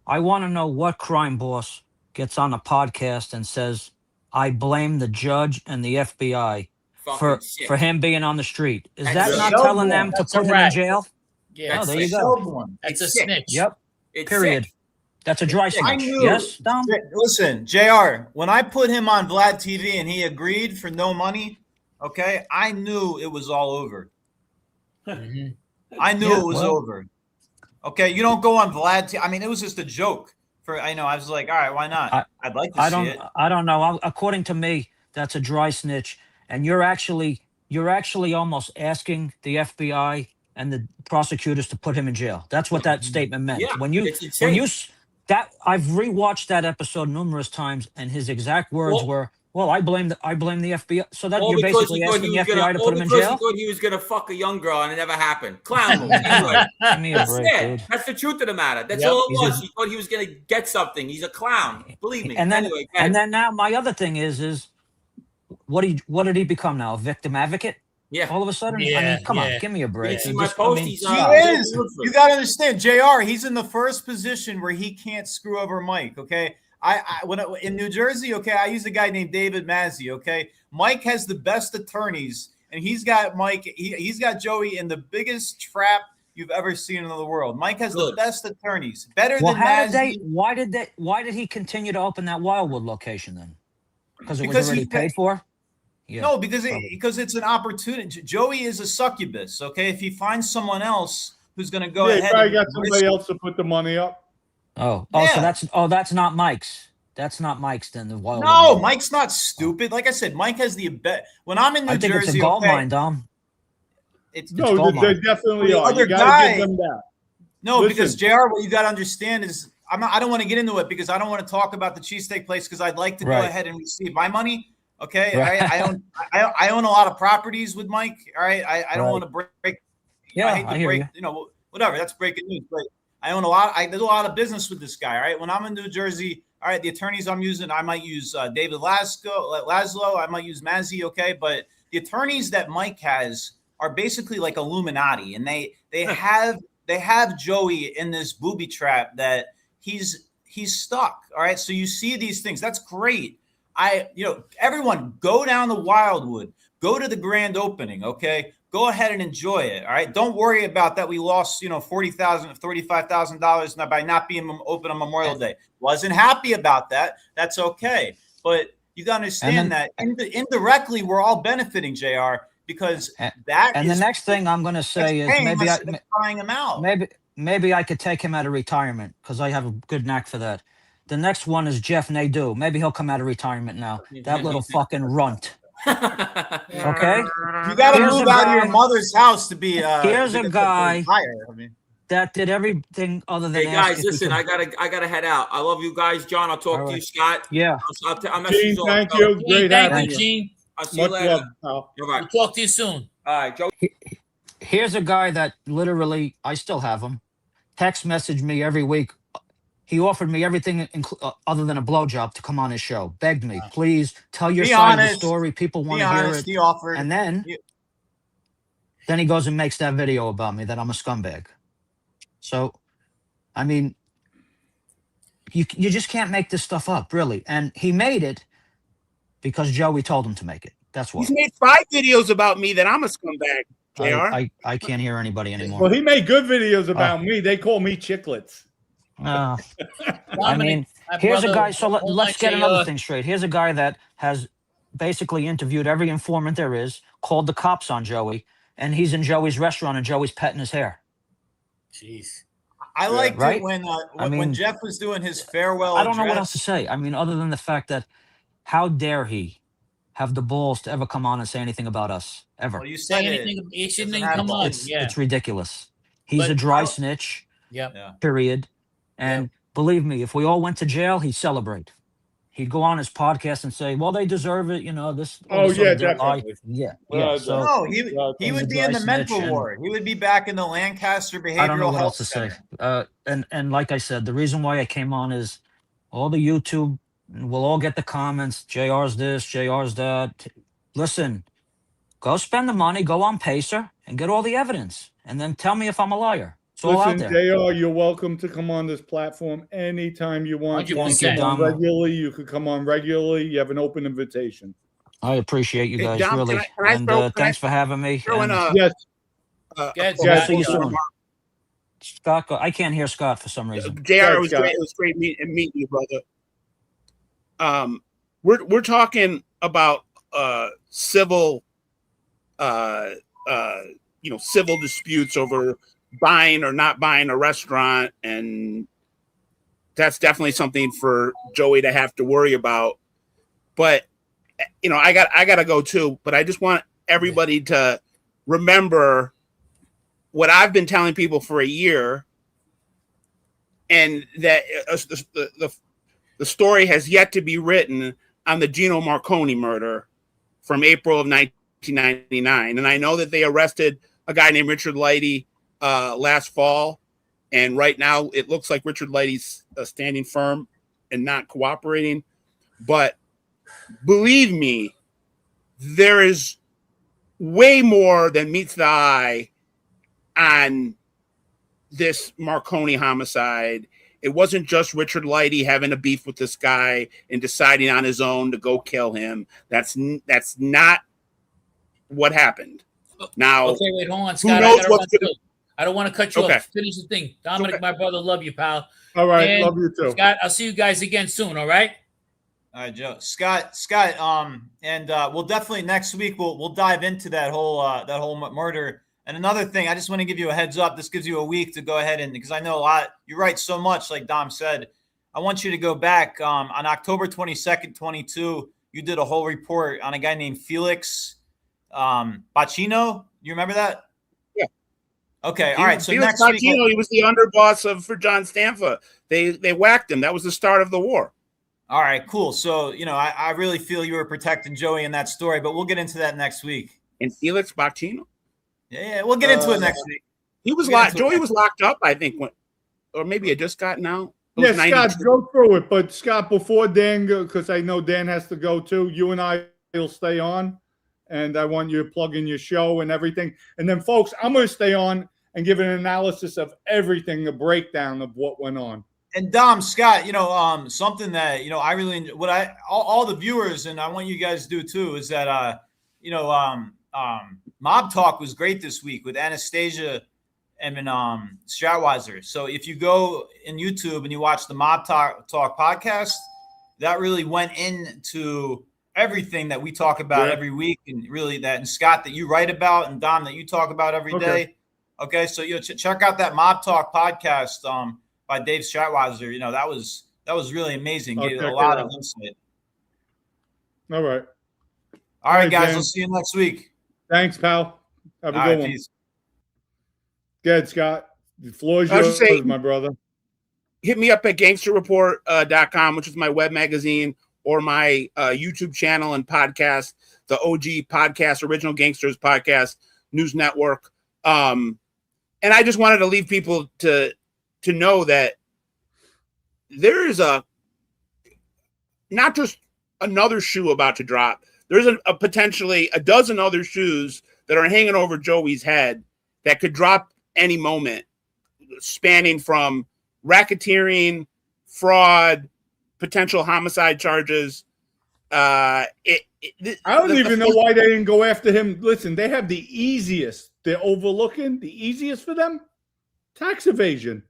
I want to know what crime boss gets on a podcast and says, "I blame the judge and the FBI Fucking sick. for him being on the street." Is That's that a not Sheldon telling them one. to That's put a him in rat. jail? Yeah, Oh, there That's you sick. go. One. That's a It's sick. snitch. Yep. It's Period. sick. That's a dry I snitch. knew. Yes, Dom? Listen, JR, when I put him on Vlad TV and he agreed for no money, okay, I knew it was all over. Mhm. I knew Yeah, it was well. over. Okay, you don't go on Vlad TV. I mean, it was just a joke. I was like, all right, why not? I'd like to see it. I don't know. According to me, that's a dry snitch, and you're actually almost asking the FBI and the prosecutors to put him in jail. That's what that statement meant. Yeah, it's insane. when you that I've rewatched that episode numerous times, and his exact words were, "Well, I blame the FBI." So that All you're because basically he thought asking he the was FBI gonna, to all put him in because jail. he thought he was gonna fuck a young girl and it never happened. Clown move. Anyway, Give me a that's break, it. dude. That's the truth of the matter. That's Yep. all it He's was. He thought he was gonna get something. He's a clown. Believe me. And then, anyway, and then now my other thing is what did he become now? A victim advocate? yeah. All of a sudden? I Yeah, mean, come yeah. on, give me a break. You see dude. my Just- I post? mean, He's He on- is. You got to understand, JR, he's in the first position where he can't screw over Mike, okay? In New Jersey, okay, I use a guy named David Mazzi, okay? Mike has the best attorneys, and he's got Mike, he's got Joey in the biggest trap you've ever seen in the world. Mike has the Good. best attorneys, better well, than how Mazzi. why did he continue to open that Wildwood location then? Because it was Because already he- paid for? Yeah. No, because probably. it's an opportunity. Joey is a succubus, okay? If he finds someone else who's going to go Yeah, he ahead probably and got risk somebody it. else to put the money up. So Yeah. that's not Mike's. That's not Mike's then. The Wildwood. No, one. Mike's not stupid. Like I said, Mike has the bet. When I'm in New I think Jersey, it's a gold okay, mine, Dom. it's No, gold they mine. definitely The are. other You got to guy- give them that. no, Listen. because JR, what you got to understand is I don't want to get into it because I don't want to talk about the cheesesteak place because I'd like to go Right. ahead and receive my money. Okay, Right. all right? I own a lot of properties with Mike. All right, I don't Right. want to break. Yeah, I hate to hear break. you. You know, whatever. That's breaking news. But I own a lot. I do a lot of business with this guy. All right, when I'm in New Jersey, all right, the attorneys I'm using, I might use David Laszlo. I might use Mazzi. Okay, but the attorneys that Mike has are basically like Illuminati, and they have Joey in this booby trap that he's stuck. All right. So you see these things. That's great. Everyone go down to Wildwood, go to the grand opening. Okay. Go ahead and enjoy it. All right. Don't worry about that. We lost, $40,000, $35,000 by not being open on Memorial Day. Wasn't happy about that. That's okay. But you got to understand that indirectly we're all benefiting, JR, because the next thing I'm going to say is buying him out. Maybe I could take him out of retirement because I have a good knack for that. The next one is Jeff Nadeau. Maybe he'll come out of retirement now. That little fucking runt. Okay, you got to move out of your mother's house to be. Here's a guy that did everything other than. Hey guys, listen, I gotta head out. I love you guys, John. I'll talk to you, Scott. Yeah, I'm Gene, thank you. Great having you. Gene. I'll see you later. We'll talk to you soon. All right, Joe. Here's a guy that literally, I still have him. Text message me every week. He offered me everything other than a blowjob to come on his show. Begged me, please tell your side of the story. People want to hear it. He offered. And then he goes and makes that video about me that I'm a scumbag. So, I mean, you just can't make this stuff up, really. And he made it because Joey told him to make it. That's why. He's made 5 videos about me that I'm a scumbag, JR. I can't hear anybody anymore. Well, he made good videos about me. They call me Chiclets. I mean, here's a guy. So let's get another thing straight. Here's a guy that has basically interviewed every informant there is, called the cops on Joey, and he's in Joey's restaurant and Joey's petting his hair. Jeez. I liked it when Jeff was doing his farewell. I don't know what else to say. I mean, other than the fact that how dare he have the balls to ever come on and say anything about us ever? Well, you said he shouldn't even come on. It's ridiculous. He's a dry snitch. Yeah. Period. And believe me, if we all went to jail, he'd celebrate. He'd go on his podcast and say, "Well, they deserve it." This. Definitely. So he would be in the mental ward. He would be back in the Lancaster Behavioral I don't know what Health else to Center. say. And like I said, the reason why I came on is all the YouTube. We'll all get the comments. JR's this, JR's that. Listen, go spend the money, go on Pacer, and get all the evidence, and then tell me if I'm a liar. It's all out there. JR, you're welcome to come on this platform anytime you want. You can come on regularly. You could come on regularly. You have an open invitation. I appreciate you guys, Dom, really. Thanks for having me. Yes. See you soon. Scott, I can't hear Scott for some reason. JR, it was great meeting you, brother. We're talking about civil civil disputes over buying or not buying a restaurant, and that's definitely something for Joey to have to worry about. But I got to go too. But I just want everybody to remember what I've been telling people for a year, and that the story has yet to be written on the Gino Maronei murder from April of 1999. And I know that they arrested a guy named Richard Leidy last fall. And right now it looks like Richard Leidy's standing firm and not cooperating. But believe me, there is way more than meets the eye on this Maronei homicide. It wasn't just Richard Leidy having a beef with this guy and deciding on his own to go kill him. That's not what happened. Now, okay, wait, hold on, Scott. I don't want to cut you off. Finish the thing. Dominick, my brother, love you, pal. All right, love you too. Scott, I'll see you guys again soon, all right? All right, Joe. Scott, and we'll definitely next week we'll dive into that whole murder. And another thing, I just want to give you a heads up. This gives you a week to go ahead and, because I know a lot, you write so much, like Dom said. I want you to go back on October 22nd, 22. You did a whole report on a guy named Felix Bacchino. You remember that? Yeah. Okay. All right. So Felix next week, Bacchino, he was the underboss for John Stanfa. They whacked him. That was the start of the war. All right. Cool. So I really feel you were protecting Joey in that story, but we'll get into that next week. And Felix Bacchino. Yeah, we'll get into it next week. He was locked. Joey was locked up, I think, or maybe it just got out. Yeah, Scott, go through it. But Scott, before Dan, because I know Dan has to go too, you and I will stay on, and I want you to plug in your show and everything. And then, folks, I'm going to stay on and give an analysis of everything, a breakdown of what went on. And Dom, Scott, something that, I really enjoy, all the viewers, and I want you guys to do too, is that, Mob Talk was great this week with Anastasia and Stratweiser. So if you go in YouTube and you watch the Mob Talk podcast, that really went into everything that we talk about every week, and really and Scott, that you write about, and Dom, that you talk about every day. Okay, so check out that Mob Talk podcast by Dave Stratweiser. That was really amazing. Gave a lot of insight. All right, guys. James. We'll see you next week. Thanks, pal. Have a good one. Peace. Good, Scott. The floor is yours, my brother. Hit me up at gangsterreport.com, which is my web magazine, or my YouTube channel and podcast, the OG podcast, Original Gangsters Podcast News Network. And I just wanted to leave people to know that there is not just another shoe about to drop. There's a potentially a dozen other shoes that are hanging over Joey's head that could drop any moment, spanning from racketeering, fraud, potential homicide charges. I don't even know why they didn't go after him. Listen, they have the easiest. They're overlooking the easiest for them. Tax evasion.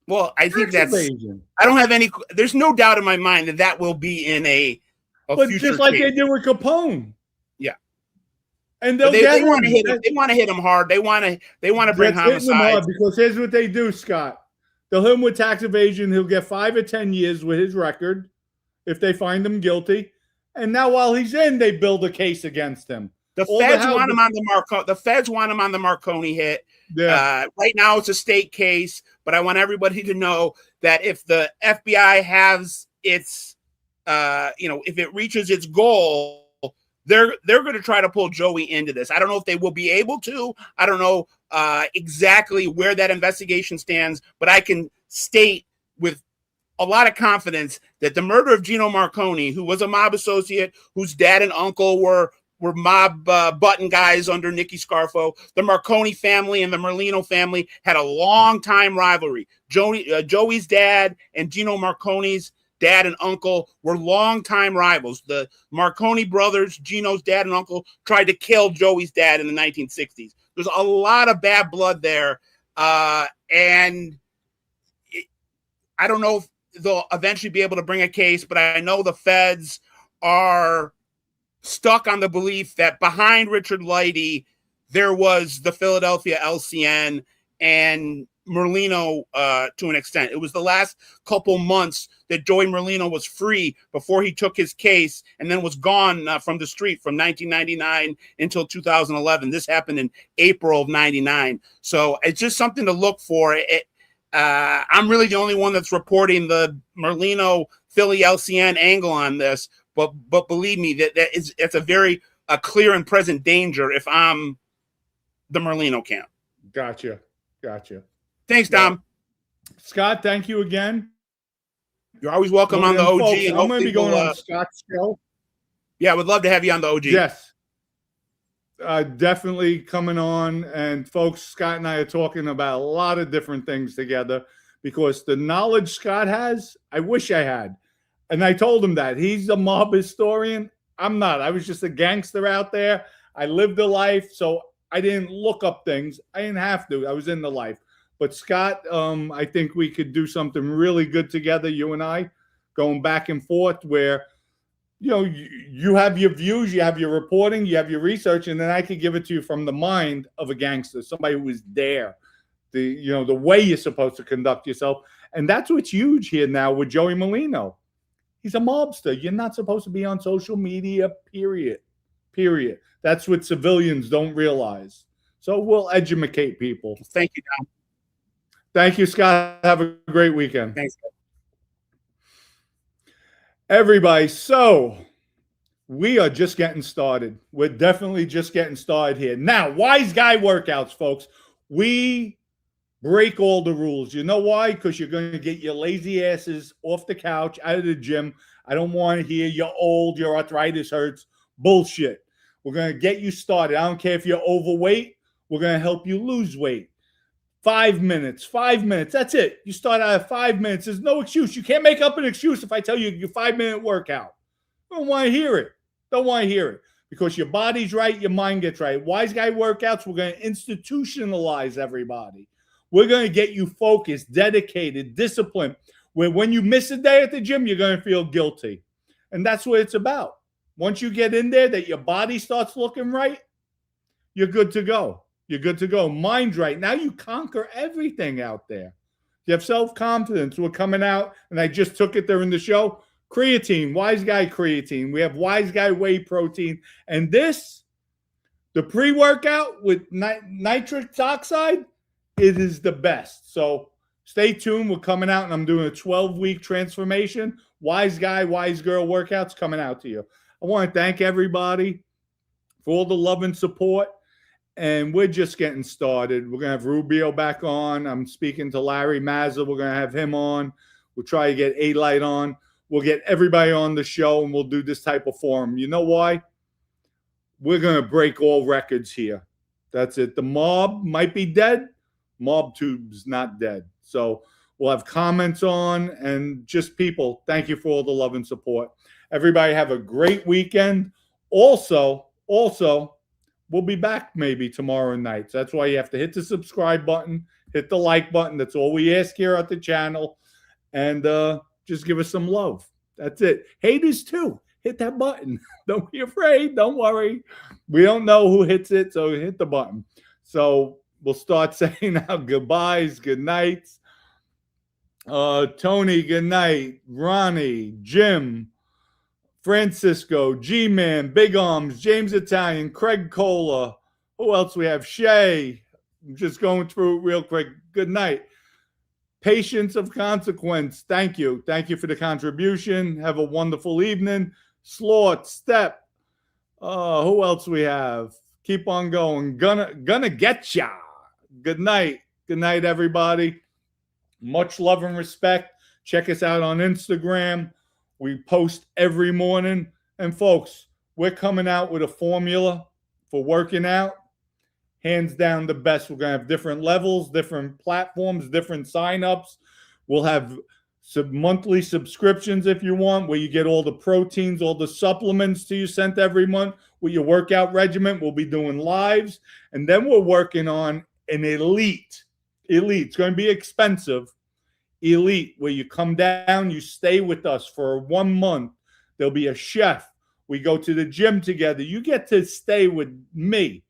Well, I think that's evasion. I don't have any. There's no doubt in my mind that will be in a but just like they did with Capone. Yeah. And they want to hit him. They want to hit him hard. They want to bring homicides. Because here's what they do, Scott. They'll hit him with tax evasion. He'll get 5 or 10 years with his record if they find him guilty. And now while he's in, they build a case against him. The feds want him on the Marconi hit. Yeah. Right now it's a state case, but I want everybody to know that if the FBI has its, if it reaches its goal, they're going to try to pull Joey into this. I don't know if they will be able to. I don't know exactly where that investigation stands, but I can state with a lot of confidence that the murder of Gino Marconi, who was a mob associate, whose dad and uncle were mob button guys under Nicky Scarfo, the Marconi family and the Merlino family had a long time rivalry. Joey's dad and Gino Marconi's dad and uncle were longtime rivals. The Marconi brothers, Gino's dad and uncle, tried to kill Joey's dad in the 1960s. There's a lot of bad blood there. And I don't know if they'll eventually be able to bring a case, but I know the feds are stuck on the belief that behind Richard Leidy, there was the Philadelphia LCN and Merlino to an extent. It was the last couple months that Joey Merlino was free before he took his case and then was gone from the street from 1999 until 2011. This happened in April of 99. So it's just something to look for. I'm really the only one that's reporting the Merlino Philly LCN angle on this, but believe me, it's a very clear and present danger if I'm the Merlino camp. Gotcha. Thanks, Dom. Scott, thank you again. You're always welcome on the OG. Folks, I'm going to be going on Scott's show. Yeah, I would love to have you on the OG. Yes. Definitely coming on. And folks, Scott and I are talking about a lot of different things together because the knowledge Scott has, I wish I had. And I told him that. He's a mob historian. I'm not. I was just a gangster out there. I lived a life, so I didn't look up things. I didn't have to. I was in the life. But Scott, I think we could do something really good together, you and I, going back and forth where, you have your views, you have your reporting, you have your research, and then I could give it to you from the mind of a gangster, somebody who was there, the way you're supposed to conduct yourself. And that's what's huge here now with Joey Merlino. He's a mobster. You're not supposed to be on social media, period. That's what civilians don't realize. So we'll educate people. Thank you, Tom. Thank you, Scott. Have a great weekend. Thanks. Everybody, so we are just getting started. We're definitely just getting started here. Now, Wise Guy Workouts, folks. We break all the rules. You know why? Because you're going to get your lazy asses off the couch, out of the gym. I don't want to hear you're old, your arthritis hurts. Bullshit. We're going to get you started. I don't care if you're overweight. We're going to help you lose weight. 5 minutes, 5 minutes. That's it. You start out at 5 minutes. There's no excuse. You can't make up an excuse if I tell you your 5-minute workout. I don't want to hear it. Don't want to hear it. Because your body's right, your mind gets right. Wise Guy workouts, we're going to institutionalize everybody. We're going to get you focused, dedicated, disciplined. Where when you miss a day at the gym, you're going to feel guilty. And that's what it's about. Once you get in there, that your body starts looking right, you're good to go. You're good to go. Mind's right. Now you conquer everything out there. You have self-confidence. We're coming out, and I just took it during the show. Creatine, Wise Guy creatine. We have Wise Guy whey protein. And this, the pre-workout with nitric oxide, it is the best. So stay tuned. We're coming out, and I'm doing a 12-week transformation. Wise Guy, Wise Girl workouts coming out to you. I want to thank everybody for all the love and support. And we're just getting started. We're going to have Rubio back on. I'm speaking to Larry Mazza. We're going to have him on. We'll try to get A-Light on. We'll get everybody on the show, and we'll do this type of forum. You know why? We're going to break all records here. That's it. The mob might be dead. Mob Tube's not dead. So we'll have comments on, and just people, thank you for all the love and support. Everybody have a great weekend. Also, we'll be back maybe tomorrow night. So that's why you have to hit the subscribe button, hit the like button. That's all we ask here at the channel. And just give us some love. That's it. Haters too. Hit that button. Don't be afraid. Don't worry. We don't know who hits it, so hit the button. So we'll start saying our goodbyes, good nights. Tony, good night. Ronnie, Jim, Francisco, G-Man, Big Arms, James Italian, Craig Cola. Who else we have? Shay. I'm just going through it real quick. Good night. Patience of Consequence. Thank you. Thank you for the contribution. Have a wonderful evening. Slort, Step. Who else we have? Keep on going. Gonna get ya. Good night. Good night, everybody. Much love and respect. Check us out on Instagram. We post every morning. And folks, we're coming out with a formula for working out. Hands down the best. We're going to have different levels, different platforms, different signups. We'll have monthly subscriptions if you want, where you get all the proteins, all the supplements to you sent every month with your workout regimen. We'll be doing lives. And then we're working on an elite. It's going to be expensive. Elite, where you come down, you stay with us for 1 month. There'll be a chef. We go to the gym together. You get to stay with me,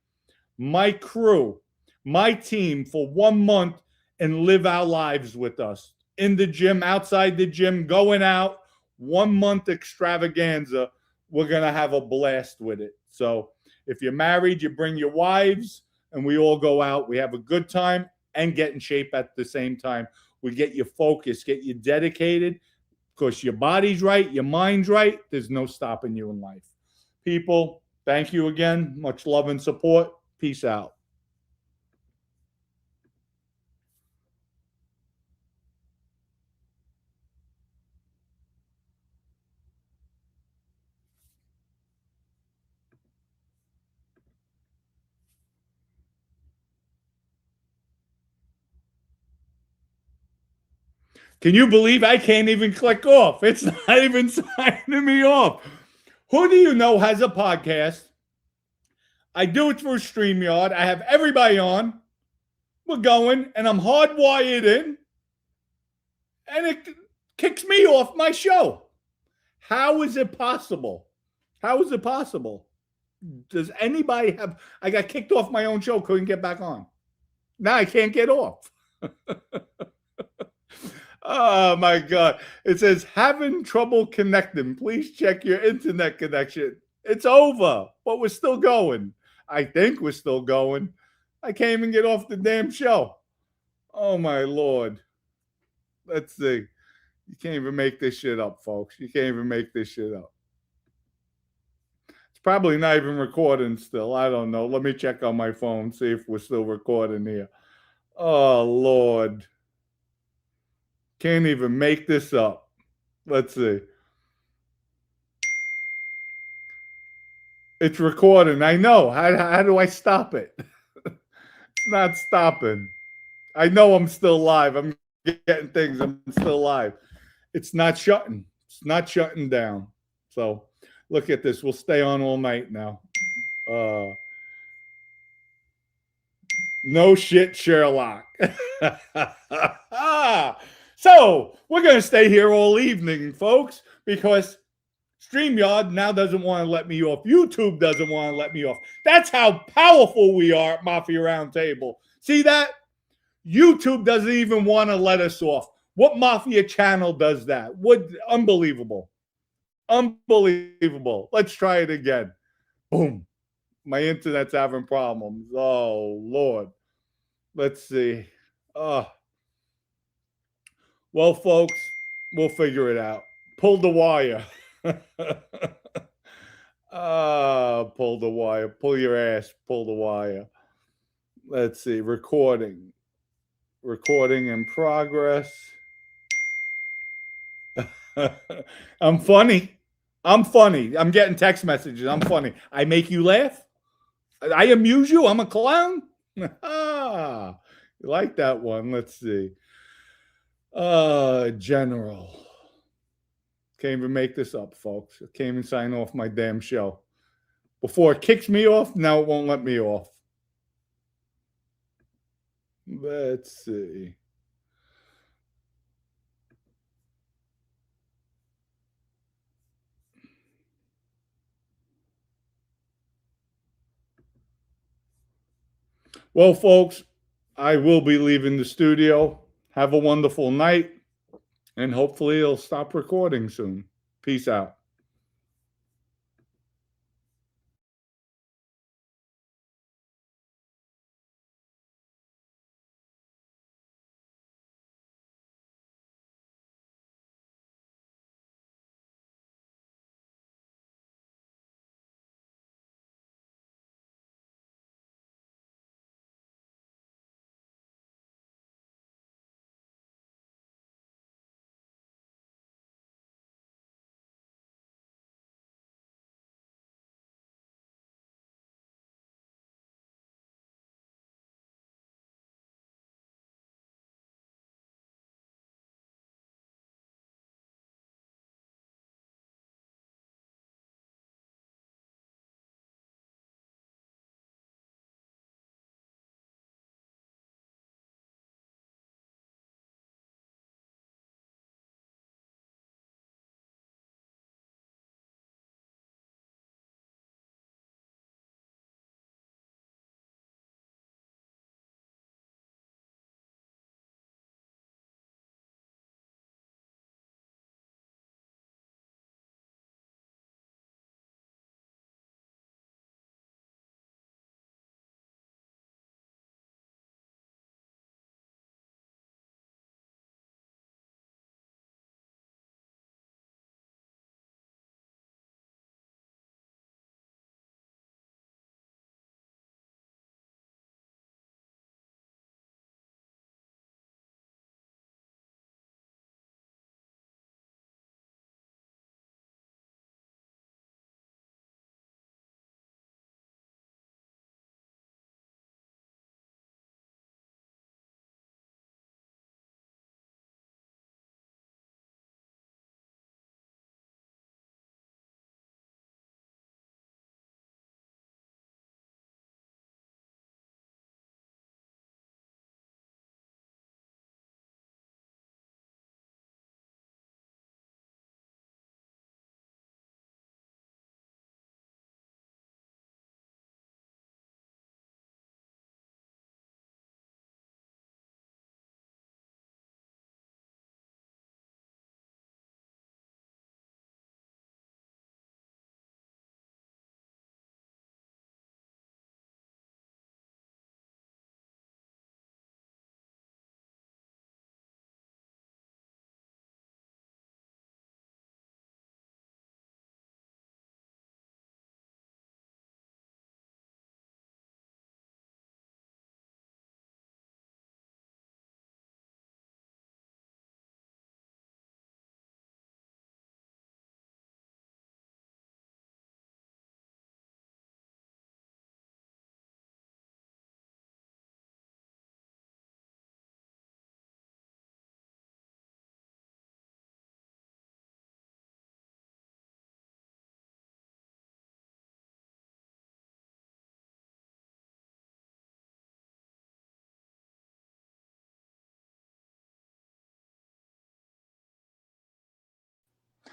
my crew, my team for 1 month and live our lives with us in the gym, outside the gym, going out. 1 month extravaganza. We're going to have a blast with it. So if you're married, you bring your wives and we all go out. We have a good time and get in shape at the same time. We get you focused, get you dedicated, because your body's right, your mind's right. There's no stopping you in life. People, thank you again. Much love and support. Peace out. Can you believe I can't even click off? It's not even signing me off. Who do you know has a podcast? I do it through StreamYard. I have everybody on. We're going, and I'm hardwired in, and it kicks me off my show. How is it possible? How is it possible? Does anybody have... I got kicked off my own show, couldn't get back on. Now I can't get off. Oh, my God. It says, having trouble connecting. Please check your internet connection. It's over, but we're still going. I think we're still going. I can't even get off the damn show. Oh, my Lord. Let's see. You can't even make this shit up, folks. You can't even make this shit up. It's probably not even recording still. I don't know. Let me check on my phone, see if we're still recording here. Oh, Lord. Can't even make this up. Let's see. It's recording. I know. How do I stop it? It's not stopping. I know I'm still live. I'm getting things. I'm still live. It's not shutting. It's not shutting down. So look at this. We'll stay on all night now. No shit, Sherlock. So we're going to stay here all evening, folks, because StreamYard now doesn't want to let me off. YouTube doesn't want to let me off. That's how powerful we are at Mafia Roundtable. See that? YouTube doesn't even want to let us off. What Mafia channel does that? What? Unbelievable. Unbelievable. Let's try it again. Boom. My internet's having problems. Oh, Lord. Let's see. Well, folks, we'll figure it out. Pull the wire. Pull the wire. Pull your ass. Pull the wire. Let's see. Recording. Recording in progress. I'm funny. I'm funny. I'm getting text messages. I'm funny. I make you laugh. I amuse you. I'm a clown. You like that one? Let's see. General. Can't even make this up, folks. I can't even sign off my damn show. Before it kicks me off, now it won't let me off. Let's see. Well, folks, I will be leaving the studio. Have a wonderful night, and hopefully it'll stop recording soon. Peace out.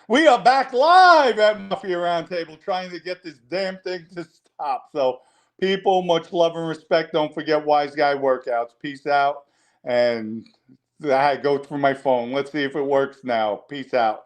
We are back live at Mafia Roundtable trying to get this damn thing to stop. So, people, much love and respect. Don't forget Wise Guy Workouts. Peace out. And I go through my phone. Let's see if it works now. Peace out.